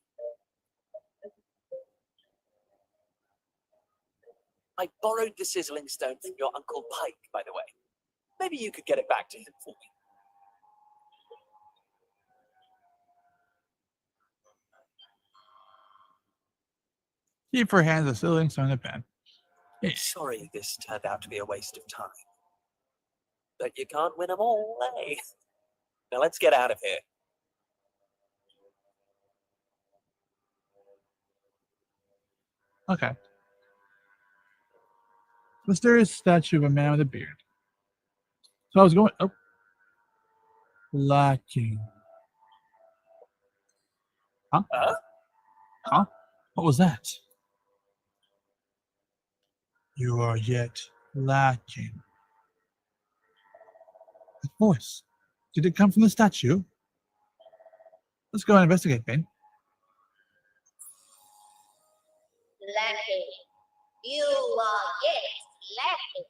I borrowed the sizzling stone from your Uncle Pike, by the way. Maybe you could get it back to him for me. Keep her hands a sizzling stone and pen. Yeah. Sorry this turned out to be a waste of time. But you can't win them all, eh? Now let's get out of here. Okay. Mysterious statue of a man with a beard. So I was going. Oh. lacking. Huh? Huh? Huh? What was that? You are yet lacking. That voice. Did it come from the statue? Let's go and investigate, Ben. Lacking. You are yet lacking.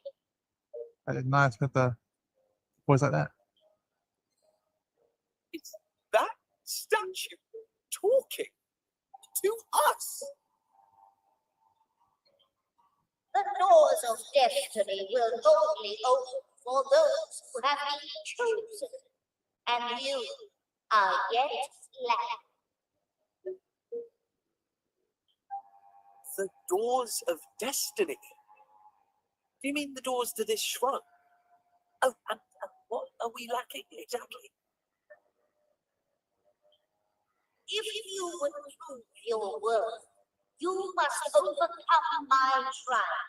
I did not expect the voice like that. Is that statue talking to us? The doors of destiny will only open for those who have been chosen, and you are yet lacking. The doors of destiny. Do you mean the doors to this shrine? Oh, and what are we lacking exactly? If you would prove your worth, you must overcome my trial.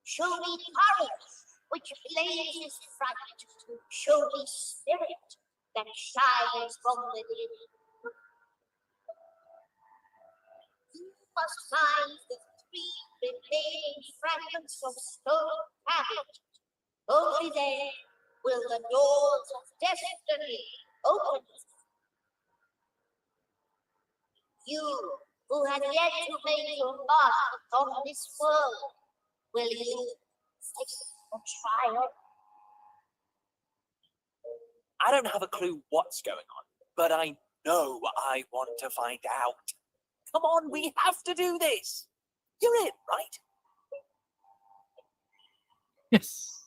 Show me courage, which blazes bright. Show me spirit that shines from within. You must find the 3 remaining fragments of stone tablet. Only then will the doors of destiny open. You, who have yet to make your mark upon this world, will you face the trial? I don't have a clue what's going on, but I know I want to find out. Come on, we have to do this. You're in, right? Yes.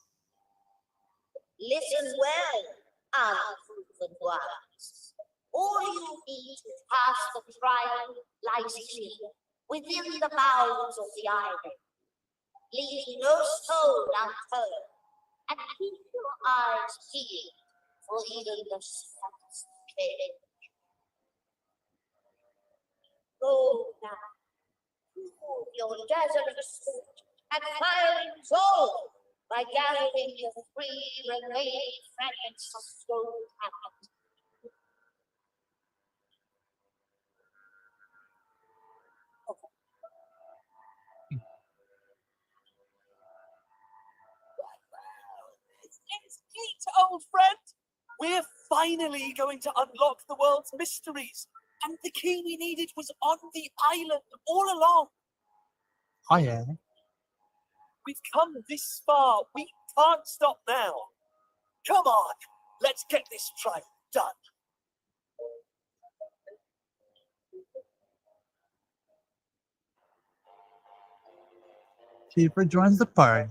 Listen well, unproven ones. All you need to pass the trial lies here, within the bounds of the island. Leave no stone unturned, and keep your eyes peeled for even the slightest change. Go now, prove your dazzling suit and firing soul by gathering the 3 remaining fragments of stone tablet. It's neat, old friend. We're finally going to unlock the world's mysteries. And the key we needed was on the island all along. Oh, yeah. We've come this far. We can't stop now. Come on, let's get this trial done. Keeper joins the party.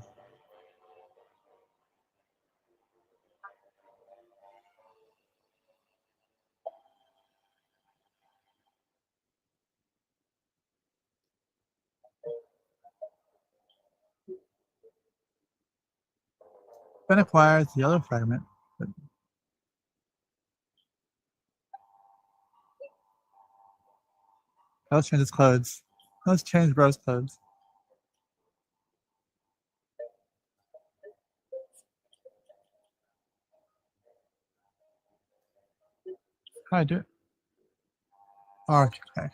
Ben acquires the yellow fragment. Let's change his clothes. Let's change bro's clothes. How do I do it? Oh, okay.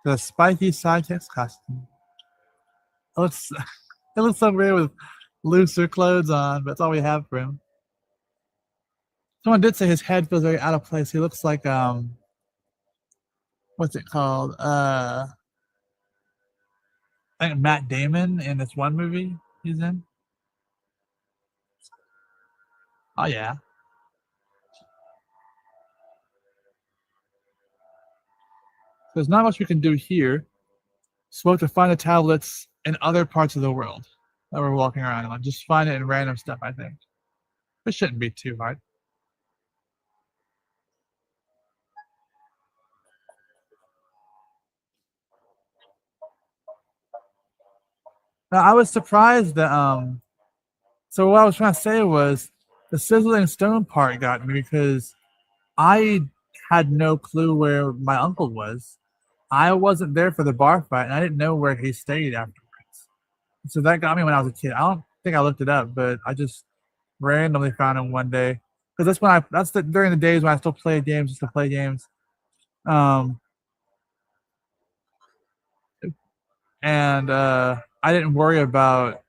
The spiky sidekick's costume. It looks so weird with looser clothes on, but that's all we have for him. Someone did say his head feels very out of place. He looks like what's it called? I think Matt Damon in this one movie he's in. Oh yeah. There's not much we can do here. So we have to find the tablets in other parts of the world that we're walking around on. Just find it in random stuff, I think. It shouldn't be too hard. Now, I was surprised that so what I was trying to say was the sizzling stone part got me because I had no clue where my uncle was. I wasn't there for the bar fight, and I didn't know where he stayed afterwards. So that got me when I was a kid. I don't think I looked it up, but I just randomly found him one day. because that's during the days when I still played games, just to play games. And I didn't worry about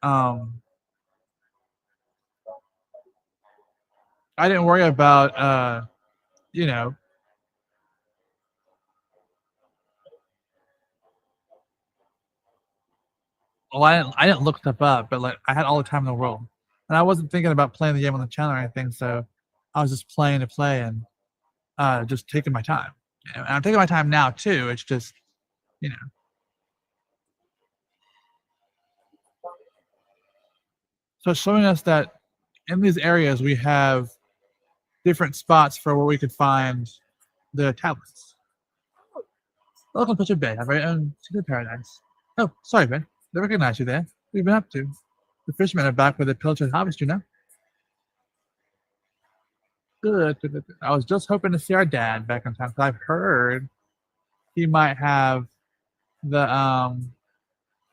you know, well, I didn't look stuff up, but like I had all the time in the world, and I wasn't thinking about playing the game on the channel or anything. So I was just playing to play and just taking my time. You know? And I'm taking my time now too. It's just, you know. So it's showing us that in these areas we have different spots for where we could find the tablets. Welcome to your bed. Have our own secret paradise. Oh, sorry, Ben. They recognize you there. What have you been up to? The fishermen are back with the pilchard harvest, you know. Good. I was just hoping to see our dad back in time because I've heard he might have the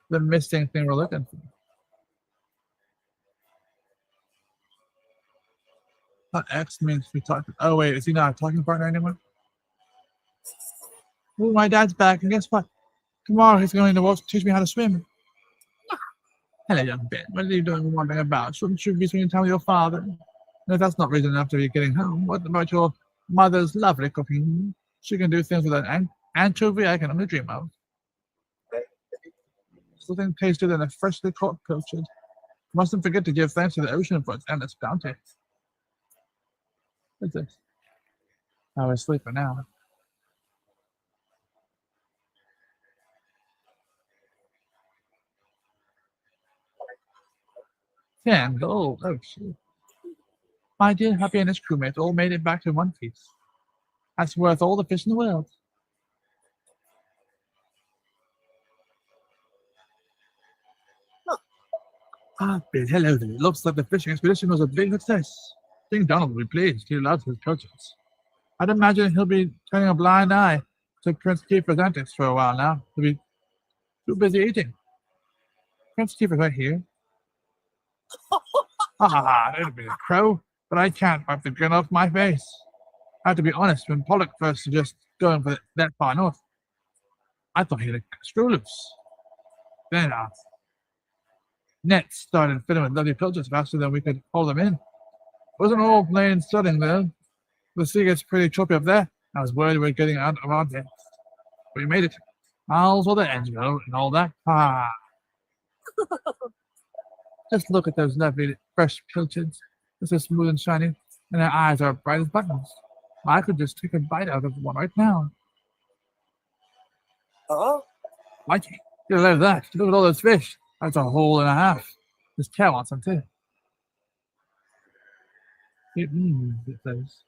missing thing we're looking for. X means we talked. Oh wait, is he not a talking partner anymore? Oh, my dad's back, and guess what? Tomorrow he's going to teach me how to swim. Hello, young Ben. What are you doing wandering about? Shouldn't you be spending time with your father? And if that's not reason enough to be getting home, what about your mother's lovely cooking? She can do things with an anchovy I can only dream of. Something tastier than a freshly caught pilchard. Mustn't forget to give thanks to the ocean for its endless bounty. What's this? Oh, we're sleeping now. Gold. Oh, shit. My dear Happy and his crewmates all made it back in one piece. That's worth all the fish in the world. Ah, Ben, hello there. It looks like the fishing expedition was a big success. King Donald will be pleased. He loves his pilchards. I'd imagine he'll be turning a blind eye to Prince Kiefer's antics for a while now. He'll be too busy eating. Prince Kiefer's right here. It'll be a crow, but I can't wipe the grin off my face. I have to be honest, when Pollock first suggested going for that far north, I thought he'd screw loose. Then nets started filling with lovely pilchards faster than we could hold them in. It wasn't all plain sailing though. The sea gets pretty choppy up there. I was worried we were getting out of our depth. But we made it. Miles or the ends go and all that. Just look at those lovely fresh pilchards. They're so smooth and shiny, and their eyes are bright as buttons. I could just take a bite out of one right now. Huh? Mikey, you love that. Look at all those fish. That's a hole and a half. This cow wants some too. Those.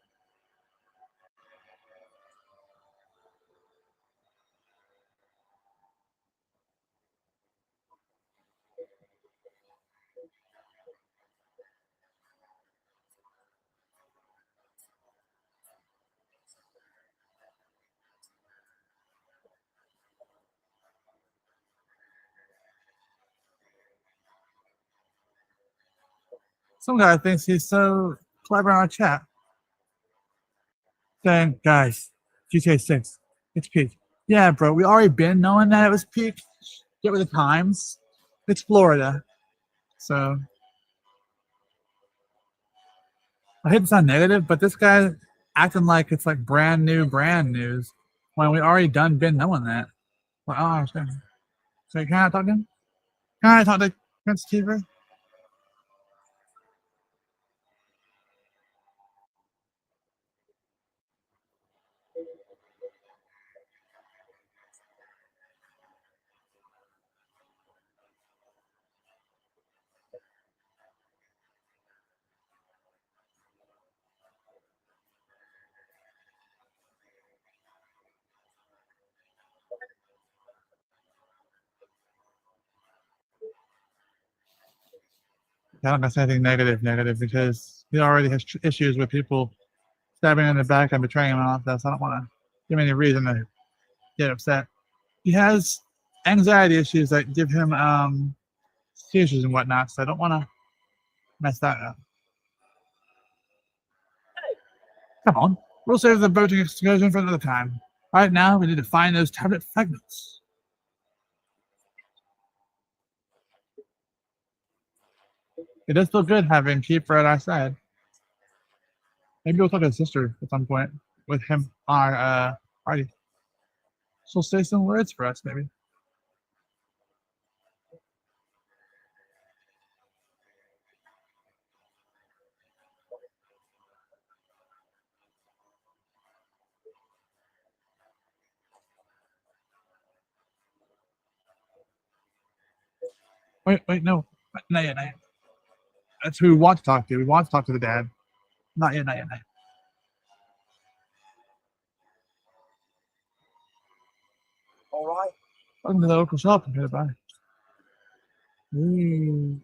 Some guy thinks he's so clever in our chat. Saying, guys, GTA 6, it's peak. Yeah, bro, we already been knowing that it was peak. Get with the times. It's Florida. So I hate to sound negative, but this guy acting like it's like brand news when we already been knowing that. Well, I don't understand. So can I talk to him? Can I talk to Prince Kiefer? I don't gonna say anything negative because he already has issues with people stabbing him in the back and betraying him and all that. So I don't want to give him any reason to get upset. He has anxiety issues that give him seizures and whatnot, so I don't want to mess that up. Come on, we'll save the boating excursion for another time. Right now, we need to find those tablet fragments. It does feel good having Kiefer at our side. Maybe we'll talk to his sister at some point with him on our party. She'll say some words for us, maybe. Wait, no. Not yet, not yet. That's who we want to talk to. We want to talk to the dad. Not yet, not yet, not yet. All right. Welcome to the local shop and goodbye. Ooh.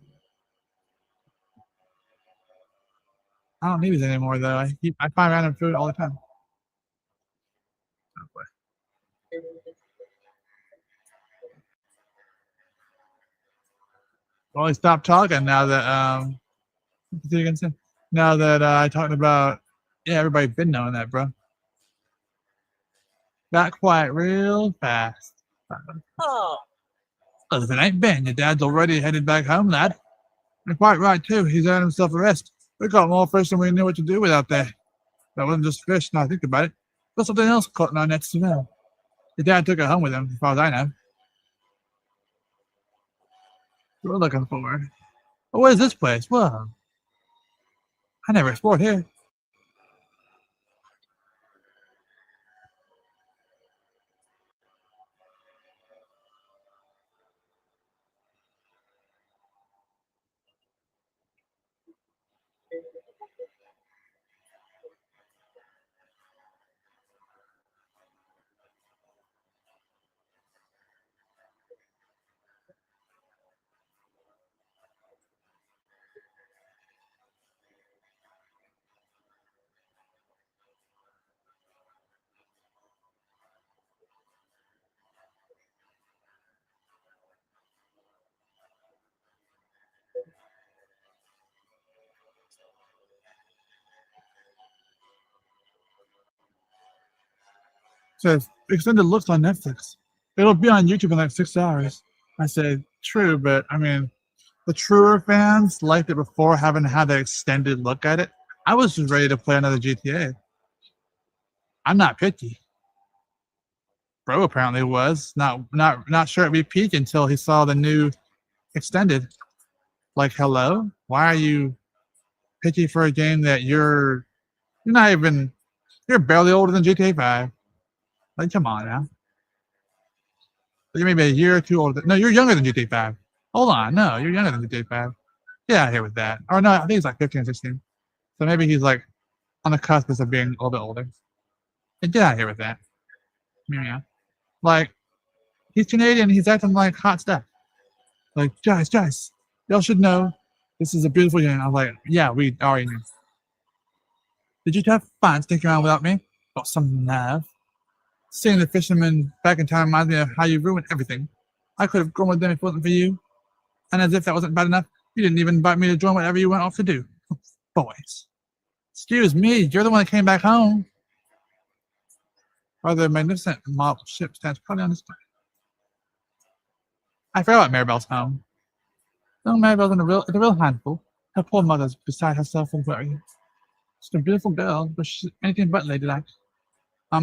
I don't need these anymore though. I find random food all the time. Oh, boy. Well, he stopped talking now that now that I talked about everybody been knowing that, bro. Got quiet real fast. Oh, Well, if it ain't Ben, your dad's already headed back home, lad. You're quite right too. He's earned himself a rest. We caught more fish than we knew what to do with out there. That wasn't just fish. Now I think about it, but something else caught in our nets as well. Your dad took it home with him, as far as I know. What we're looking for. But where's this place? Whoa. I never explored here. Says extended looks on Netflix. It'll be on YouTube in like 6 hours. I said, true, but I mean, the truer fans liked it before having had the extended look at it. I was just ready to play another GTA. I'm not picky. Bro apparently was not sure it'd be peak until he saw the new extended. Like, hello, why are you picky for a game that you're barely older than GTA 5? Like, come on now. You're maybe a year or two older. No, you're younger than GTA 5. Hold on, no, you're younger than GTA 5. Get out of here with that. Or no, I think he's like 15 or 16. So maybe he's like on the cusp of being a little bit older. And get out of here with that. Yeah. Like, he's Canadian, he's acting like hot stuff. Like, guys, y'all should know this is a beautiful game. I was like, yeah, we already knew. Did you have fun sticking around without me? Got some nerve. Seeing the fishermen back in time reminds me of how you ruined everything. I could have gone with them if it wasn't for you. And as if that wasn't bad enough, you didn't even invite me to join whatever you went off to do. Boys. Excuse me, you're the one that came back home. Or the magnificent model ship stands proudly on display. I forgot about Maribel's home. No, Maribel's in a real handful. Her poor mother's beside herself and worrying. She's a beautiful girl, but she's anything but ladylike.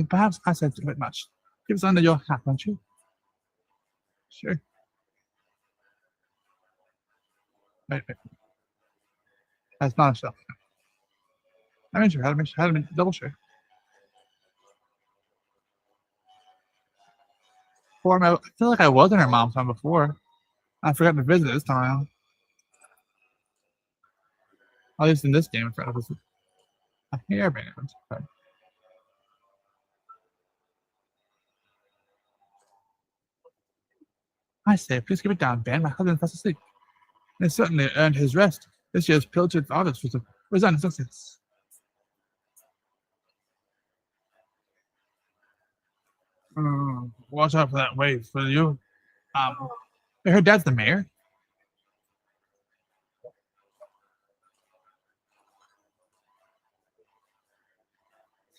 Perhaps I said a bit much. Keep us under your hat, won't you? Sure. Wait. That's not a shelf. I mean, sure. Had to be double sure. I feel like I was in her mom's home before. I forgot to visit this time around. At least in this game, I forgot to visit. A hairband. Okay. I say, please keep it down, Ben. My husband fast asleep. And he certainly earned his rest. This year's pilchard harvest was a resounding success. Watch out for that wave, will you? Her dad's the mayor.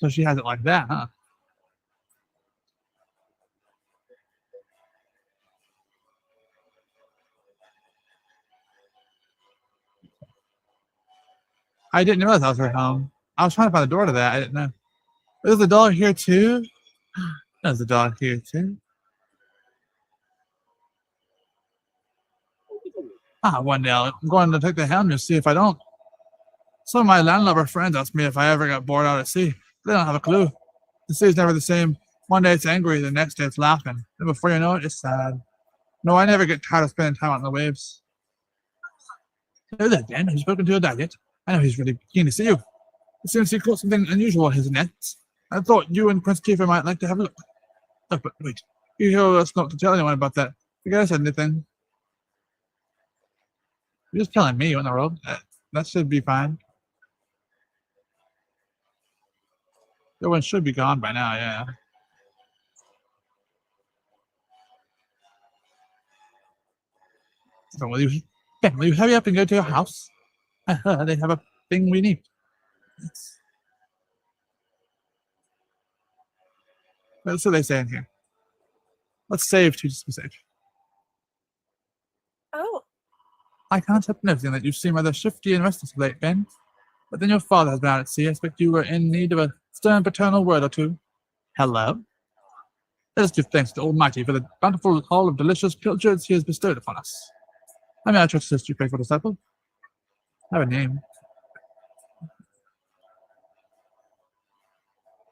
So she has it like that, huh? I didn't realize that was her home. I was trying to find the door to that. I didn't know. There's a dog here too. There's a dog here too. One day I'm going to take the helm to see if I don't. Some of my landlubber friends asked me if I ever got bored out at sea. They don't have a clue. The sea's never the same. One day it's angry, the next day it's laughing. And before you know it, it's sad. No, I never get tired of spending time out in the waves. Hello there, Ben. Have you spoken to your dad yet? I know he's really keen to see you. It seems he caught something unusual in his nets. I thought you and Prince Kiefer might like to have a look. Oh, but wait. You told us not to tell anyone about that. Forget I said anything. You're just telling me on the road. That should be fine. The one should be gone by now, yeah. So will you hurry up and go to your house? They have a thing we need. That's what they say in here. Let's save to just be safe. Oh, I can't help noticing that you seem rather shifty and restless of late, Ben. But then your father has been out at sea. I expect you were in need of a stern paternal word or two. Hello? Let us give thanks to Almighty for the bountiful haul of delicious pilchards he has bestowed upon us. I may I trust this, you faithful disciple? I have a name.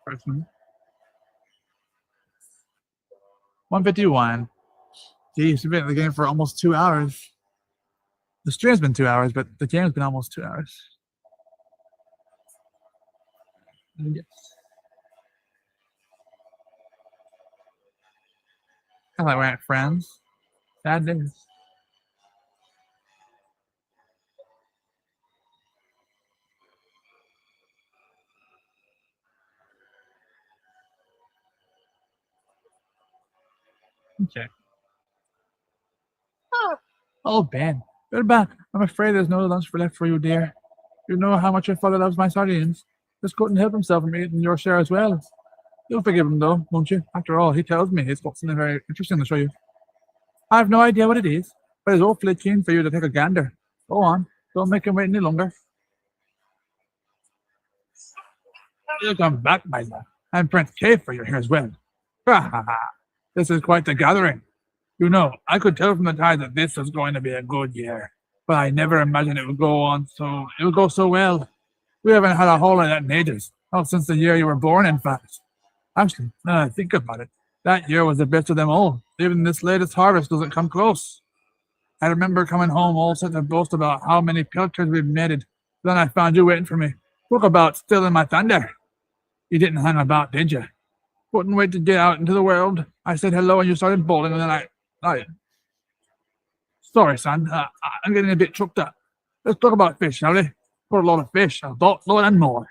Person. 151. Geez, you've been in the game for almost 2 hours. The stream's been 2 hours, but the game's been almost 2 hours. Yes. I like wearing friends. Bad news. Okay. Oh, Ben. Good back. I'm afraid there's no lunch left for you, dear. You know how much your father loves my sardines. Just couldn't help himself from eating your share as well. You'll forgive him, though, won't you? After all, he tells me he's got something very interesting to show you. I have no idea what it is, but he's awfully keen for you to take a gander. Go on. Don't make him wait any longer. Welcome back, my love. And Prince Kiefer, you're here as well. Ha ha ha. This is quite the gathering. You know, I could tell from the tide that this was going to be a good year, but I never imagined it would go so well. We haven't had a haul like that in ages. Not since the year you were born, in fact. Actually, now that I think about it, that year was the best of them all. Even this latest harvest doesn't come close. I remember coming home all set to boast about how many pilchards we've netted. Then I found you waiting for me. Talk about stealing my thunder. You didn't hang about, did you? Couldn't wait to get out into the world. I said hello and you started bawling, and then I... Sorry, son. I'm getting a bit choked up. Let's talk about fish, shall we? Caught a lot of fish, a boatload and more.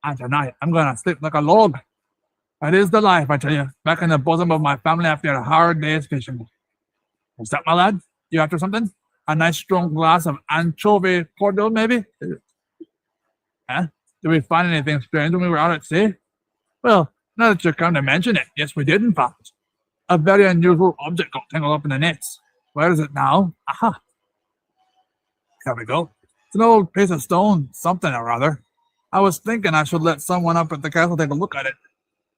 And tonight, I'm going to sleep like a log. That is the life, I tell you, back in the bosom of my family after a hard day's fishing. What's that, my lad? You after something? A nice strong glass of anchovy cordial, maybe? Huh? Did we find anything strange when we were out at sea? Well, now that you come to mention it, yes, we did, in fact. A very unusual object got tangled up in the nets. Where is it now? Aha! There we go. It's an old piece of stone, something or other. I was thinking I should let someone up at the castle take a look at it.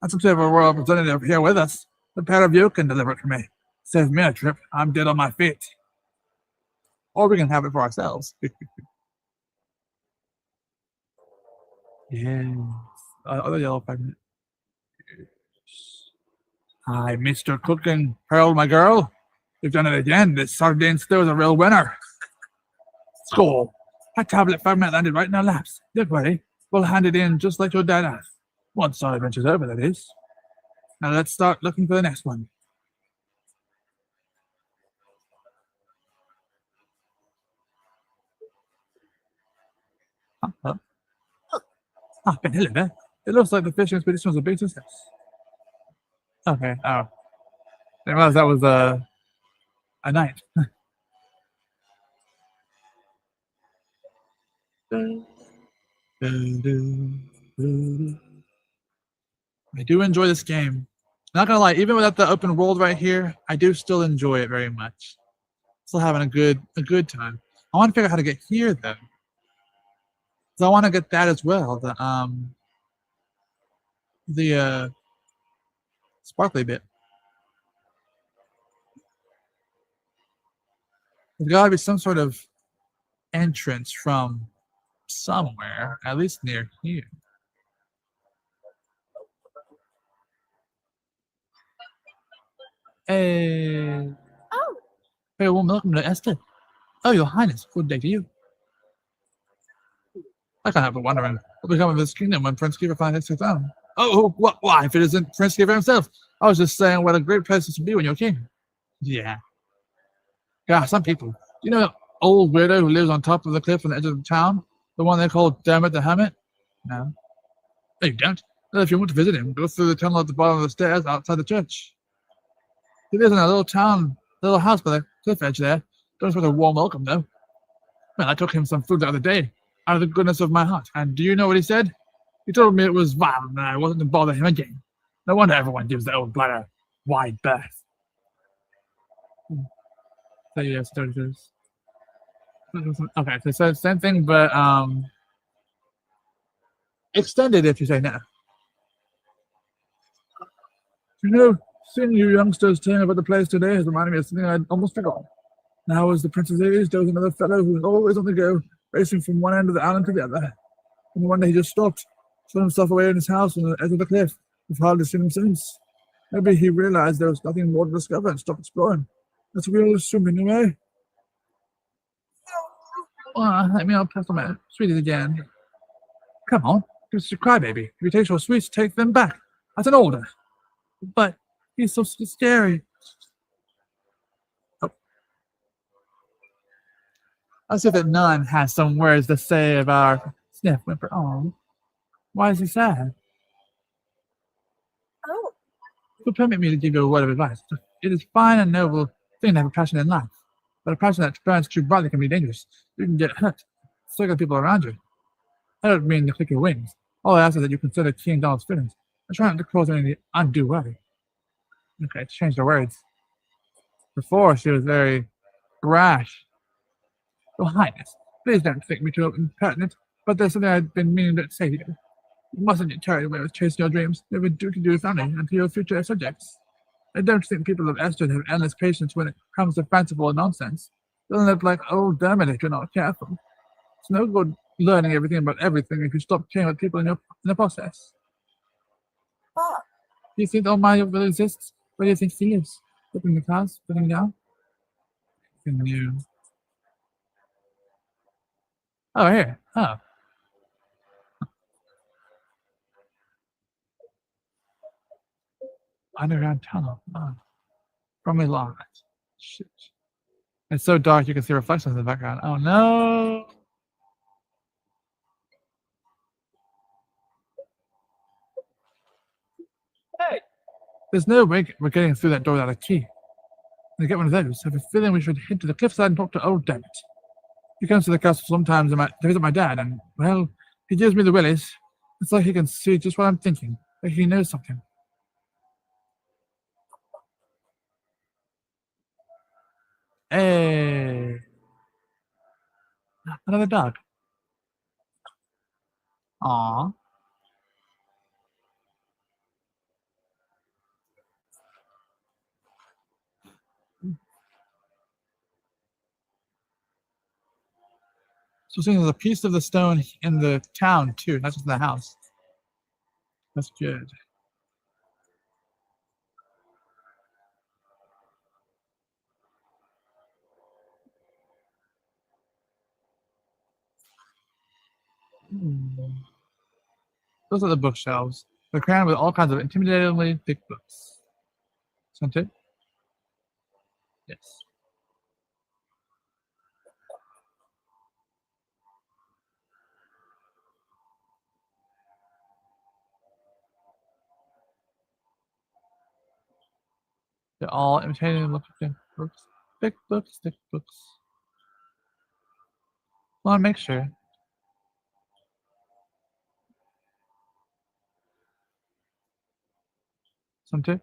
And since we have a royal representative here with us, the pair of you can deliver it for me. Save me a trip. I'm dead on my feet. Or we can have it for ourselves. Yes. Other yellow fragment. Hi, Mr. Cooking Pearl, my girl. You've done it again. This sardine stew is a real winner. Skull. That tablet fragment landed right in our laps. Don't worry. We'll hand it in just like your dad asked. Once our adventure's over, that is. Now let's start looking for the next one. Ben, hello there. It looks like the fishing expedition was a big success. Okay, oh. I didn't realize that was a night. I do enjoy this game. Not gonna lie, even without the open world right here, I do still enjoy it very much. Still having a good time. I want to figure out how to get here though. So I want to get that as well. The sparkly bit. There's gotta be some sort of entrance from somewhere, at least near here. Hey. Oh, Hey, well, welcome to Esther. Oh, Your Highness, good day to you. I can't help but wondering what become of this kingdom when Prince Kiva finds his throne. Oh, what? Why? If it isn't Prince Kiva himself? I was just saying what a great place this would be when you're king. Yeah. Yeah, some people. You know that old weirdo who lives on top of the cliff on the edge of the town? The one they call Dermot the Hermit? No. No, you don't. Well, if you want to visit him, go through the tunnel at the bottom of the stairs outside the church. He lives in a little town, little house by the cliff edge there. Don't expect a warm welcome, though. Well, I took him some food the other day, out of the goodness of my heart, and do you know what he said? He told me it was vile and I wasn't to bother him again. No wonder everyone gives the old bladder wide berth. So yes, there it is. Okay, so same thing, but extended if you say no. You know, seeing you youngsters telling about the place today has reminded me of something I'd almost forgotten. Now, as the Princess age, there was another fellow who was always on the go, racing from one end of the island to the other. And one day he just stopped, shut himself away in his house on the edge of the cliff. We've hardly seen him since. Maybe he realized there was nothing more to discover and stopped exploring. That's what we all assume anyway. Let me pass on my sweeties again. Come on, it's a crybaby. If you take your sweets, take them back. That's an order. But he's so scary. Oh. I'll see if that nun has some words to say about Sniff Whimper. Oh, why is he sad? oh, But permit me to give you a word of advice. It is fine and noble thing to have a passion in life, but a passion that burns too brightly can be dangerous. You can get hurt. So can people around you. I don't mean to click your wings. All I ask is that you consider King Donald's feelings and try not to cause any undue worry. Okay, change the words. Before she was very brash. Your Highness, please don't think me too impertinent, but there's something I've been meaning to say to you. You mustn't get carried away with chasing your dreams. You have a duty to your family and to your future subjects. I don't think people of Esther have endless patience when it comes to fanciful nonsense. They'll end up like old Dermot if you're not careful. It's no good learning everything about everything if you stop caring about people in the process. ah, Do you think Almighty will exist? Where do you think he lives? Flipping the clouds? Flipping down? New. Oh, here. Oh. Underground tunnel. Oh. From a lot. Shit. It's so dark you can see reflections in the background. Oh no! Hey! There's no way we're getting through that door without a key. To get one of those, I have a feeling we should head to the cliffside and talk to old Dermot. He comes to the castle sometimes to visit my dad, and, well, he gives me the willies. It's like he can see just what I'm thinking, like he knows something. Hey! Another dog. Aww. So seeing there's a piece of the stone in the town too, not just in the house. That's good. Those are the bookshelves. They're crammed with all kinds of intimidatingly thick books. Isn't it? Yes. They're all imitating look thick books. Thick books, thick books. Want to make sure. Something.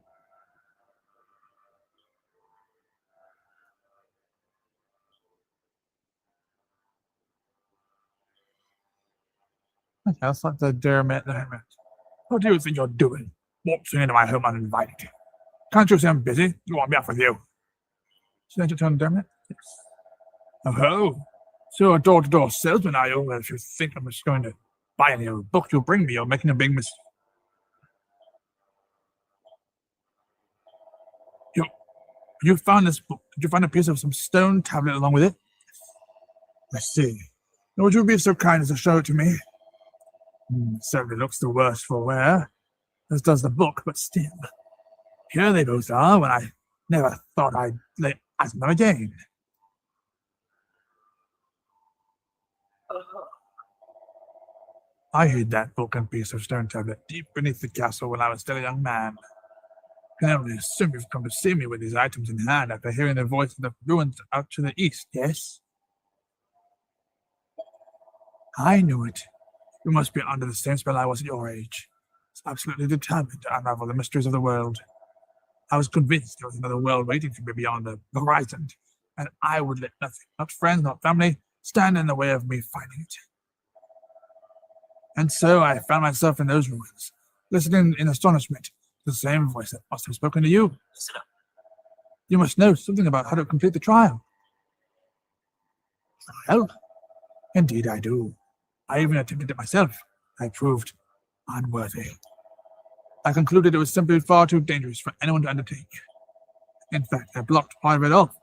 Okay, that's like the Dermot. What do you think you're doing? Waltzing into my home uninvited. Can't you see I'm busy? You want me off with you? Should I just turn Dermot? Yes. Oh, so a door-to-door salesman are you? Well, if you think I'm just going to buy any old book you bring me, you're making a big mistake. You found this book. Did you find a piece of some stone tablet along with it? I see. Would you be so kind as to show it to me? It certainly looks the worse for wear, as does the book, but still. Here they both are, when I never thought I'd lay eyes on them again. I hid that book and piece of stone tablet deep beneath the castle when I was still a young man. I can only assume you've come to see me with these items in hand after hearing the voice of the ruins out to the east, yes? I knew it. You must be under the same spell I was at your age. I was absolutely determined to unravel the mysteries of the world. I was convinced there was another world waiting for me beyond the horizon, and I would let nothing, not friends, not family, stand in the way of me finding it. And so I found myself in those ruins, listening in astonishment to the same voice that must have spoken to you. Listen up. You must know something about how to complete the trial. Trial? Indeed I do. I even attempted it myself. I proved unworthy. I concluded it was simply far too dangerous for anyone to undertake. In fact, I blocked part of it off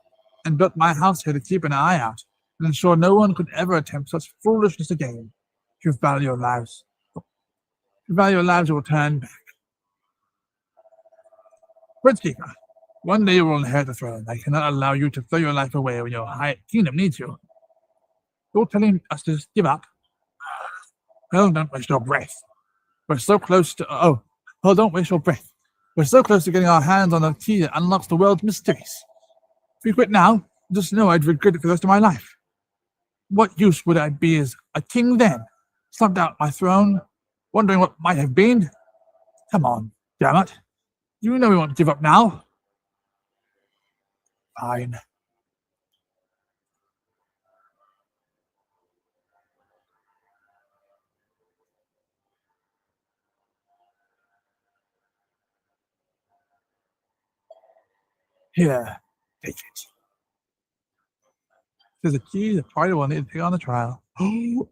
and built my house here to keep an eye out and ensure no one could ever attempt such foolishness again. If you value your lives, you will turn back. Prince Keeper, one day you will inherit the throne. I cannot allow you to throw your life away when your high kingdom needs you. You're telling us to just give up? Well, don't waste your breath. We're so close to... don't waste your breath. We're so close to getting our hands on the key that unlocks the world's mysteries. If we quit now, just know I'd regret it for the rest of my life. What use would I be as a king then? Slumped out my throne, wondering what might have been? Come on, damn it. You know we won't give up now. Fine. Here, take it. There's a key the party will need to take on the trial. I'm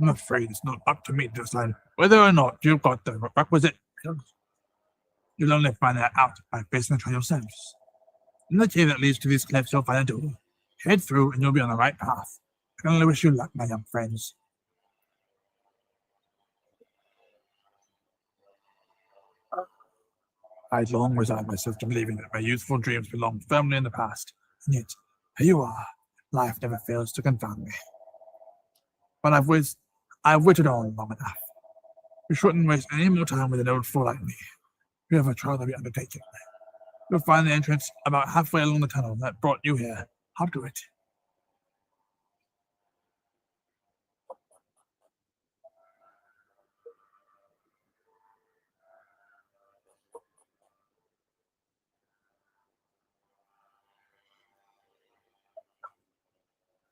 afraid it's not up to me to decide whether or not you've got the requisite skills. You'll only find that out by facing the trial yourselves. In the cave that leads to these cliffs, you'll find a door. Head through and you'll be on the right path. I can only wish you luck, my young friends. I'd long resigned myself to believing that my youthful dreams belonged firmly in the past, and yet, here you are. Life never fails to confound me. But I've waited on long enough. You shouldn't waste any more time with an old fool like me. You have a trial to be undertaken. You'll find the entrance about halfway along the tunnel that brought you here. Hop to it.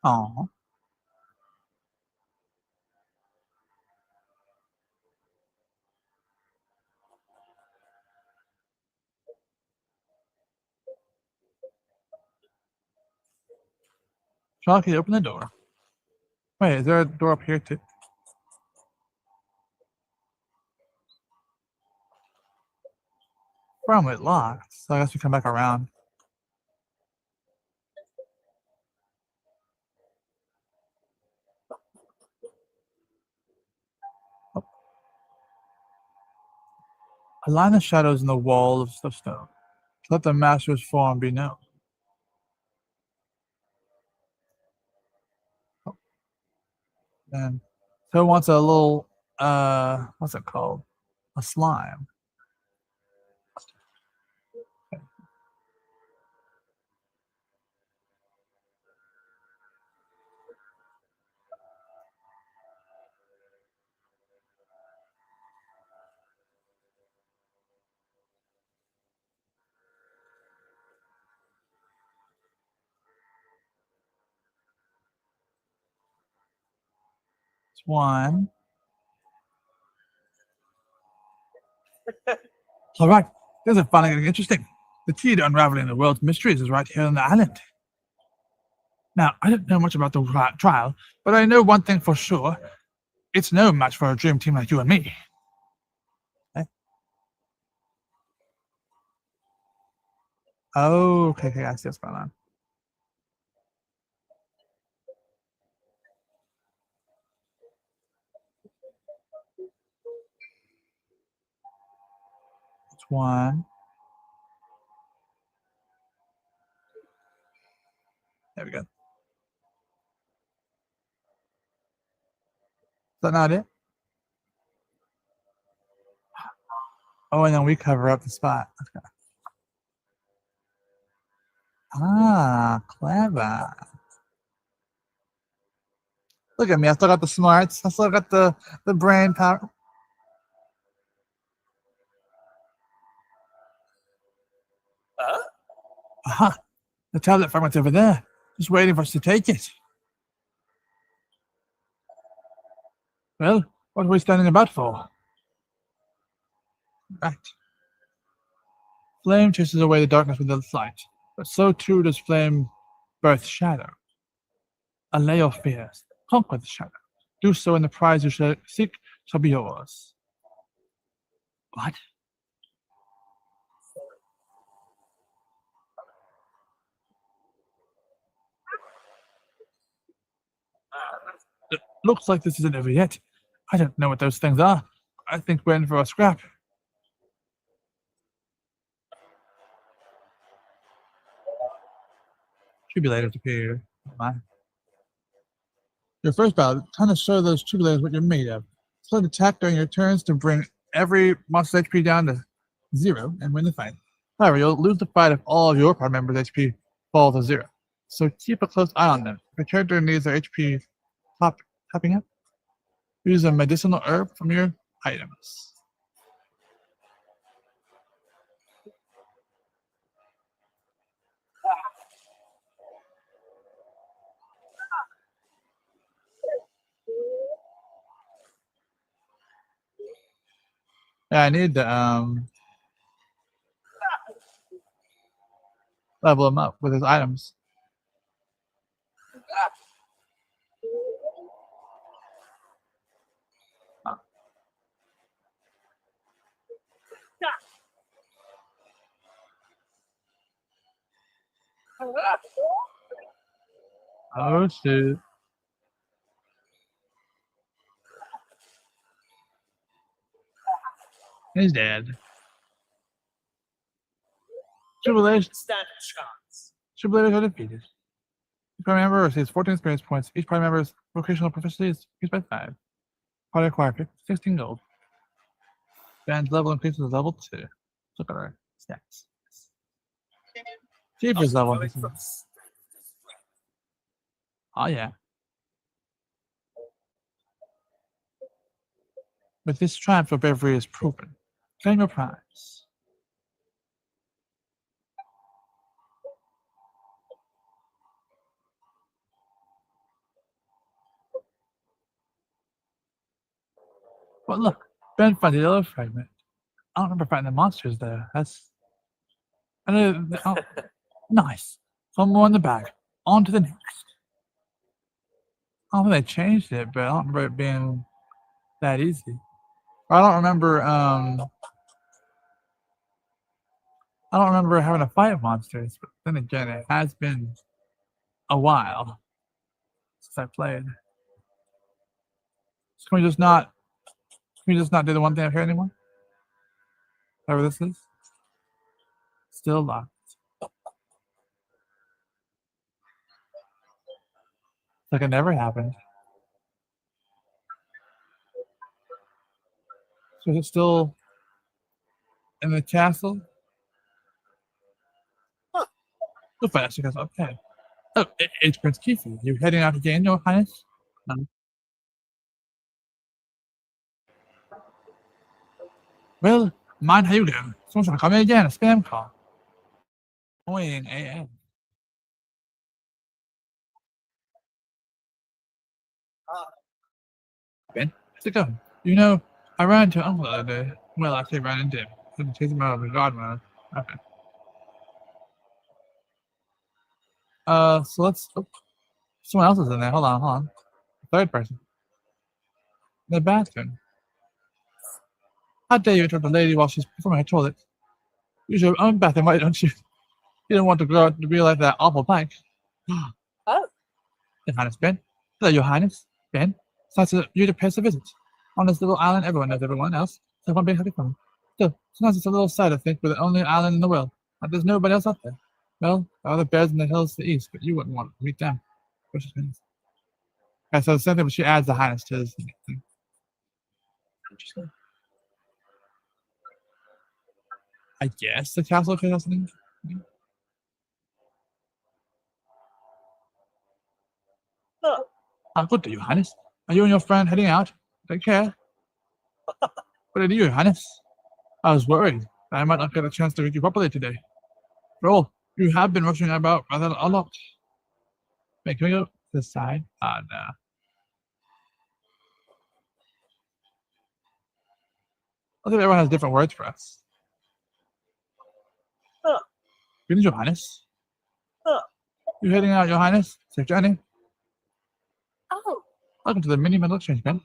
Aww. Chalky, open the door. Wait, is there a door up here too? Problem, it locked, so I guess we come back around. Oh. Align the shadows in the wall of stone. Let the master's form be known. Oh. And so it wants a little, what's it called? A slime. It's 1. All right, this is finally getting interesting. The key to unraveling the world's mysteries is right here on the island. Now, I don't know much about the trial, but I know one thing for sure. It's no match for a dream team like you and me. Okay. Oh, okay, I see what's going on. It's 1. There we go. Is that not it? Oh, and then we cover up the spot. Okay. Ah, clever. Look at me. I still got the smarts. I still got the brain power. Aha. The tablet fragment's over there. Just waiting for us to take it. Well, what are we standing about for? Right. Flame chases away the darkness with its light, but so too does flame birth shadow. Allay your fears. Conquer the shadow. Do so, and the prize you shall seek shall be yours. What? It looks like this isn't over yet. I don't know what those things are. I think we're in for a scrap. Tribulators appear. Your first battle, kind of show those tribulators what you're made of. Select attack during your turns to bring every monster's HP down to 0 and win the fight. However, you'll lose the fight if all of your party members' HP falls to 0. So keep a close eye on them. If a character needs their HP topping up, use a medicinal herb from your items. Yeah, I need to level him up with his items. Oh shoot. He's dead. Tribulation. Standard chance. Tribulators are defeated. Each party member receives 14 experience points. Each party member's vocational proficiency is increased by 5. Party acquired 16 gold. Band's level increases to level 2. Look at our stats. Keeper's level. Oh yeah. With this triumph, your bravery is proven. Claim your prize. Well, look, Ben found the yellow fragment. I don't remember fighting the monsters there. I know. Oh, nice. One more in the bag. On to the next. I don't think they changed it, but I don't remember it being that easy. I don't remember. I don't remember having to fight monsters. But then again, it has been a while since I played. So can we just not? Can we just not do the one thing up here anymore? Whatever this is. Still locked. Like it never happened. So is it still in the castle? Huh. The fast goes okay. Oh, it's Prince Kiefer. You heading out again, Your Highness? No. Well, mind how you go. Someone's gonna call me again, a spam call. Annoying AF. How's it going? You know, I ran into Uncle the other day. Well, I say ran into him. Couldn't chase him out of the garden. Okay. So let's. Oh, someone else is in there. Hold on. Third person. The bathroom. How dare you interrupt a lady while she's performing her toilet? Use your own bathroom, why don't you? You don't want to grow up to be like that awful plank. Oh. Your Highness Ben. Hello, Your Highness Ben. It's nice of you to pay us a visit. On this little island, everyone knows everyone else, so one big happy fun. Still, sometimes it's a little sad to think we're the only island in the world. Like there's nobody else out there. Well, there are other bears in the hills to the east, but you wouldn't want to meet them. Okay, so the same thing, but she adds the Highness to his thing. Interesting. I guess the castle could have something. Good day, Your Highness. Are you and your friend heading out? Take care. What did you, Your Highness? I was worried that I might not get a chance to read you properly today. For all, you have been rushing about rather a lot. Wait, can we go to the side? No. I think everyone has different words for us. Greetings, Your Highness. You heading out, Your Highness? Safe journey. Oh. Welcome to the mini medal exchange, Ben.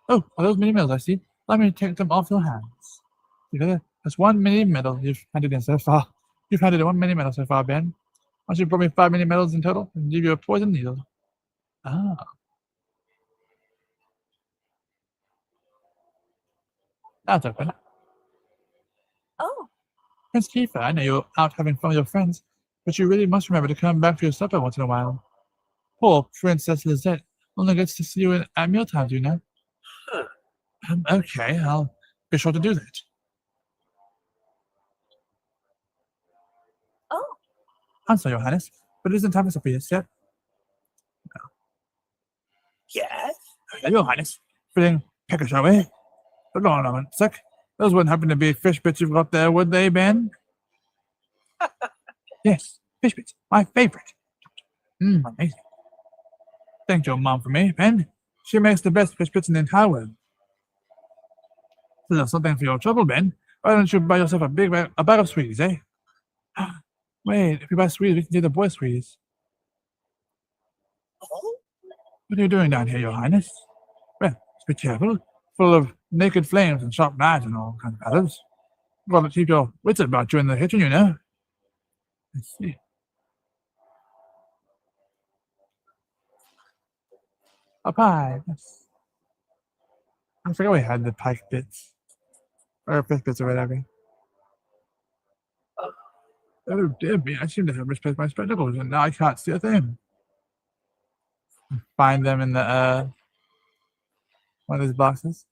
Oh, are those mini medals I see? Let me take them off your hands. Together, that's one mini medal you've handed in so far. You've handed in one mini medal so far, Ben. Once you brought me 5 mini medals in total, and give you a poison needle. Ah. That's open. Oh. Prince Kiefer, I know you're out having fun with your friends, but you really must remember to come back for your supper once in a while. Poor Princess Lizette only gets to see you at mealtimes, you know. Okay, I'll be sure to do that. Oh. I'm sorry, Your Highness, but it isn't time for supper yet. No. Yes? Your Highness, feeling peckish, are we? Hold on a moment, sec. Those wouldn't happen to be fish bits you've got there, would they, Ben? Yes, fish bits, my favorite. Amazing. Thank your mom for me, Ben. She makes the best fish bits in the entire world. A little something for your trouble, Ben. Why don't you buy yourself a bag of sweeties, eh? Wait, if you buy sweeties, we can do the boy sweeties. Oh? What are you doing down here, Your Highness? Well, be careful. Full of naked flames and sharp knives and all kinds of others. You've got to keep your wits about you in the kitchen, you know. I see. A pie. Yes. I forgot we had the pike bits. Or fish bits or whatever. Oh, dear me. I seem to have misplaced my spectacles and now I can't see a thing. Find them in the, one of these boxes.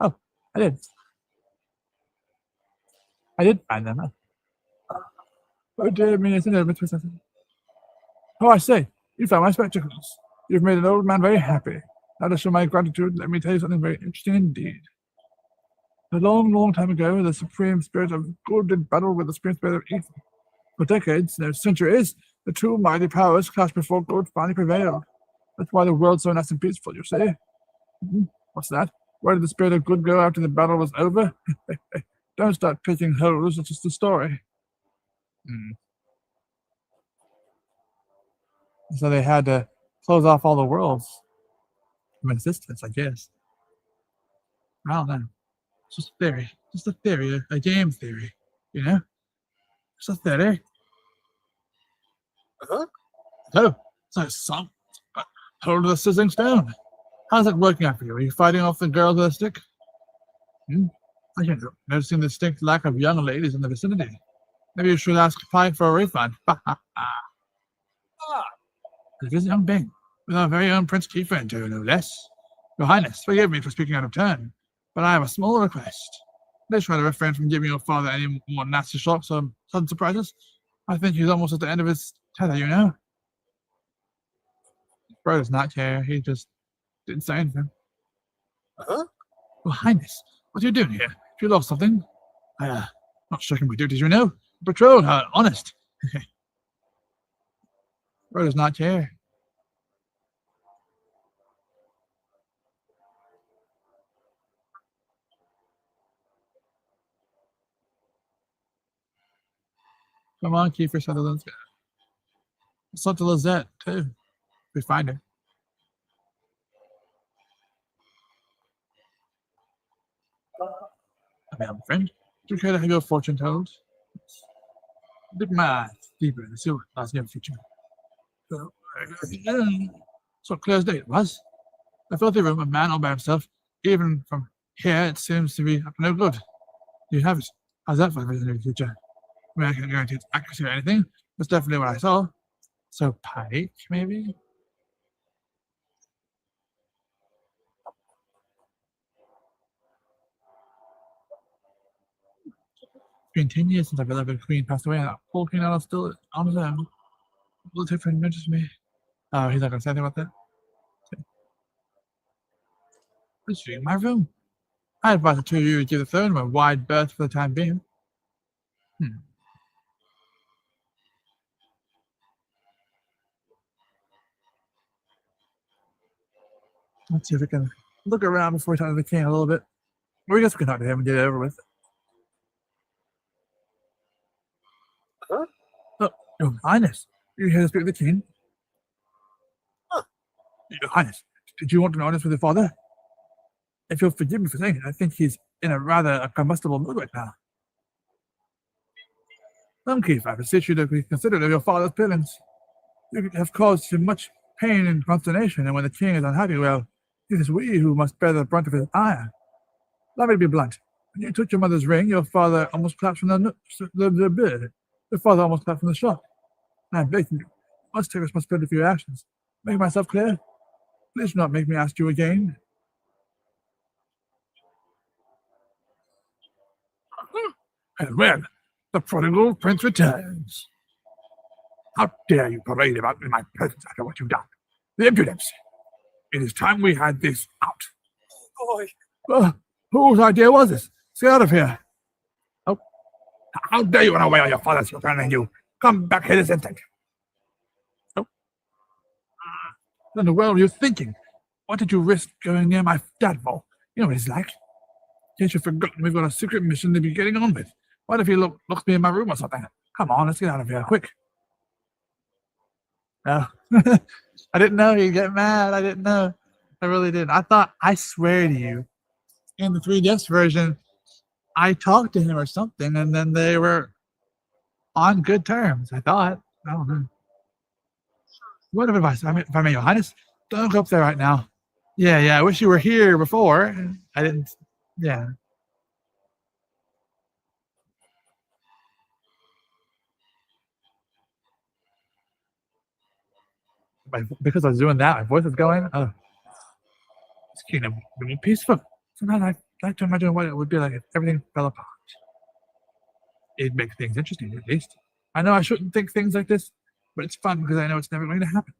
Oh, I did. I did find them. Oh, dear me. I think I misplaced something. Oh, I say, you found my spectacles. You've made an old man very happy. Now to show my gratitude, let me tell you something very interesting indeed. A long, long time ago, the supreme spirit of good did battle with the supreme spirit of evil. For decades, no centuries, the two mighty powers clashed before good finally prevailed. That's why the world's so nice and peaceful, you see. What's that? Where did the spirit of good go after the battle was over? Don't start picking holes, it's just a story. So they had to close off all the worlds from existence, I guess. I don't know. It's just a theory. Just a theory, a game theory, you know? Just a theory. Huh? Oh, so some hold of the sizzling stone. How's it working out for you? Are you fighting off the girls with a stick? I can't know. Noticing the distinct lack of young ladies in the vicinity. Maybe you should ask Pike for a refund. It is young Bing, with our very own Prince Kiefer in tow, no less. Your Highness, forgive me for speaking out of turn, but I have a small request. Let's try to refrain from giving your father any more nasty shocks or sudden surprises. I think he's almost at the end of his tether, you know. Bro does not care. He just didn't say anything. Huh? Your Highness, what are you doing here? If you lost something, not shirking my duties, you know. Patrol, honest. Bro does not care. Come on, Kiefer Sutherland's got. Let's talk to Lizette too. If we find her. I mean, friend, do you care to have your fortune told? Dip my eyes deeper in the silver last near future. So clear as day it was. I filled the room, a man all by himself. Even from here, it seems to be up to no good. You have it. How's that for the near future? I mean, I can't guarantee its accuracy or anything. That's definitely what I saw. So Pike, maybe? It's been 10 years since our beloved queen passed away, and that poor king is still on his own. Will it take for him to me? Oh, he's not going to say anything about that? Let's see, my room. I advise the two of you to give the throne a wide berth for the time being. Let's see if we can look around before we talk to the king a little bit. Or I guess we can talk to him and get it over with. Huh? Oh, Your Highness, you here to speak to the king? Huh. Your Highness, did you want an audience with your father? If you'll forgive me for saying it, I think he's in a rather combustible mood right now. Keith, I beseech you to be considerate of your father's feelings. You have caused him much pain and consternation, and when the king is unhappy, well, it is we who must bear the brunt of his ire. Let me be blunt. When you took your mother's ring, your father almost collapsed from the bed. Your father almost collapsed from the shock. I beg you, must take responsibility for your actions. Make myself clear? Please do not make me ask you again. And when the prodigal prince returns. How dare you parade about in my presence after what you've done? The impudence! It is time we had this out. Boy. Whose idea was this? Let's get out of here. Oh, how dare you run away on your father's children and you come back here this instant? Oh, what in the world are you thinking? What did you risk going near my dad for? You know what he's like. Can't you forgotten we've got a secret mission to be getting on with? What if he looks me in my room or something? Come on, let's get out of here, quick. No. I didn't know he'd get mad. I didn't know. I really didn't. I swear to you, in the 3DS version, I talked to him or something, and then they were on good terms, I thought. I don't know. Word of advice, if I may, Your Highness, don't go up there right now. Yeah, I wish you were here before. I didn't, yeah. Because I was doing that, my voice was going. Oh, this kingdom would be peaceful. Sometimes I like to imagine what it would be like if everything fell apart. It'd make things interesting, at least. I know I shouldn't think things like this, but it's fun because I know it's never going to happen.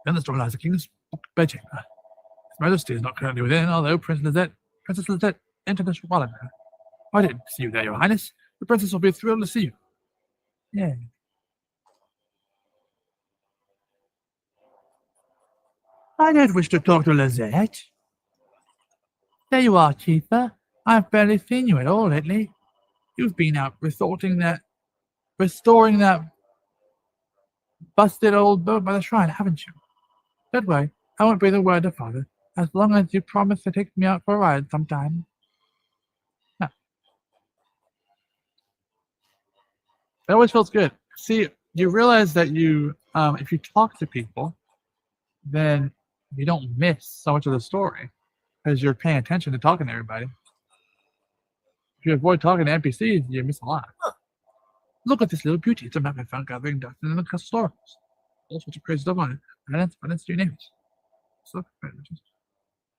Then the store lies the king's bedchamber. His Majesty is not currently within, although Princess Lizette entered the wallet. I didn't see you there, Your Highness. The princess will be thrilled to see you. Yeah. I don't wish to talk to Lizette. There you are, Keeper. I've barely seen you at all lately. You've been out restoring that busted old boat by the shrine, haven't you? Don't worry, I won't breathe a word to Father, as long as you promise to take me out for a ride sometime. No. It always feels good. See, you realize that you, if you talk to people, then you don't miss so much of the story because you're paying attention to talking to everybody. If you avoid talking to NPCs, you miss a lot. Look at this little beauty. It's a map I found gathering dust in the castle storms. All sorts of crazy stuff on it. I didn't see your names.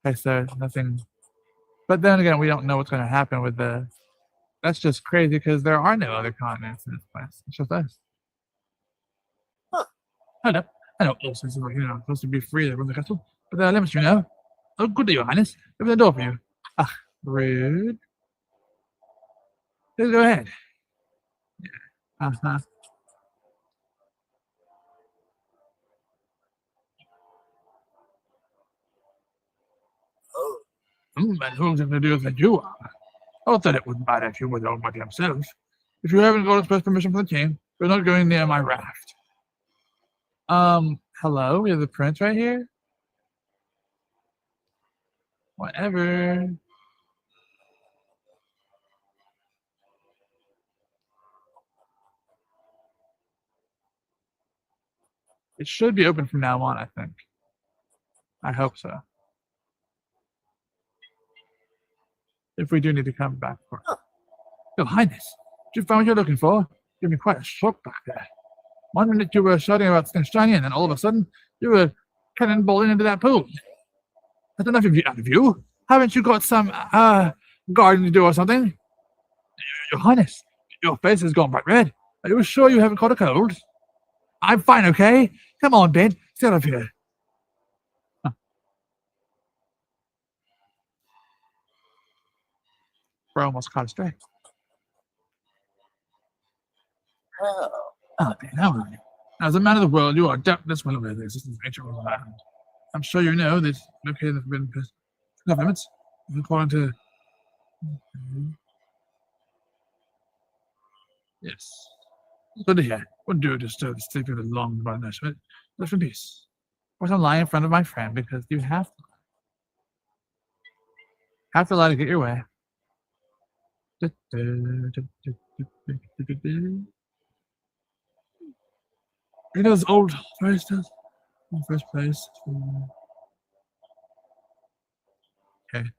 Okay, so nothing. But then again, we don't know what's going to happen with the. That's just crazy because there are no other continents in this place. It's just us. I know also, supposed to be free to run the castle, but there are limits, you know. Oh, good day, Your Highness. Open the door for you. Ah, rude. Please go ahead. Yeah. Uh-huh. And who's going to do that you are? I thought it wouldn't matter if you were the by yourself. If you haven't got express permission from the king, you're not going near my raft. Hello? We have the prince right here? Whatever. It should be open from now on, I think. I hope so. If we do need to come back for it. Your Highness, did you find what you're looking for? Give me quite a shock back there. One minute you were shouting about things shiny, and then all of a sudden you were cannonballing into that pool. That's enough of you out of you. Haven't you got some garden to do or something? Your Highness, your face has gone bright red. Are you sure you haven't caught a cold? I'm fine, okay? Come on, Ben. Get out of here. Huh. We're almost caught astray. Oh, Ben, how are you? As a man of the world, you are doubtless well aware of the existence of ancient Roman land. I'm sure you know that located within governments, according to... Yes. Good to hear. Wouldn't do it to disturb the sleep of the long by nourishment. Live in peace. Of course, I'm lying in front of my friend because you have to. Have to lie to get your way. You know those old fairy tales in the first place. Okay.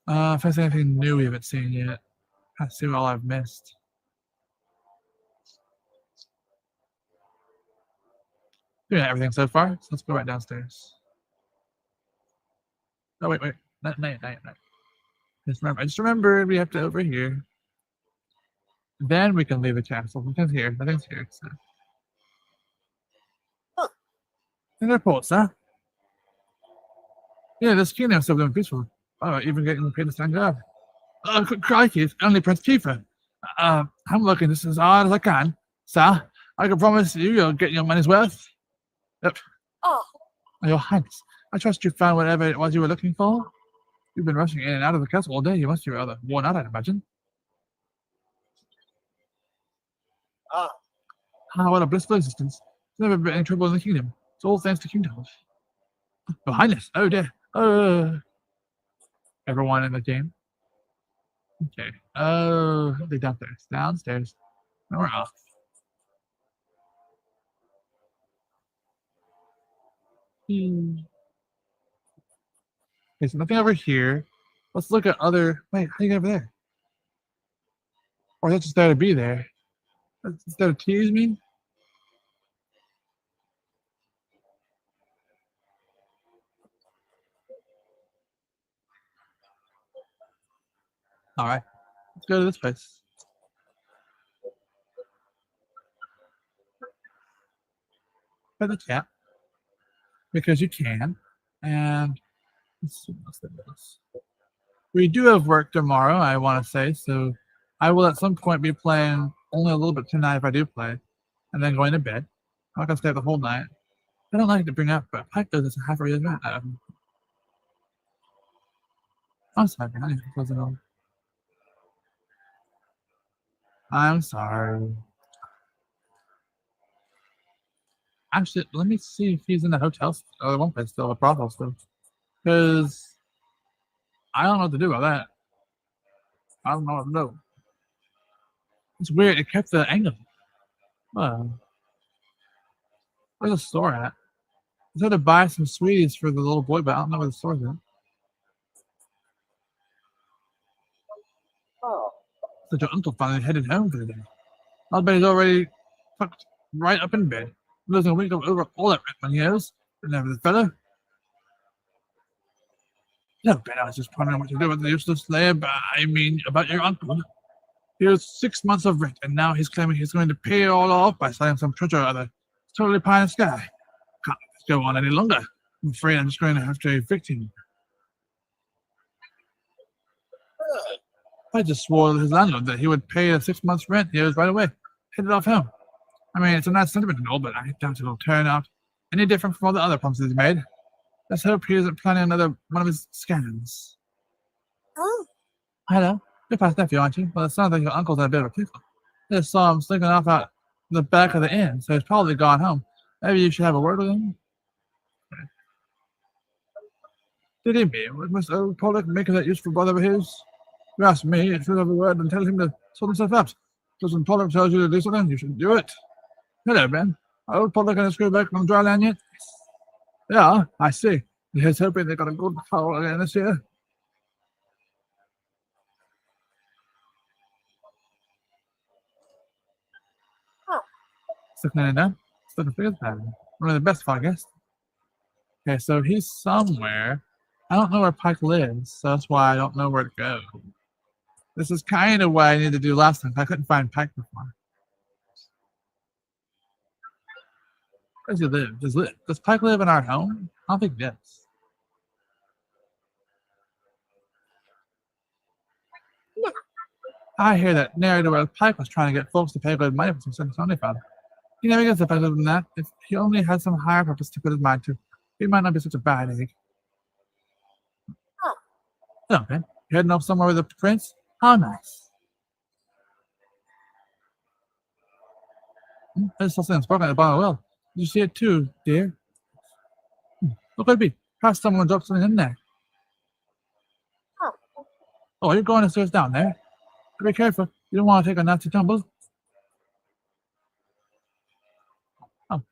If there's anything new we haven't seen yet, let's see what all I've missed. Doing everything so far, so let's go right downstairs. Oh wait, not. I just remembered we have to over here. Then we can leave the castle. Nothing's here. So. Huh. And reports, huh? Yeah, this kingdom's still doing peaceful. Oh, even getting paid to stand guard. Oh, crikey, it's only Prince Kiefer. I'm working this as hard as I can, sir. I can promise you'll get your money's worth. Yep. Oh. Your Highness, I trust you found whatever it was you were looking for. You've been rushing in and out of the castle all day. You must be rather worn out, I'd imagine. What a blissful existence. There's never been any trouble in the kingdom. It's all thanks to King Thomas. Your Highness, oh dear. Everyone in the game. Okay. Oh, they're downstairs. Downstairs. Now we're off. Okay, so nothing over here. Let's look at other. Wait, how do you get over there? Or that's just there to be there. Is that a tease me? All right, let's go to this place. Pet the cat because you can, and let's see what else there is. We do have work tomorrow, I want to say, so I will at some point be playing only a little bit tonight if I do play, and then going to bed. I'm not gonna stay the whole night. I don't like to bring up, but Pike does this half a reason. I'm sorry, I'm sorry. Actually, let me see if he's in the hotel or the one place still, a brothel still. Because I don't know what to do about that. I don't know what to do. It's weird, it kept the angle. Where's the store at? I tried to buy some sweeties for the little boy, but I don't know where the store's at. So your uncle finally headed home for the day. I'll bet he's already tucked right up in bed. Losing a week over all that rent money he owes. And never the fellow. No, Ben, I was just pondering what to do with the useless lab. I mean, about your uncle. He owes 6 months of rent, and now he's claiming he's going to pay it all off by selling some treasure or other. It's totally pie in the sky. Can't let this go on any longer. I'm afraid I'm just going to have to evict him. I just swore to his landlord that he would pay the 6 months' rent he owes right away. hit it off him. I mean, it's a nice sentiment and all, but I doubt it'll turn out any different from all the other promises he's made. Let's hope he isn't planning another one of his scams. Oh, Hello, you're past nephew, aren't you? Well, it sounds like your uncle's in a bit of a pickle. I just saw him slinking off out the back of the inn, so he's probably gone home. Maybe you should have a word with him. Did he mean? Was Mr. Old Pollock making that useful brother of his? If you ask me, it should have a word and tell him to sort himself out. Because when Pollock tells you to do something, you should do it. Hello, Ben. Are Old Pollock and his crew back from dry land yet? Yeah, I see. Here's hoping they got a good haul again this year. Oh. Sticking it down. Sticking figures pattern. One of the best, I guess. Okay, so he's somewhere. I don't know where Pike lives, so that's why I don't know where to go. This is kind of what I needed to do last time. I couldn't find Pike before. Where does he live? Does Pike live in our home? I don't think he does. No. I hear that narrator where Pike was trying to get folks to pay good money for some Sunday fun. He never gets better than that. If he only had some higher purpose to put his mind to, he might not be such a bad egg. Oh. Okay. You heading off somewhere with the prince? How nice. I just saw something sparkling at the bottom of the well. Did you see it too, dear? What could it be? Perhaps someone dropped something in there. Oh. Oh, you're going upstairs down there. Be careful. You don't want to take a nasty tumble. Oh.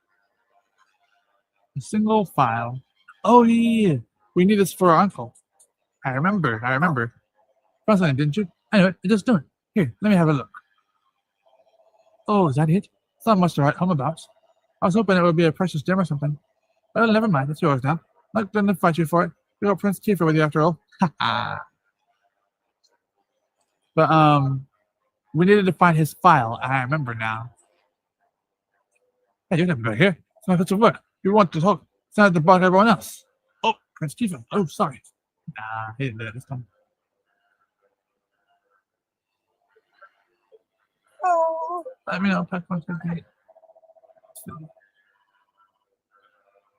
A single file. Oh, yeah. We need this for our uncle. I remember. Found something, didn't you? Anyway, just do it. Here, let me have a look. Oh, is that it? It's not much to write home about. I was hoping it would be a precious gem or something. Well, never mind. It's yours now. Not going to fight you for it. You got Prince Kiefer with you after all. But, we needed to find his file. I remember now. Hey, you're never back here. It's my place of work. You want to talk. It's not to bother everyone else. Oh, Prince Kiefer. Oh, sorry. Nah, he didn't do it this time. Oh. Let me know if that's I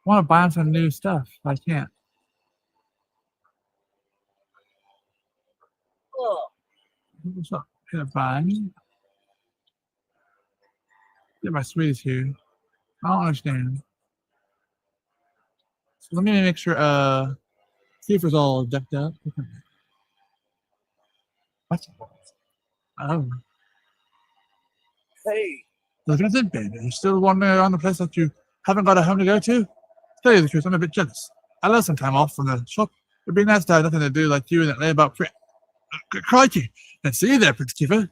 want to buy him some new stuff. I can't. Oh. What's up? Can I buy? Get my sweeties here. I don't understand. So let me make sure Kiefer's all decked up. What? Oh. Hey, Look at it, baby. You're still wandering around the place that you haven't got a home to go to? To tell you the truth, I'm a bit jealous. I love some time off from the shop. It'd be nice to have nothing to do like you and that layabout print. Crikey! And see you there, Prince Kiefer.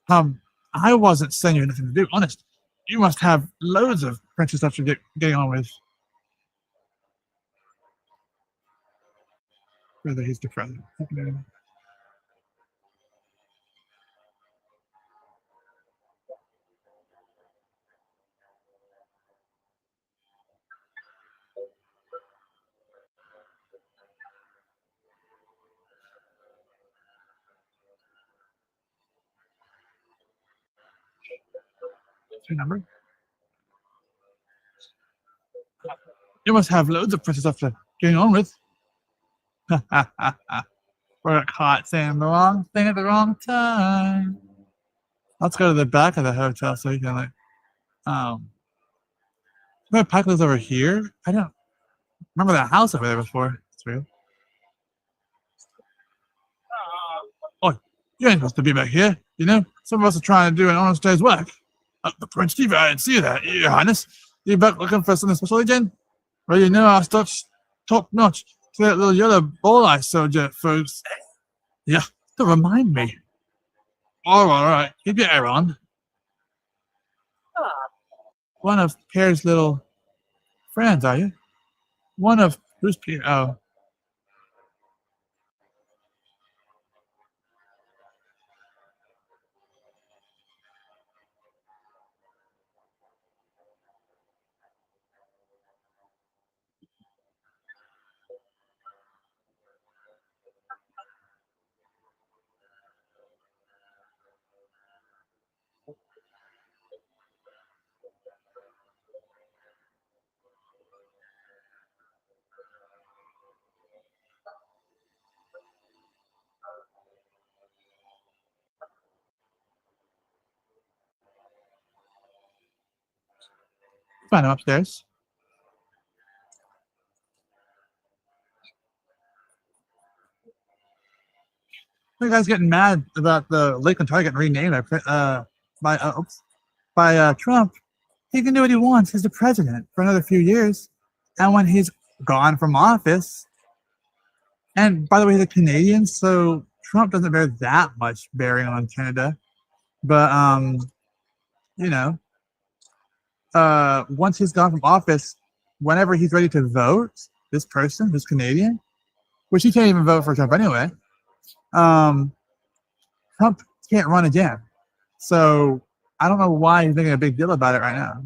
I wasn't saying you had nothing to do, honest. You must have loads of French stuff to get getting on with. Whether he's depressed. What's your number? You must have loads of French stuff to getting on with. We're caught saying the wrong thing at the wrong time. Let's go to the back of the hotel so you can my Pike lives over here. I don't remember that house over there before. It's real. Oh, you ain't supposed to be back here. You know, some of us are trying to do an honest day's work. The Prince Chief, I didn't see that. Your Highness, you back looking for something special again? Well, you know our stuff's top notch. See that little yellow ball I sold you, folks. Yeah, don't remind me. All right. Keep your air on. One of Pierre's little friends, are you? One of who's Pierre? Oh. Find him upstairs. The guy's getting mad about the Lakeland Target renamed by Trump. He can do what he wants. He's the president for another few years, and when he's gone from office, and by the way, he's a Canadian, so Trump doesn't bear that much bearing on Canada. But you know, once he's gone from office, whenever he's ready to vote, this person, this Canadian, which he can't even vote for Trump anyway, Trump can't run again. So I don't know why he's making a big deal about it right now.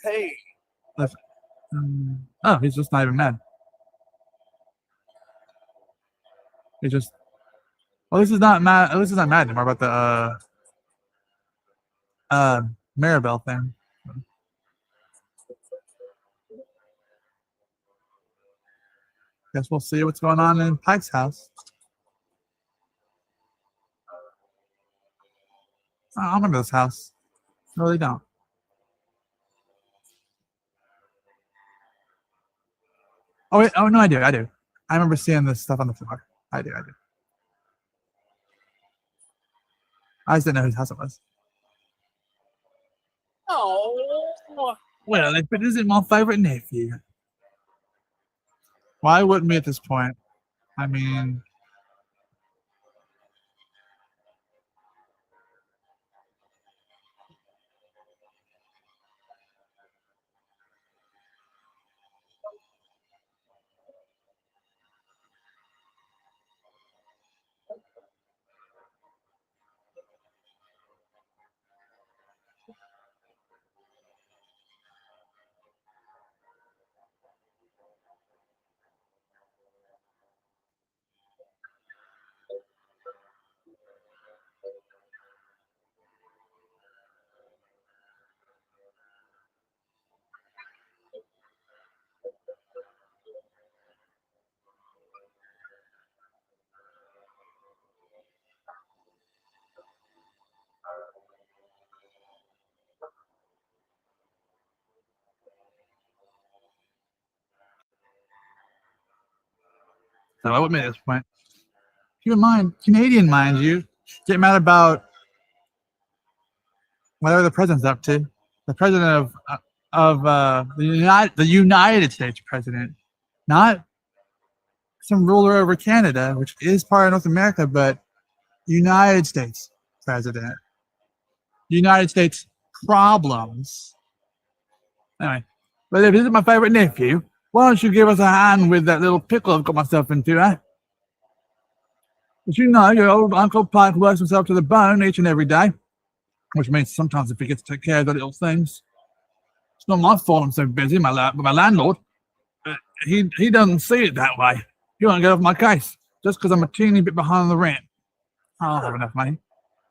Hey, Oh, he's just not even mad. He just, well, this is not mad. At least he's not mad anymore about the Maribel thing. Guess we'll see what's going on in Pike's house. I don't remember this house. I really don't. Oh wait, oh no, I do. I remember seeing this stuff on the floor. I do. I just didn't know whose house it was. Oh, Well, if it isn't my favorite nephew, why wouldn't we at this point? I mean, so I wouldn't at this point. Keep in mind, Canadian, mind you, get mad about whatever the president's up to. The president of the United States president, not some ruler over Canada, which is part of North America, but United States president. United States problems. Anyway, but if this is my favorite nephew, why don't you give us a hand with that little pickle I've got myself into, eh? But you know, your old Uncle Pike works himself to the bone each and every day, which means sometimes he forgets to take care of the little things. It's not my fault I'm so busy, my landlord. He doesn't see it that way. He won't get off my case just because I'm a teeny bit behind on the rent. I don't have enough money.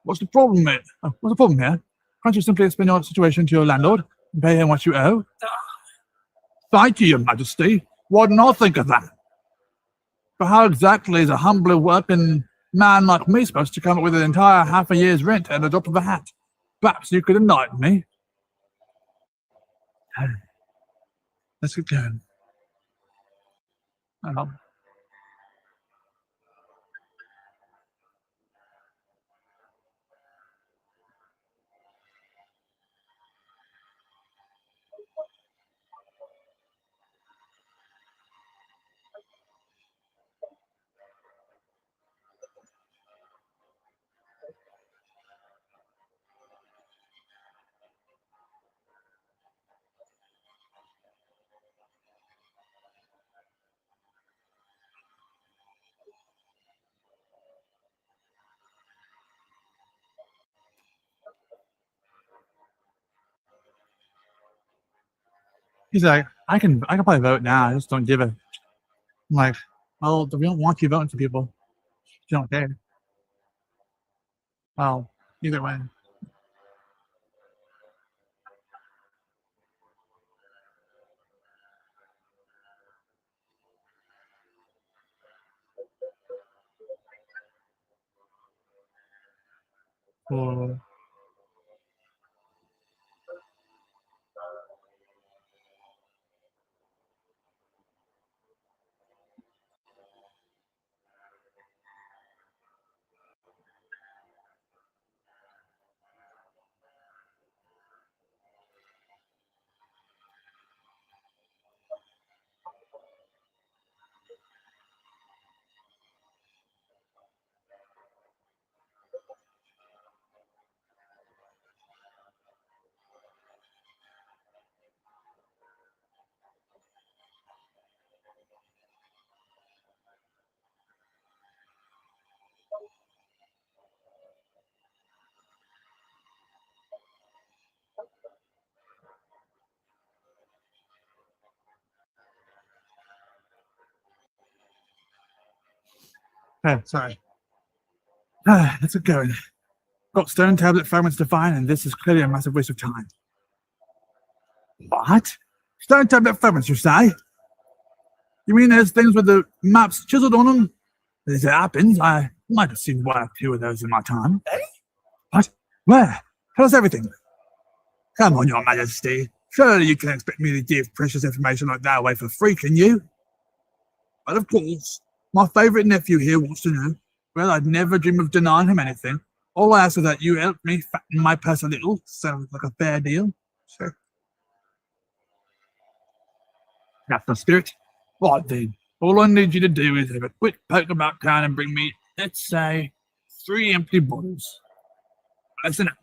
What's the problem, mate? What's the problem here? Can't you simply explain your situation to your landlord and pay him what you owe? Thank you, Your Majesty. Why didn't I think of that? But how exactly is a humbly working man like me supposed to come up with an entire half a year's rent at a drop of a hat? Perhaps you could enlighten me. Let's get going. He's like, I can probably vote now. I just don't give a. I'm like, well, we don't want you voting for people. You don't care. Well, either way. Cool. Okay, sorry. Let's get going. Got stone tablet fragments to find, and this is clearly a massive waste of time. What? Stone tablet fragments, you say? You mean there's things with the maps chiseled on them? As it happens, I might have seen one or two of those in my time. Eh? What? Where? Tell us everything. Come on, Your Majesty. Surely you can expect me to give precious information like that away for free, can you? But of course, my favourite nephew here wants to know. Well, I'd never dream of denying him anything. All I ask is that you help me fatten my purse a little. Sounds like a fair deal. Sure. That's the spirit. Right then, all I need you to do is have a quick poke about town and bring me, let's say, 3 empty bottles. Listen up.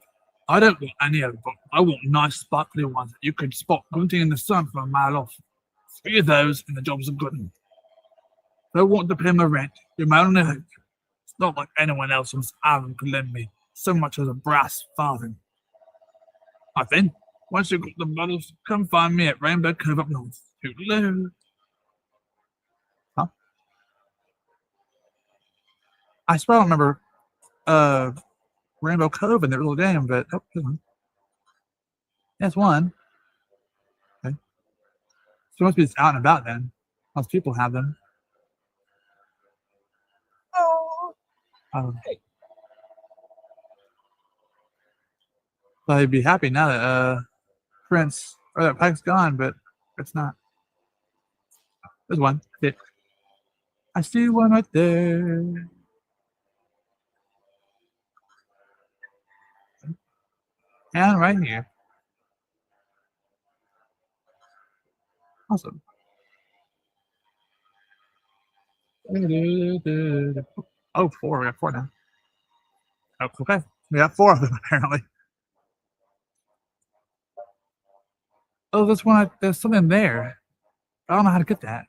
I don't want any of them. I want nice sparkly ones that you can spot glinting in the sun from a mile off. 3 of those and the job's a good one. Don't want to pay my rent. You're my only hope. It's not like anyone else on this island could lend me so much as a brass farthing. Right then, once you've got the bottles, come find me at Rainbow Cove up north. Toodaloo. Huh? I swear I don't remember Rainbow Cove in the little game, but oh, there's one. There's one. Okay. So it must be just out and about then. Most people have them. Hey. So I'd be happy now that Prince or that pack's gone, but it's not. There's one. Yeah. I see one right there. And right here. Awesome. Oh, 4. We got 4 now. Oh, okay. We got 4 of them apparently. Oh, this one. There's something there. I don't know how to get that.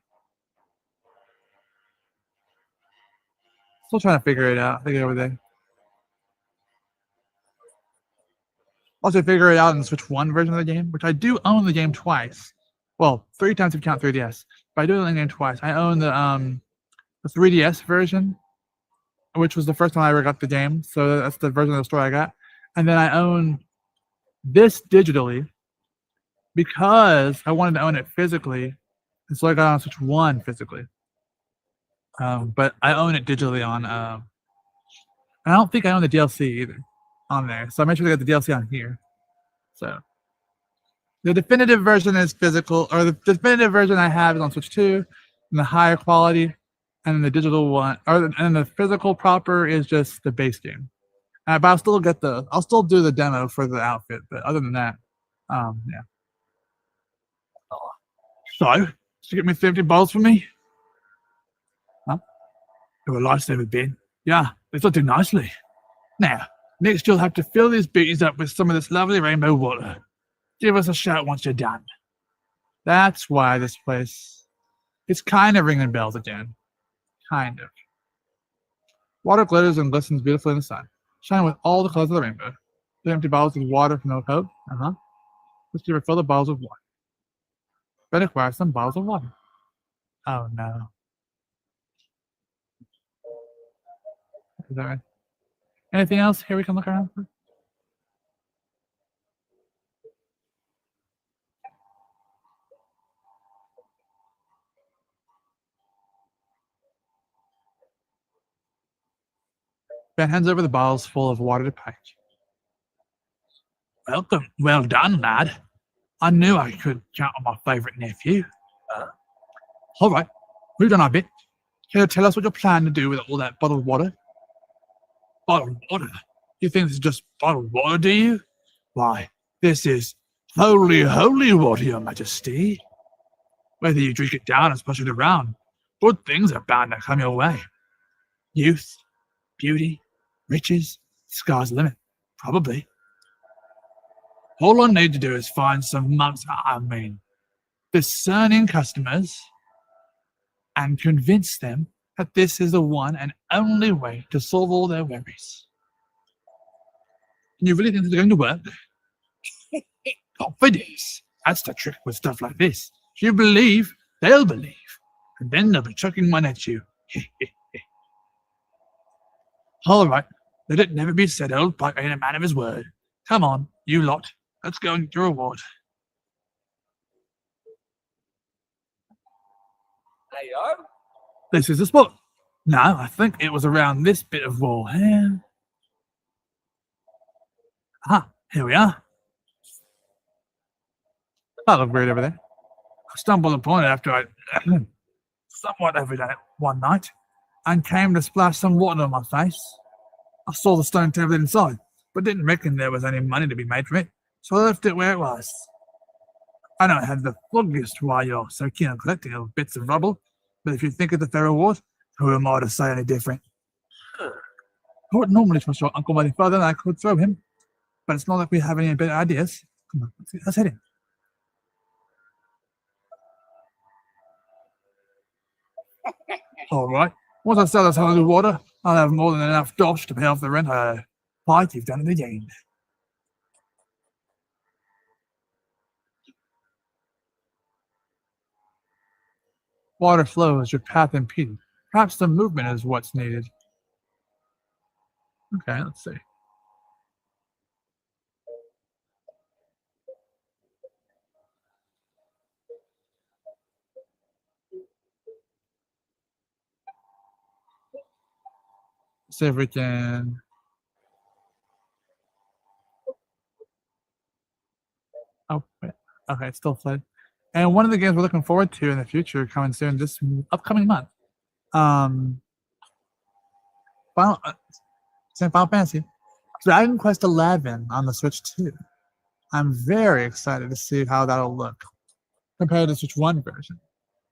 Still trying to figure it out. Figure it over there. Also figure it out in the Switch 1 version of the game, which I do own the game twice. Well, 3 times if you count 3DS. But I do own the game twice. I own the 3DS version, which was the first time I ever got the game. So that's the version of the story I got. And then I own this digitally because I wanted to own it physically. And so I got on Switch 1 physically. But I own it digitally on I don't think I own the DLC either on there. So I made sure to get the DLC on here. So the definitive version is physical, or the definitive version I have is on Switch 2 in the higher quality, and then the digital one, and the physical proper is just the base game. But I'll still do the demo for the outfit. But other than that, yeah. So, did you get me 50 balls for me? Huh? They were lifesaver, Ben. Yeah, it's looking nicely. Now, next you'll have to fill these beaties up with some of this lovely rainbow water. Give us a shout once you're done. That's why this place is kind of ringing bells again. Kind of. Water glitters and glistens beautifully in the sun, shining with all the colors of the rainbow. The empty bottles of water from the cove. Let's refill the bottles with water. Then acquire some bottles of water. Oh no. Is that right? Anything else here we can look around for? Ben hands over the bottles full of water to Pike. Welcome. Well done, lad. I knew I could count on my favourite nephew. All right, we've done our bit. Can you tell us what you're planning to do with all that bottled water? Bottled water? You think this is just bottled water, do you? Why, this is holy, holy water, Your Majesty. Whether you drink it down or splash it around, good things are bound to come your way. Youth, beauty, riches, sky's the limit, probably. All I need to do is find some discerning customers and convince them that this is the one and only way to solve all their worries. And you really think this is going to work? Confidence. That's the trick with stuff like this. If you believe, they'll believe. And then they'll be chucking money at you. All right. Let it never be settled by any man of his word. Come on, you lot. Let's go and get your reward. Heyo. This is the spot. Now, I think it was around this bit of wall here. Ah, here we are. That looked weird over there. I stumbled upon it after I somewhat overdone it one night and came to splash some water on my face. I saw the stone table inside, but didn't reckon there was any money to be made from it, so I left it where it was. I don't have the foggiest why you're so keen on collecting little bits of rubble, but if you think it's a fair reward, who am I to say any different? I would normally trust your uncle any further than I could throw him, but it's not like we have any better ideas. Come on, let's head in. All right. Once I sell this holy water, I'll have more than enough dosh to pay off the rent I fight you've done in the game. Water flows, your path impeded. Perhaps the movement is what's needed. Okay, let's see. See if we can. Oh, wait. Okay, it's still flooded. And one of the games we're looking forward to in the future, coming soon, this upcoming month, Final Fantasy, Dragon Quest 11 on the Switch 2. I'm very excited to see how that'll look compared to the Switch 1 version.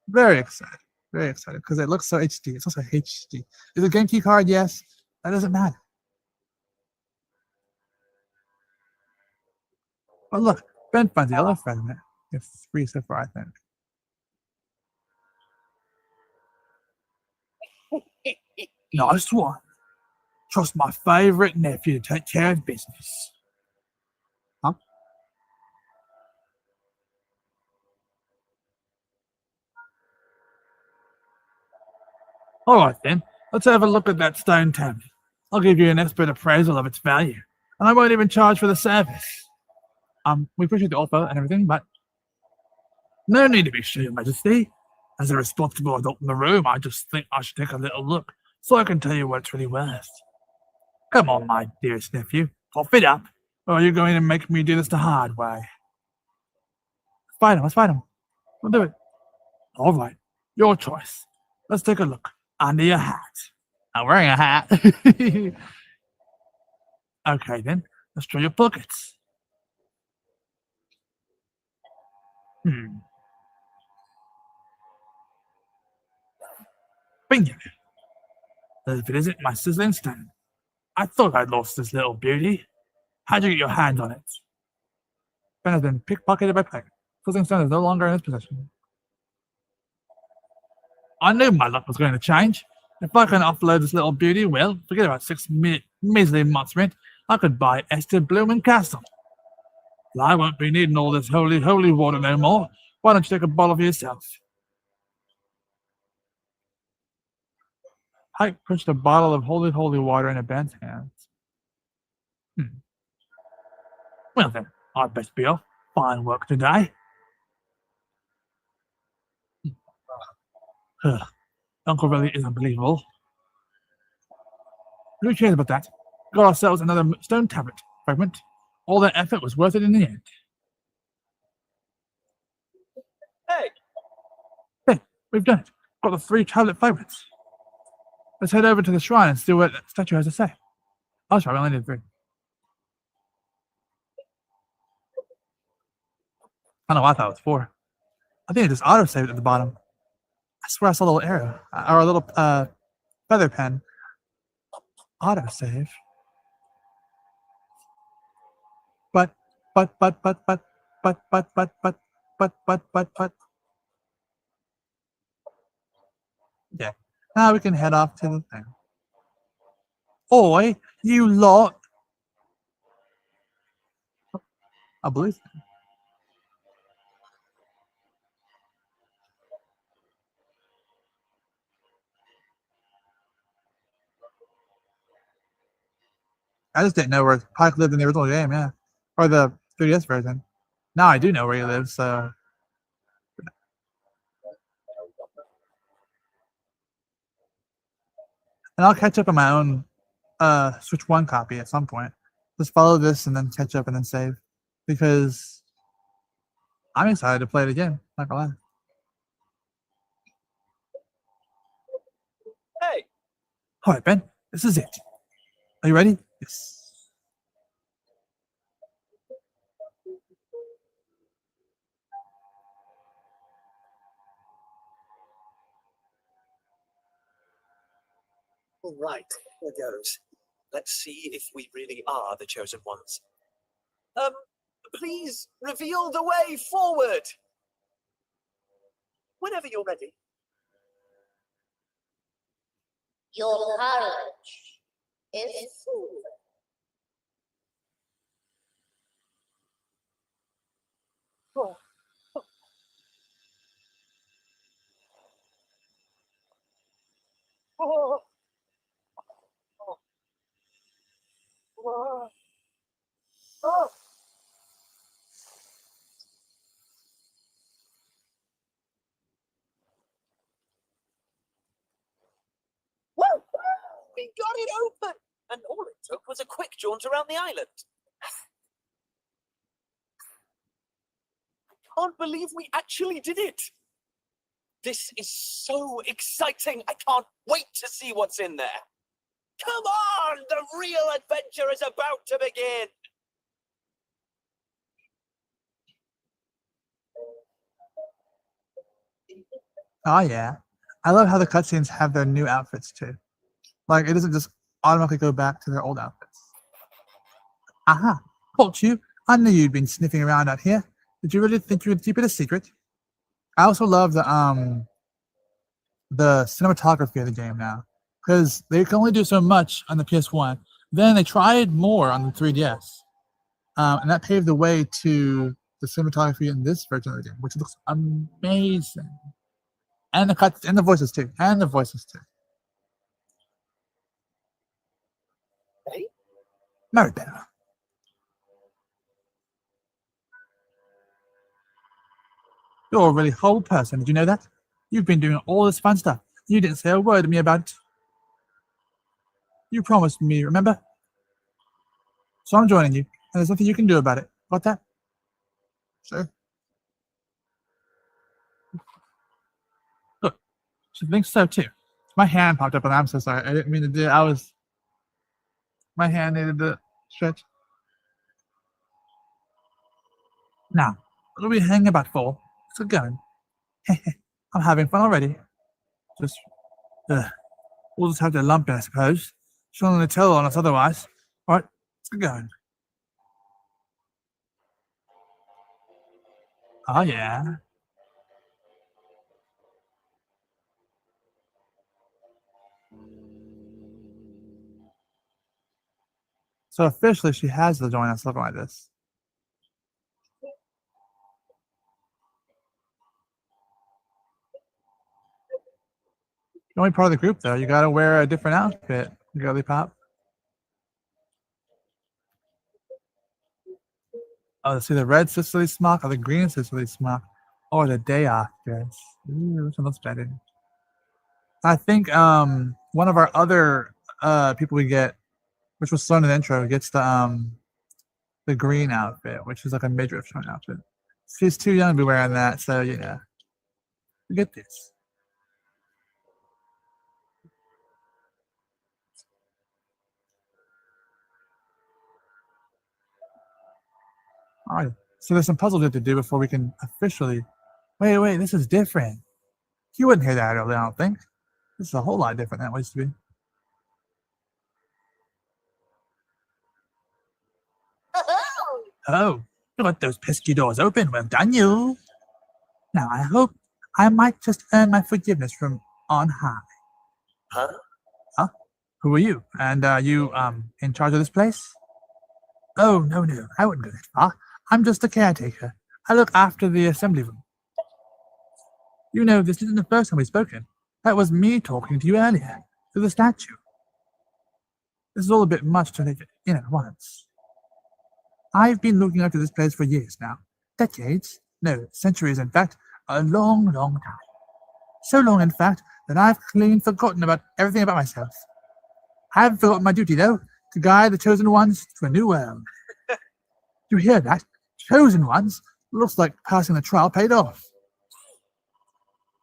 Very excited because it looks so HD. It's also HD. Is it GameCube card? Yes. That doesn't matter. But look, Ben finds the other fragment. It's 3 so far, I think. Nice one. Trust my favorite nephew to take care of business. Huh? All right then, let's have a look at that stone tablet. I'll give you an expert appraisal of its value, and I won't even charge for the service. We appreciate the offer and everything, but no need to be sure, Your Majesty. As a responsible adult in the room, I just think I should take a little look so I can tell you what it's really worth. Come on, my dearest nephew, cough it up, or are you going to make me do this the hard way? Let's fight him. We'll do it. All right, your choice. Let's take a look under your hat. I'm wearing a hat. Okay, then, let's try your pockets. Bingo. If it isn't my sizzling stone. I thought I'd lost this little beauty. How'd you get your hands on it? Ben has been pickpocketed by Plague. Sizzling stone is no longer in his possession. I knew my luck was going to change. If I can offload this little beauty, well, forget about 6 measly months' rent. I could buy Esther Bloomin' Castle. Well, I won't be needing all this holy water no more. Why don't you take a bottle for yourself? Pike pushed a bottle of holy water into Ben's hands. Well then, I'd best be off. Fine work today. Uncle really is unbelievable. Who cares about that? Got ourselves another stone tablet fragment. All that effort was worth it in the end. Hey, we've done it. Got the 3 tablet fragments. Let's head over to the shrine and see what the statue has to say. Oh, sorry, we only did 3. I don't know, I thought it was 4. I think it just auto-saved at the bottom. I swear I saw a little arrow, or a little feather pen. Auto-save. But. Yeah. Now we can head off to the thing. Oi, you lot. I believe it. I just didn't know where Pike lived in the original game, yeah. Or the 3DS version. Now I do know where he lives, so. And I'll catch up on my own Switch 1 copy at some point. Just follow this and then catch up and then save. Because I'm excited to play it again. Not gonna lie. Hey, Alright, Ben, this is it. Are you ready? Yes. all right, here goes. Let's see if we really are the chosen ones. Please reveal the way forward. Whenever you're ready. Your courage is proven. Woo! We got it open! And all it took was a quick jaunt around the island. I can't believe we actually did it! This is so exciting! I can't wait to see what's in there! Come on! The real adventure is about to begin! Oh yeah. I love how the cutscenes have their new outfits too. Like it doesn't just automatically go back to their old outfits. Aha! Caught you. I knew you'd been sniffing around out here. Did you really think you would keep it a secret? I also love the cinematography of the game now. Because they can only do so much on the PS1. Then they tried more on the 3DS. And that paved the way to the cinematography in this version of the game, which looks amazing. And the cuts and the voices too. And the voices too. Hey? Very better. You're a really whole person, did you know that? You've been doing all this fun stuff. You didn't say a word to me about it. You promised me, remember? So I'm joining you, and there's nothing you can do about it. Got that? Sure. Look, she thinks so too. My hand popped up, and I'm so sorry. I didn't mean to do it. My hand needed to stretch. Now, what are we hanging about for? Let's get going. I'm having fun already. We'll just have to lump it, I suppose. She'll only tell on us otherwise. Alright, let's get going. Oh yeah. So officially she has to join us looking like this. You're only part of the group though. You gotta wear a different outfit, girly pop. Oh, let's see the red Sicily smock or the green Sicily smock. Or the day off dress. Ooh, which one looks better? I think one of our other people we get, which was shown in the intro, gets the green outfit, which is like a midriff showing outfit. She's too young to be wearing that, so yeah. We get this. Alright, so there's some puzzles we have to do before we can officially. Wait, this is different. You wouldn't hear that earlier, I don't think. This is a whole lot different than it used to be. Oh, you got those pesky doors open. Well done, you. Now I hope I might just earn my forgiveness from on high. Huh? Huh? Who are you? And are you in charge of this place? Oh no, I wouldn't go that far. I'm just a caretaker. I look after the assembly room. You know, this isn't the first time we've spoken. That was me talking to you earlier, through the statue. This is all a bit much to take in at once. I've been looking after this place for years now. Decades. No, centuries, in fact. A long, long time. So long, in fact, that I've clean forgotten about everything about myself. I haven't forgotten my duty, though, to guide the chosen ones to a new world. You hear that? Chosen ones? Looks like passing the trial paid off.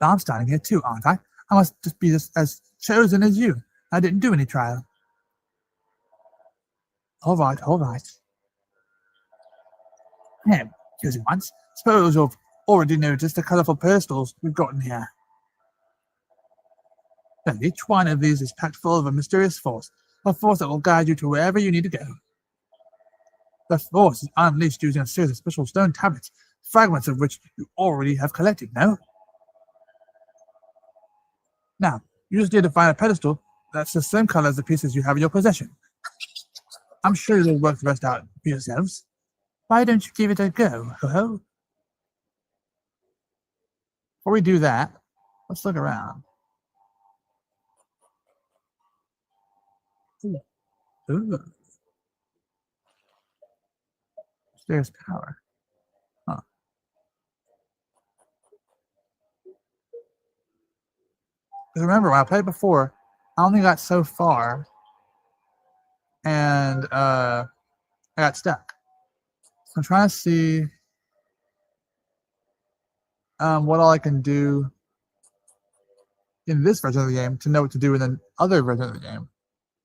I'm starting here too, aren't I? I must just be as chosen as you. I didn't do any trial. All right, all right. Chosen ones. Suppose you've already noticed the colourful pedestals we've got in here. And each one of these is packed full of a mysterious force, a force that will guide you to wherever you need to go. The force is unleashed using a series of special stone tablets, fragments of which you already have collected, no? Now, you just need to find a pedestal that's the same color as the pieces you have in your possession. I'm sure you'll work the rest out for yourselves. Why don't you give it a go, ho-ho? Before we do that, let's look around. Ooh. There's power. Huh. Because remember, when I played before, I only got so far, and I got stuck. So I'm trying to see what all I can do in this version of the game to know what to do in the other version of the game.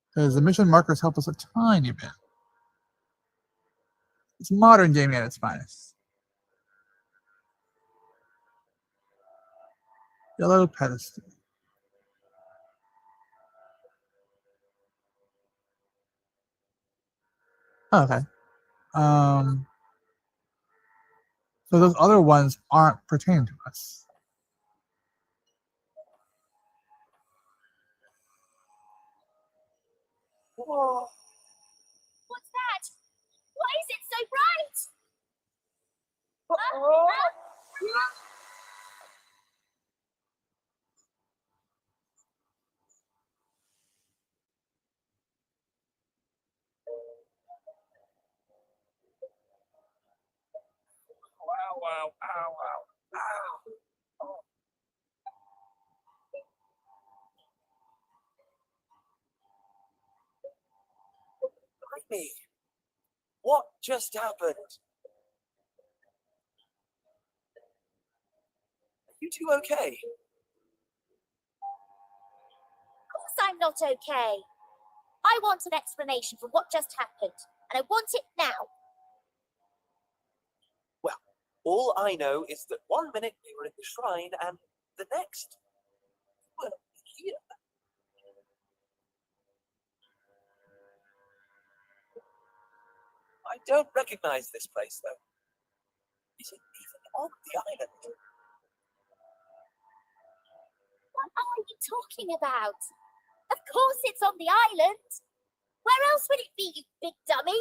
Because the mission markers help us a tiny bit. It's modern gaming at its finest. Yellow pedestal. Oh, okay. So those other ones aren't pertaining to us. Whoa. What's that? Why is it so bright? Wow, ow, ow, ow. Me. What just happened? Are you two okay? Of course I'm not okay. I want an explanation for what just happened, and I want it now. Well, all I know is that one minute we were in the shrine and the next, well, here. I don't recognize this place, though. Is it even on the island? What are you talking about? Of course it's on the island. Where else would it be, you big dummy?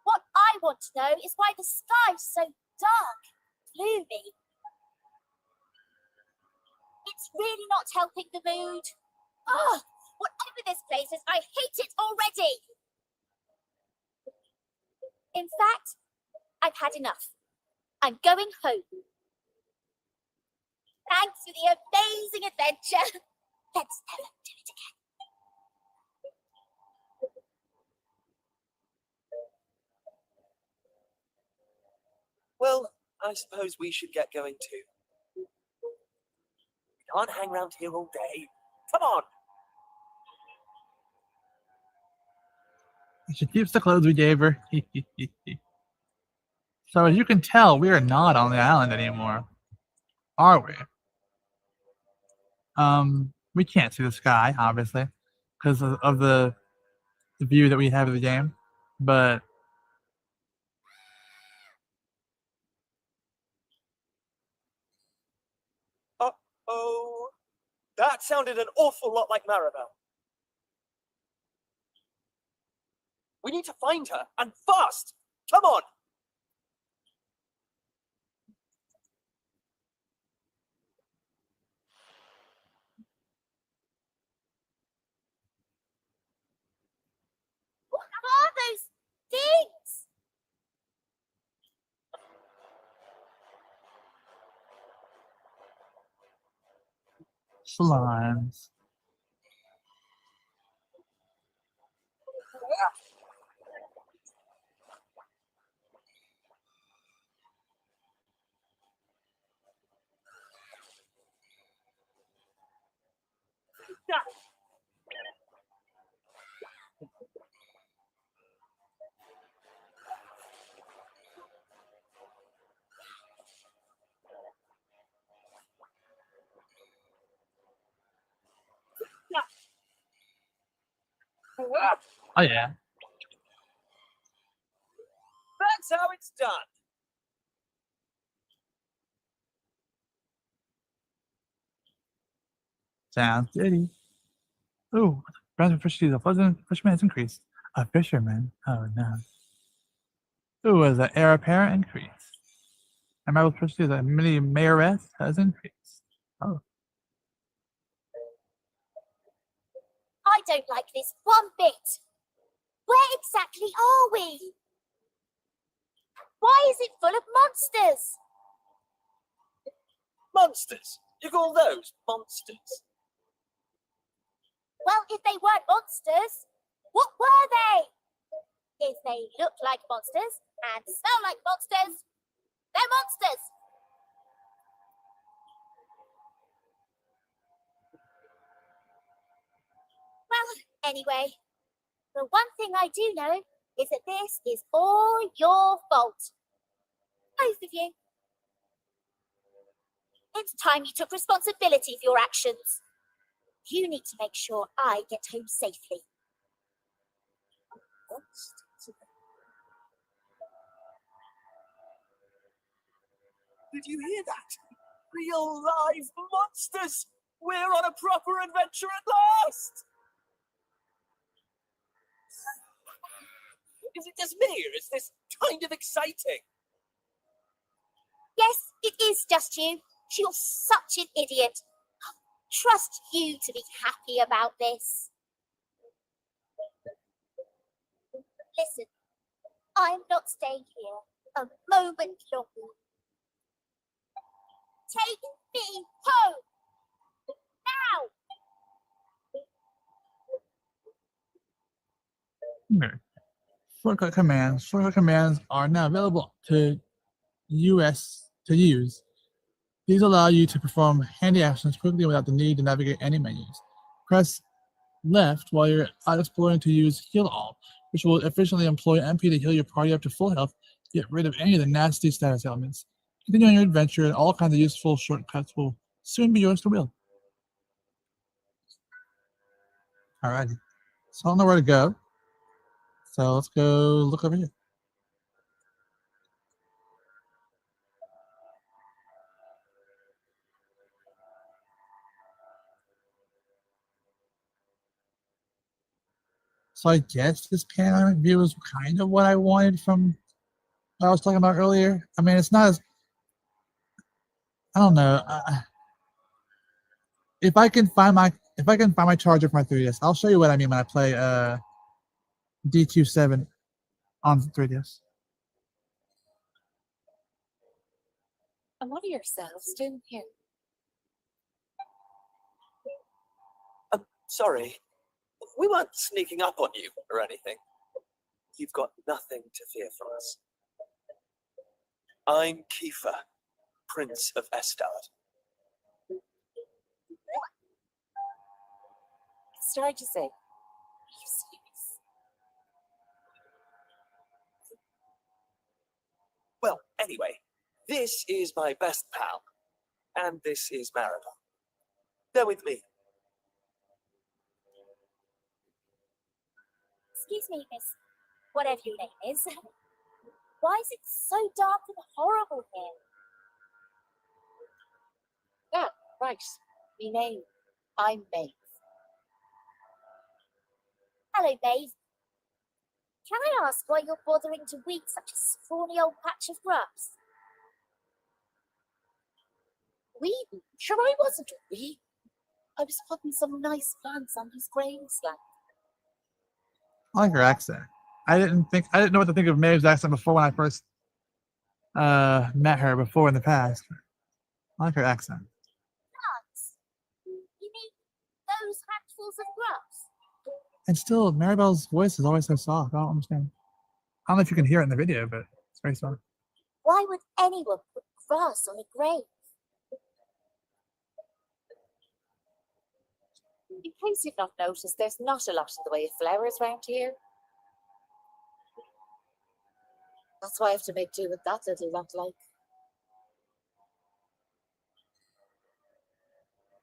What I want to know is why the sky's so dark, gloomy. It's really not helping the mood. Ugh! Whatever this place is, I hate it already! In fact, I've had enough. I'm going home. Thanks for the amazing adventure. Let's never do it again. Well, I suppose we should get going too. We can't hang around here all day. Come on! She keeps the clothes we gave her. So as you can tell, we are not on the island anymore, are we? We can't see the sky, obviously, because of the view that we have of the game. But uh-oh, that sounded an awful lot like Maribel. We need to find her, and fast! Come on! are those things? Slimes. Oh yeah. That's how it's done. Sounds goody. Ooh, browser fisheries. A fisherman has increased. A fisherman? Oh no. Ooh, as an heir apparent increase. And my fisheries, a mini mayoress has increased. Oh, I don't like this one bit. Where exactly are we? Why is it full of monsters? Monsters. You call those monsters? Well, if they weren't monsters, what were they? If they look like monsters and smell like monsters, they're monsters. Well, anyway, the one thing I do know is that this is all your fault. Both of you. It's time you took responsibility for your actions. You need to make sure I get home safely. Did you hear that? Real live monsters! We're on a proper adventure at last! Is it just me, or is this kind of exciting? Yes, it is just you. You're such an idiot. Trust you to be happy about this. Listen, I'm not staying here a moment longer. Take me home now. here. Shortcut commands. Shortcut commands are now available to use. These allow you to perform handy actions quickly without the need to navigate any menus. Press left while you're out exploring to use Heal All, which will efficiently employ MP to heal your party up to full health to get rid of any of the nasty status elements. Continue on your adventure, and all kinds of useful shortcuts will soon be yours to wield. Alrighty. So I don't know where to go. So let's go look over here. So I guess this panoramic view is kind of what I wanted from what I was talking about earlier. I mean, it's not as, I don't know. If I can find my charger for my 3DS, I'll show you what I mean when I play DQ7 on 3DS. And what are yourselves doing here? Sorry. We weren't sneaking up on you or anything. You've got nothing to fear from us. I'm Kiefer, Prince of Estard. Sorry to say. Are you serious? Well, anyway, this is my best pal, and this is Maribel. They're with me. Excuse me, miss. Whatever your name is. Why is it so dark and horrible here? Ah, right. Me name. I'm Maeve. Hello, Maeve. Can I ask why you're bothering to weed such a scrawny old patch of grass? Weeding? Sure, I wasn't weeding. I was putting some nice plants on his gravesland. I like your accent. I didn't know what to think of Maeve's accent before when I first met her before in the past. I like her accent. Nuts. You mean those handfuls of grubs? And still, Maribel's voice is always so soft. I don't understand. I don't know if you can hear it in the video, but it's very soft. Why would anyone put grass on a grave? In case you've not noticed, there's not a lot in the way of flowers round here. That's why I have to make do with that little lot, like.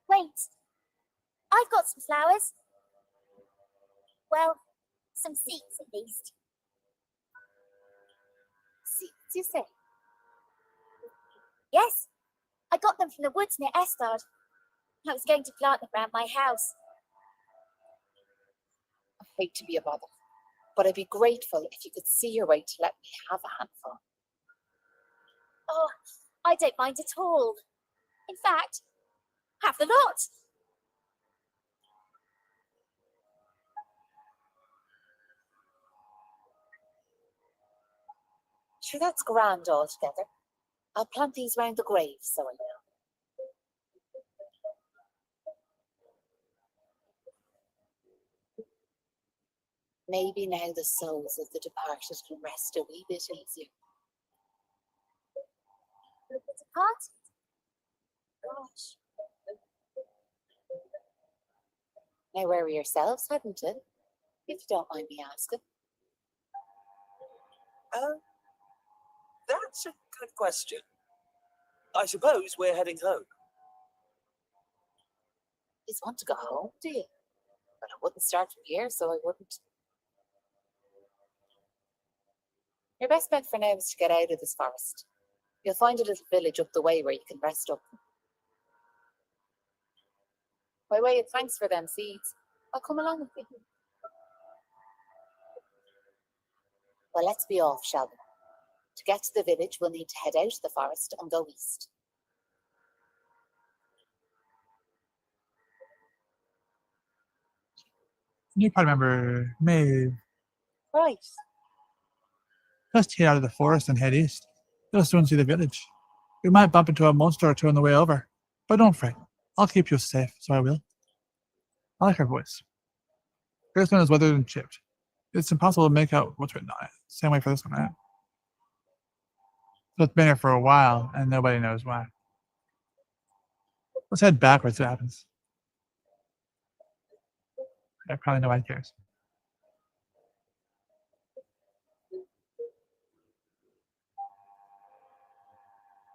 Wait, I've got some flowers. Well, some seeds at least. Seeds, you say? Yes, I got them from the woods near Estard. I was going to plant them around my house. I hate to be a bother, but I'd be grateful if you could see your way to let me have a handful. Oh, I don't mind at all. In fact, have the lot. Sure, that's grand altogether. I'll plant these round the grave, so I will. Maybe now the souls of the departed can rest a wee bit easier. Departed? Gosh. Now, where are yourselves heading to? If you don't mind me asking. That's a good question. I suppose we're heading home. You just want to go home, do you? But I wouldn't start from here, so I wouldn't. Your best bet for now is to get out of this forest. You'll find a little village up the way where you can rest up. By way of thanks for them seeds, I'll come along with you. Well, let's be off, shall we? To get to the village, we'll need to head out of the forest and go east. You probably remember Maeve. Right. Just head out of the forest and head east. You'll soon see the village. We might bump into a monster or two on the way over, but don't fret. I'll keep you safe, so I will. I like her voice. This one is weathered and chipped. It's impossible to make out what's written on it. Same way for this one, right? So it's been here for a while, and nobody knows why. Let's head backwards, see what happens. Probably nobody cares.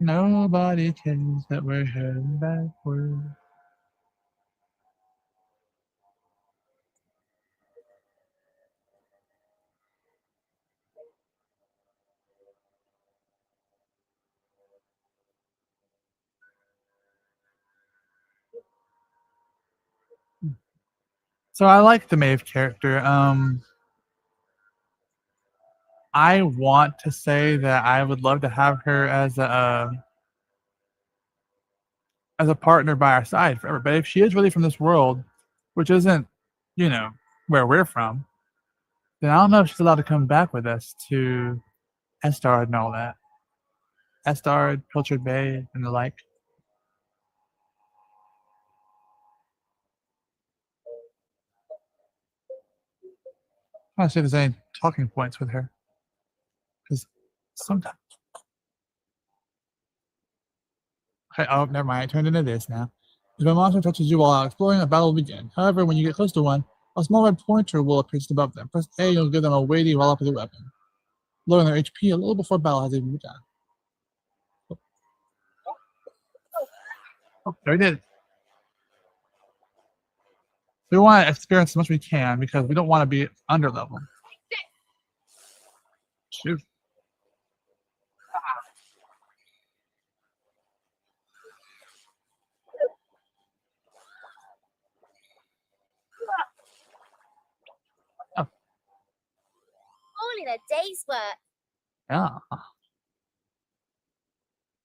Nobody cares that we're heading backward. So I like the Maeve character. I want to say that I would love to have her as a partner by our side forever. But if she is really from this world, which isn't, where we're from, then I don't know if she's allowed to come back with us to Estard and all that. Estard, Pilchard Bay, and the like. I want to see if there's any talking points with her. Because sometimes. Okay, oh, never mind. I turned into this now. If a monster touches you while out exploring, a battle will begin. However, when you get close to one, a small red pointer will appear just above them. Press A, you'll give them a weighty roll up with your weapon, lowering their HP a little before battle has even begun. Oh, there we did. We want to experience as much as we can because we don't want to be under level. Shoot. All in a day's work. Yeah.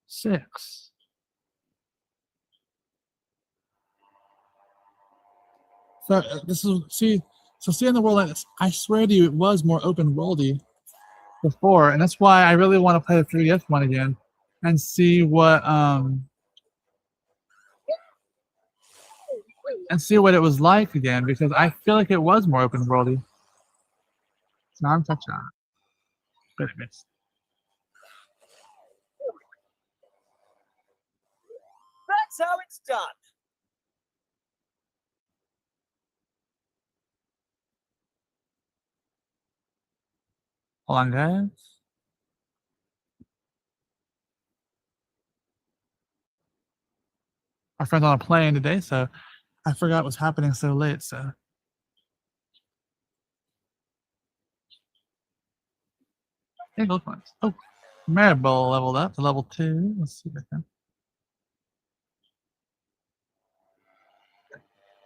6. So this is So seeing the world like this, I swear to you, it was more open worldy before, and that's why I really want to play the 3DS one again and see what it was like again, because I feel like it was more open worldy. So I'm touching on it. But it missed. That's how it's done. Hold on, guys. Our friend's on a plane today, so I forgot what's happening so late, so. Hey, look once. Oh, Maribel leveled up to level 2. Let's see if I can.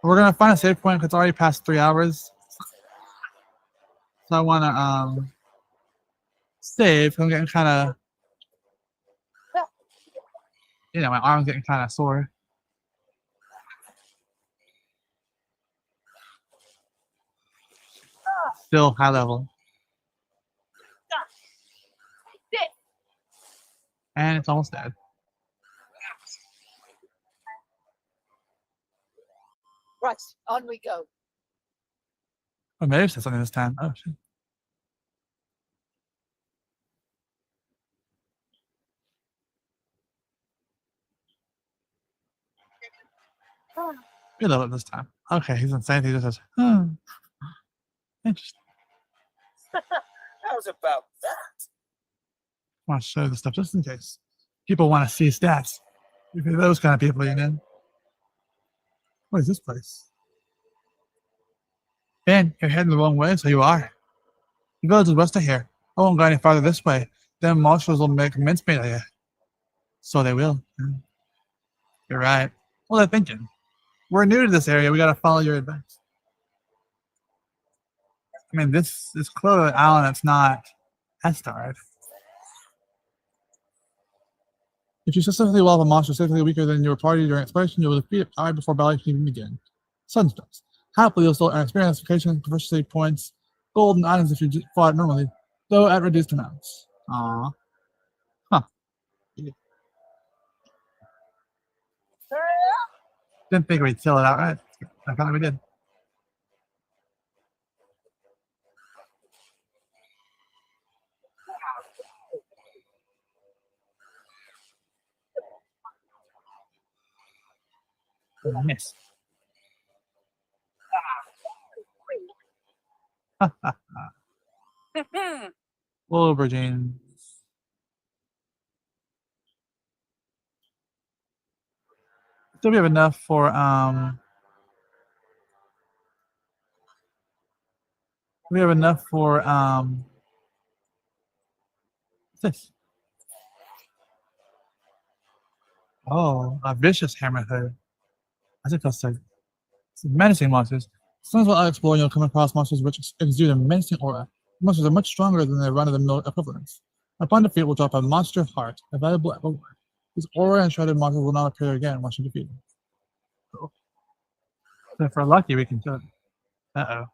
We're gonna find a save point because it's already past 3 hours. So I wanna save. I'm getting kinda, you know, my arm's getting kinda sore. Still high level. And it's almost dead. Right, on we go. Oh, maybe it said something this time. Oh, shit. We love it this time. Okay, he's insane. He just says, interesting. How's about that? I want to show this stuff just in case people want to see stats. If you're those kind of people, you know. What is this place? Ben, you're heading the wrong way, so you are. The village is west of here. I won't go any farther this way. Then monsters will make mincemeat of you. So they will. You're right. What are they thinking? We're new to this area. We gotta follow your advice. I mean, this is clearly an island that's not S-starred. If you successfully wall up a monster significantly weaker than your party during exploration, you will defeat it right before battle can even begin. Sunstones. Happily, you'll still earn experience, education, proficiency points, gold, and items if you just fought normally, though at reduced amounts. Aww. Huh. Didn't think we'd kill it outright. I thought we did. Miss. Aubergines. So we have enough for what's this? Oh, a vicious hammerhead. I think that's like menacing monsters. Sometimes while exploring, you'll come across monsters which exude a menacing aura. Monsters are much stronger than their run-of-the-mill equivalents. Upon defeat, will drop a monster heart, a valuable reward. These aura and shredded monsters will not appear again once you defeat them. Cool. So if we're lucky, we can do it. Uh-oh.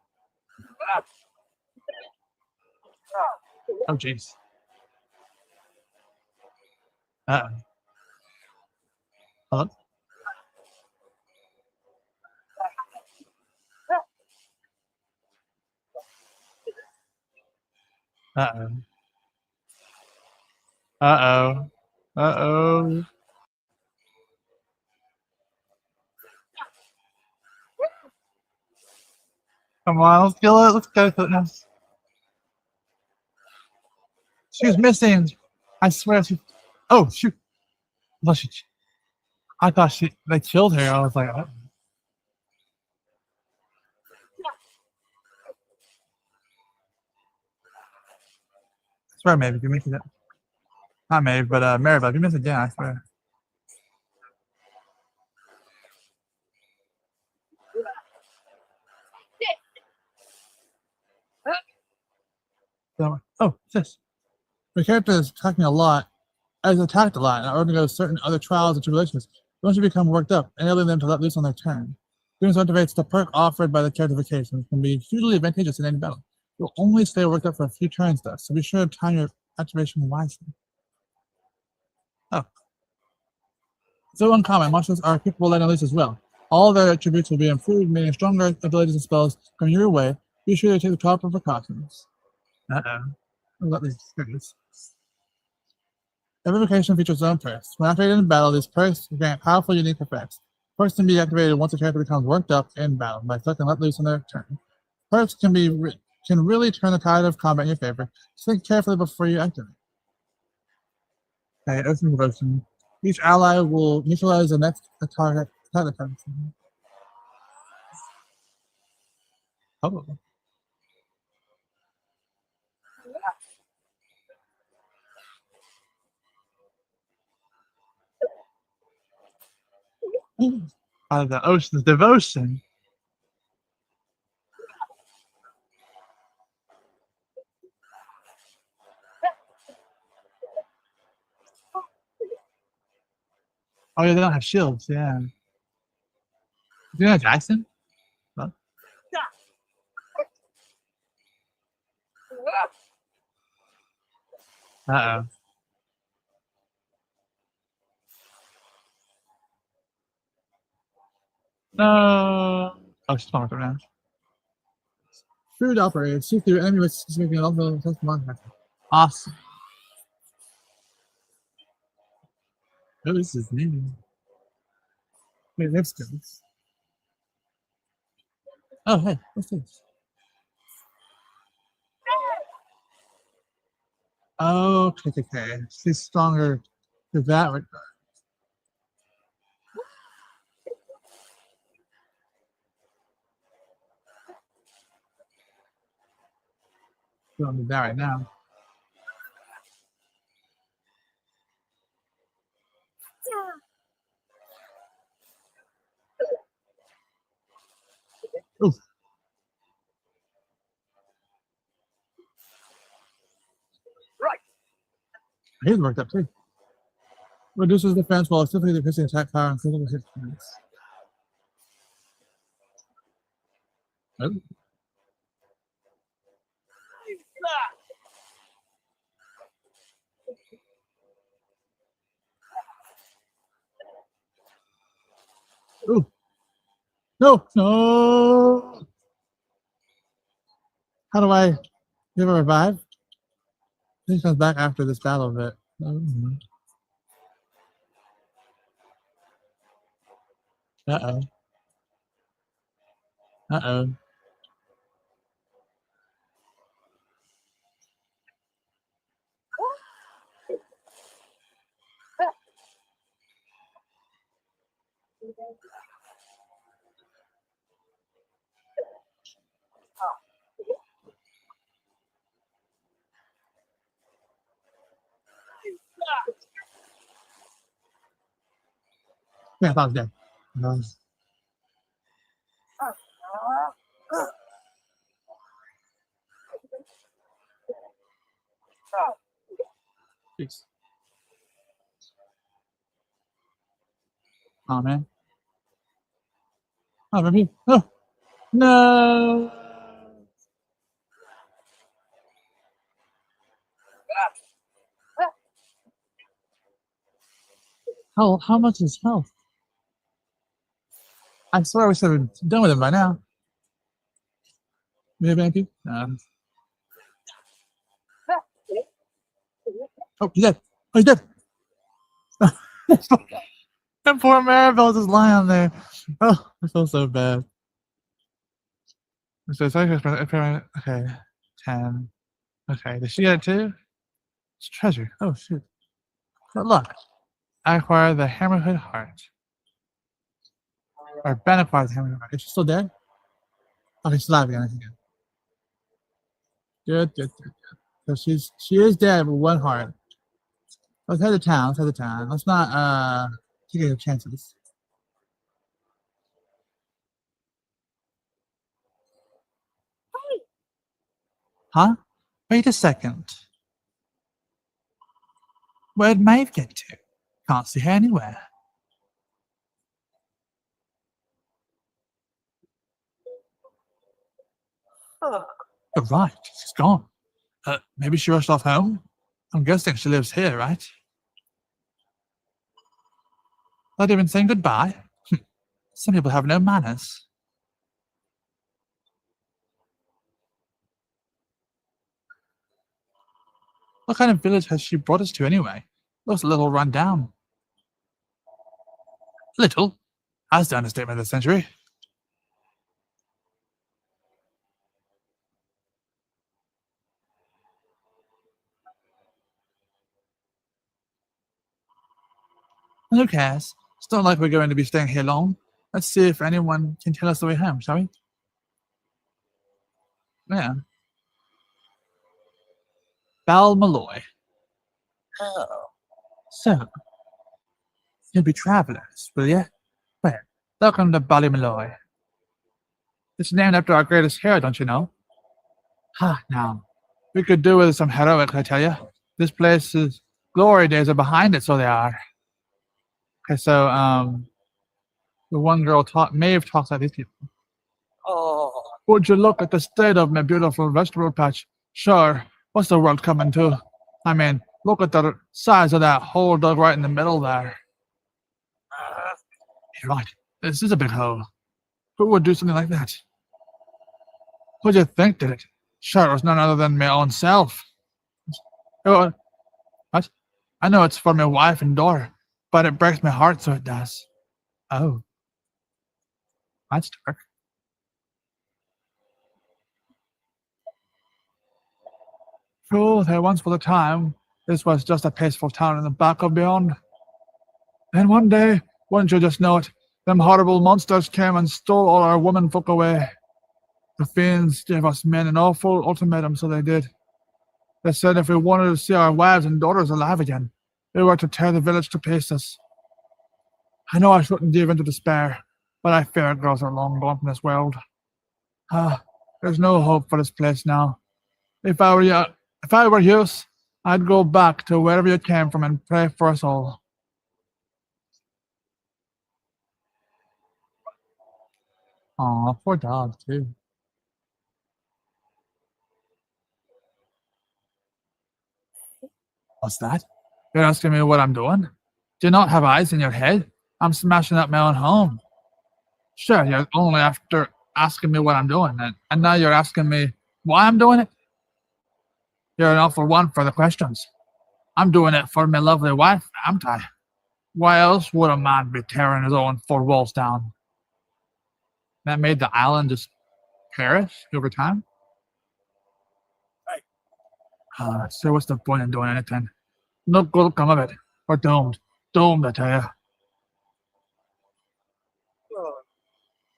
Oh, jeez. Uh-oh. Hello? Uh-oh. Uh-oh. Uh-oh. Come on, let's kill it. Let's go for it now. She was missing. I swear she... Oh, shoot. No, I thought they killed her. I was like, oh. I swear, Maeve, if you miss it. Not Maeve, but Maribel, if you miss it again, I swear. So, oh, what's this? My character is attacking a lot. Has attacked a lot and undergoes certain other trials and tribulations. Once you become worked up, enabling them to let loose on their turn. Doing so activates the perk offered by the characterification. Can be hugely advantageous in any battle. You'll only stay worked up for a few turns though, so be sure to time your activation wisely. Oh. So uncommon, monsters are capable of letting loose as well. All their attributes will be improved, meaning stronger abilities and spells come your way. Be sure to take the proper precautions. Uh-oh. Let these things. Every vocation features its own perks. When activated in battle, these perks grant powerful, unique effects. Perks can be activated once a character becomes worked up in battle by selecting Let Loose on their turn. Perks can really turn the tide of combat in your favor. So think carefully before you activate. Okay, Ocean Devotion. Each ally will neutralize the next target. Oh. Out of the Ocean's Devotion. Oh yeah, they don't have shields, yeah. Do you know Jackson? What? Uh-oh. No. Oh, she's falling around. Food operator. See through enemy with making also test monster. Awesome. Oh, this is new. Wait, life skills. Oh, hey, what's this? Oh, okay. She's stronger to that regard. We don't need that right now. Oof. Right. He's worked up too. Reduces defense while simply decreasing attack power and critical hit points. Oh. Ooh. No, no. How do I give a revive? He comes back after this battle bit. Uh-oh. Uh-oh. Yeah, I thought I was dead. Jeez. Oh, man. Oh, maybe. Oh, no. How much is health? I swear we should have been done with him by now. Maybe, maybe. Oh, he's dead. Oh, he's dead. That poor Maribel just lying there. Oh, I feel so bad. So it's like, okay, 10. Okay, does she get it too? It's treasure. Oh, shoot. Good luck. I acquire the Hammerhood Heart. Or Ben acquires the Hammerhood Heart. Is she still dead? Okay, she's alive again. I think. Good. So she is dead with one heart. Let's head to town. Let's not take any chances. Huh? Wait a second. Where'd Maeve get to? Can't see her anywhere. Huh. You're right, she's gone. Maybe she rushed off home? I'm guessing she lives here, right? Not even saying goodbye? Some people have no manners. What kind of village has she brought us to anyway? Looks a little run down. Little? That's the understatement of the century. Who cares? It's not like we're going to be staying here long. Let's see if anyone can tell us the way home, shall we? Yeah. Balmalloy. Oh, So, you'll be travellers, will you? Well, welcome to Ballymalloy. It's named after our greatest hero, don't you know? Ha, now. We could do with some heroics, I tell you. This place's glory days are behind it, so they are. Okay, so, the one girl Maeve talks like these people. Oh, Would you look at the state of my beautiful vegetable patch? Sure, what's the world coming to? I mean, look at the size of that hole dug right in the middle there. You're right, this is a big hole. Who would do something like that? Who'd you think did it? Sure, it was none other than my own self. Oh, what? I know it's for my wife and daughter, but it breaks my heart, so it does. Oh. That's dark. Oh, there once was a time this was just a peaceful town in the back of beyond. Then one day, wouldn't you just know it, them horrible monsters came and stole all our women folk away. The fiends gave us men an awful ultimatum, so they did. They said if we wanted to see our wives and daughters alive again, they were to tear the village to pieces. I know I shouldn't give in to despair, but I fear girls are long gone from this world. There's no hope for this place now. If I were you, I'd go back to wherever you came from and pray for us all. Aw, poor dog, too. What's that? You're asking me what I'm doing? Do you not have eyes in your head? I'm smashing up my own home. Sure, you're only after asking me what I'm doing, and now you're asking me why I'm doing it? You're an awful one for the questions. I'm doing it for my lovely wife, am I? Why else would a man be tearing his own four walls down? That made the island just perish over time? So what's the point in doing anything? No good will come of it. We're doomed. Doomed, I tell you.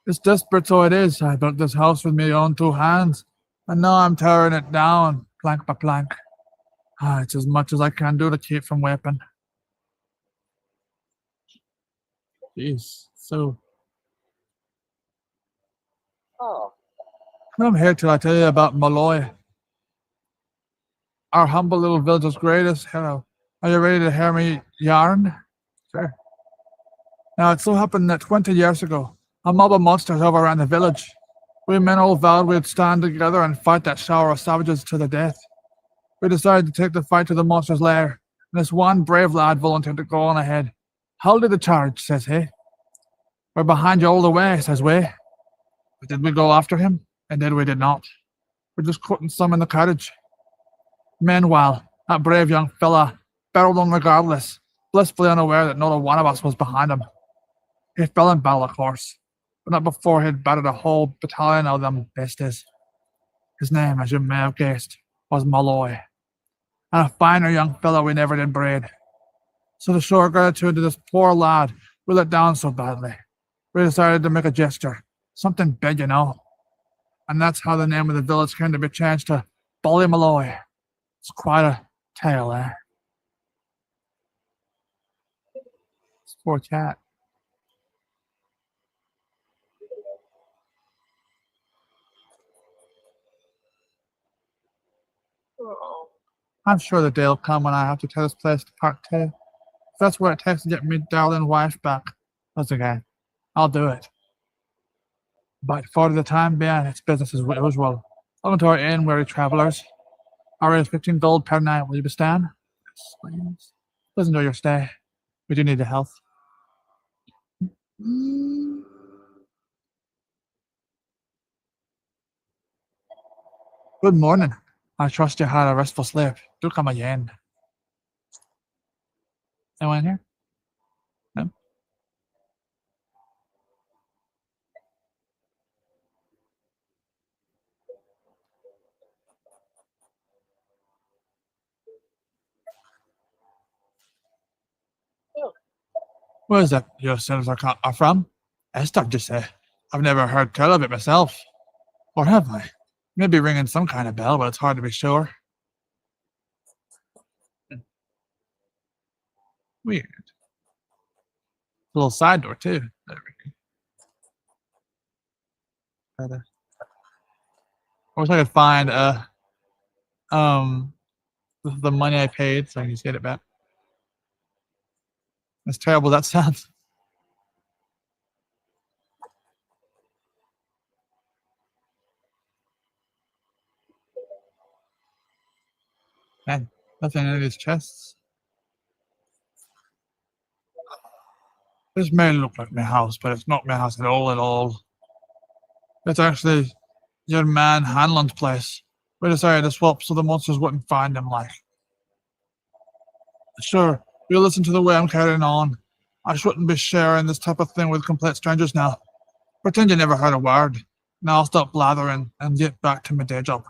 It's desperate, so it is. I built this house with my own two hands, and now I'm tearing it down, plank by plank. It's as much as I can do to keep from weeping. Jeez, so... oh, I'm here till I tell you about Malloy. Our humble little village's greatest hero. Are you ready to hear me yarn? Sure. Now, it so happened that 20 years ago, a mob of monsters overran the village. We men all vowed we'd stand together and fight that shower of savages to the death. We decided to take the fight to the monster's lair, and this one brave lad volunteered to go on ahead. Hold the charge, says he. We're behind you all the way, says we. But did we go after him? Indeed we did not. We just couldn't summon the courage. Meanwhile, that brave young fella barreled on regardless, blissfully unaware that not a one of us was behind him. He fell in battle, of course, but not before he'd battered a whole battalion of them besties. His name, as you may have guessed, was Malloy, and a finer young fellow we never did breed. So to show our gratitude to this poor lad we let down so badly, we decided to make a gesture, something big, you know. And that's how the name of the village came to be changed to Ballymalloy. It's quite a tale, eh? This poor cat. oh. I'm sure the day will come when I have to tear this place apart too. If that's what it takes to get me darling wife back, that's okay. I'll do it. But for the time being, it's business as usual. Welcome to our inn, weary travelers. Our rate is 15 gold per night. Will you be staying? Yes, please. Please enjoy your stay. We do need the health. Good morning. I trust you had a restful sleep. Do come again. Anyone here? No? Where is that your sinners are from? Esther, just say. I've never heard tell of it myself. Or have I? Maybe ringing some kind of bell, but it's hard to be sure. Weird. A little side door, too. There we go. I wish I could find the money I paid so I can just get it back. As terrible as that sounds. Man, nothing in these chests. This may look like my house, but it's not my house at all. It's actually your man Hanlon's place. We decided to swap so the monsters wouldn't find him, like. Sure, you listen to the way I'm carrying on. I shouldn't be sharing this type of thing with complete strangers now. Pretend you never heard a word. Now I'll stop blathering and get back to my day job.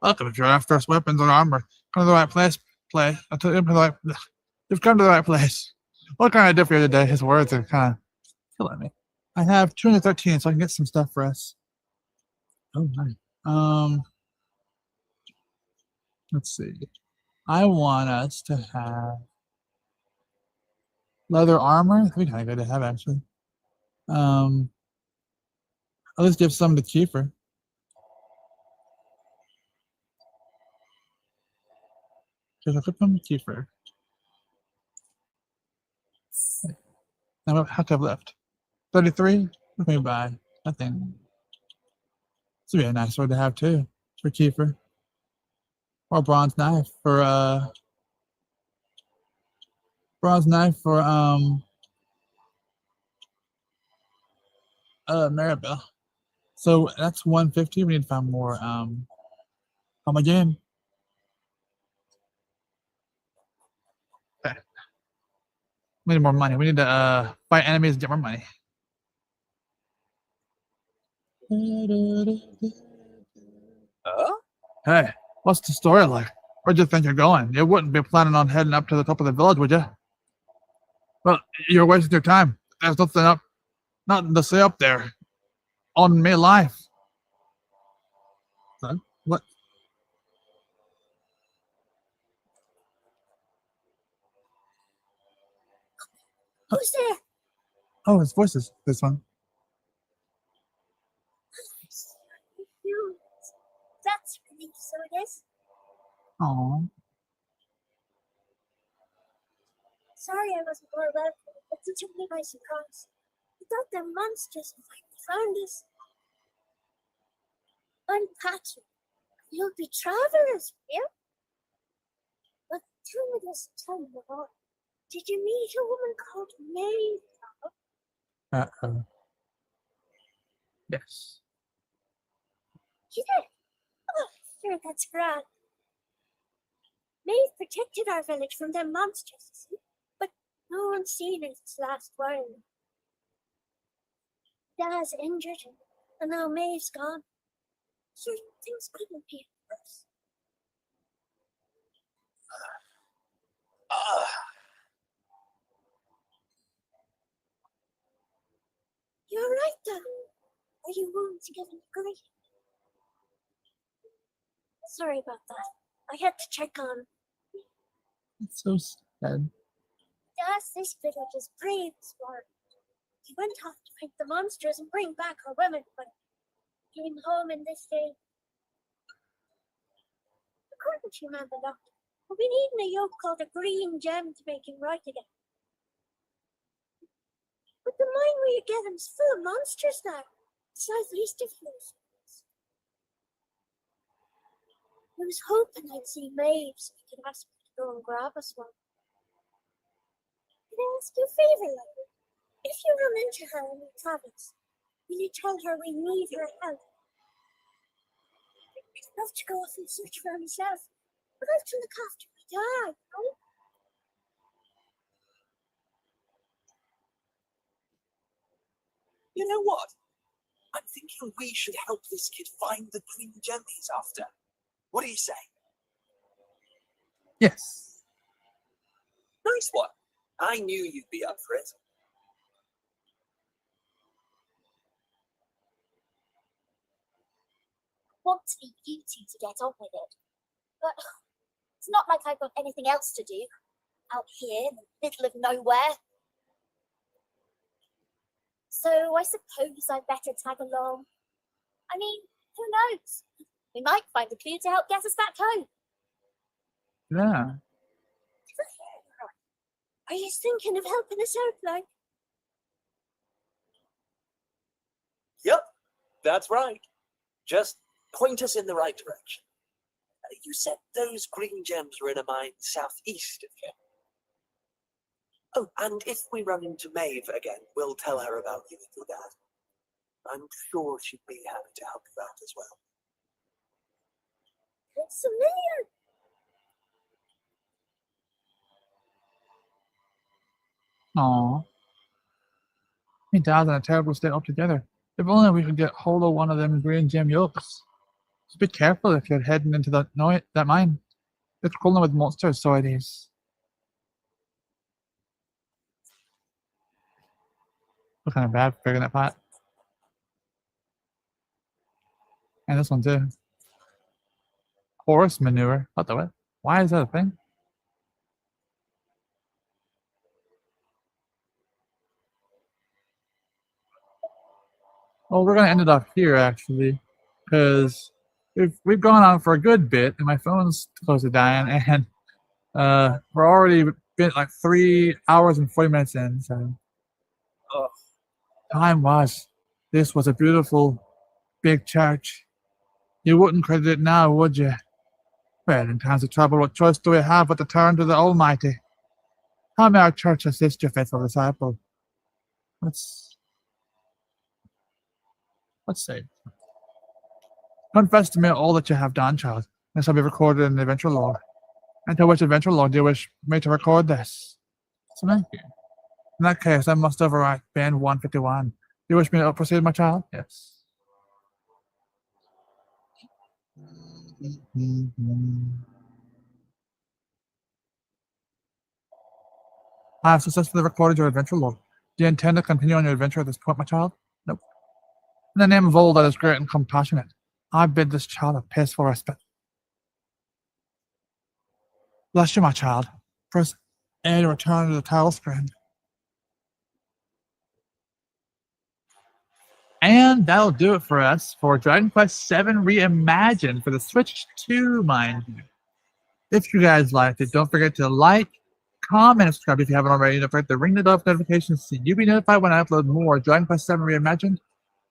Welcome if you're after us weapons or armor. Come to the right place. You've come to the right place. What can I do for you today? His words are kind of killing me. I have 213, so I can get some stuff for us. Oh, nice. Let's see. I want us to have leather armor. That'd be kind of good to have, actually. I'll just give some to Kiefer. Because I'll put them to Kiefer. Now, how can I have left? 33? What can we buy? Nothing. This would be a nice sword to have, too, for Kiefer. Or a bronze knife for, Maribel. So that's 150. We need to find more, come again. Okay. We need more money. We need to, fight enemies and get more money. Hey, what's the story like? Where'd you think you're going? You wouldn't be planning on heading up to the top of the village, would you? Well, you're wasting your time. There's nothing to say up there. On me life. Son, what? Who's there? Oh, his voice is this one. You. That's relief, so it is. Oh, Sorry I wasn't more welcome, but you took me by surprise. I thought the monsters found us. I'm Patrick. You'll be travelers, yeah? But tell me this, tell me more. Did you meet a woman called May? uh-oh. Yes. You did? Oh, sure, that's grand. Maeve protected our village from them monsters, you see? But no one's seen it its last while. Dad's injured, and now Maeve's gone. Sure, things couldn't be worse. You're right, Dad. Are you willing to give an agree? Sorry about that. I had to check on. It's so sad. Yes, this village is brave, smart. He went off to fight the monsters and bring back our women, but came home in this day. According to man the doctor, we've been eating a yolk called a green gem to make him right again. But the mine where you get him's full of monsters now. Southeast of here. I was hoping I'd see Maeve so we could ask her to go and grab us one. Can I ask you a favour, love? If you run into her in the caverns, will you tell her we need her help? I'd love to go off and search for her myself, but I have to look after my dad, you know? You know what? I'm thinking we should help this kid find the green gem he's after. What do you say? Yes. Nice one. I knew you'd be up for it. I want to leave you two to get on with it, but it's not like I've got anything else to do out here in the middle of nowhere. So I suppose I'd better tag along. I mean, who knows? We might find a clue to help get us back home. Yeah. Are you thinking of helping us out, like? Yep, that's right. Just point us in the right direction. You said those green gems were in a mine southeast of here. Oh, and if we run into Maeve again, we'll tell her about you and your dad. I'm sure she'd be happy to help you out as well. It's familiar. Aw. My dad's in a terrible state altogether. If only we could get hold of one of them green gem yolks. Just be careful if you're heading into that mine. It's crawling with monsters, so it is. Look kind of bad for picking that pot. And this one too. Horse manure. What the what? Why is that a thing? Well, we're gonna end it off here actually, because we've gone on for a good bit, and my phone's close to dying, and we're already been like 3 hours and 40 minutes in. So, time was. This was a beautiful, big church. You wouldn't credit it now, would you? Well, in times of trouble, what choice do we have but to turn to the Almighty? How may our church assist you, faithful disciple? Let's say. Confess to me all that you have done, child. This shall be recorded in the eventual log. And to which eventual log do you wish me to record this? So thank you. In that case, I must overwrite Ben 151. Do you wish me to proceed, my child? Yes. I have successfully recorded your adventure log. Do you intend to continue on your adventure at this point, my child? Nope. In the name of all that is great and compassionate, I bid this child a peaceful respite. Bless you, my child. Press A to return to the title screen. And that'll do it for us for Dragon Quest VII Reimagined for the Switch 2, mind you. If you guys liked it, don't forget to like, comment, and subscribe if you haven't already. Don't forget to ring the bell for notifications so you'll be notified when I upload more Dragon Quest VII Reimagined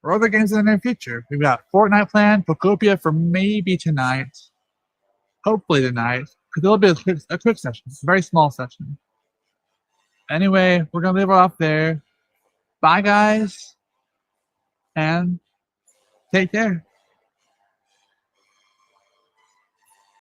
or other games in the near future. We've got Fortnite planned, Pokopia for maybe tonight. Hopefully tonight, because it'll be a quick session, a very small session. Anyway, we're going to leave it off there. Bye, guys, and take care.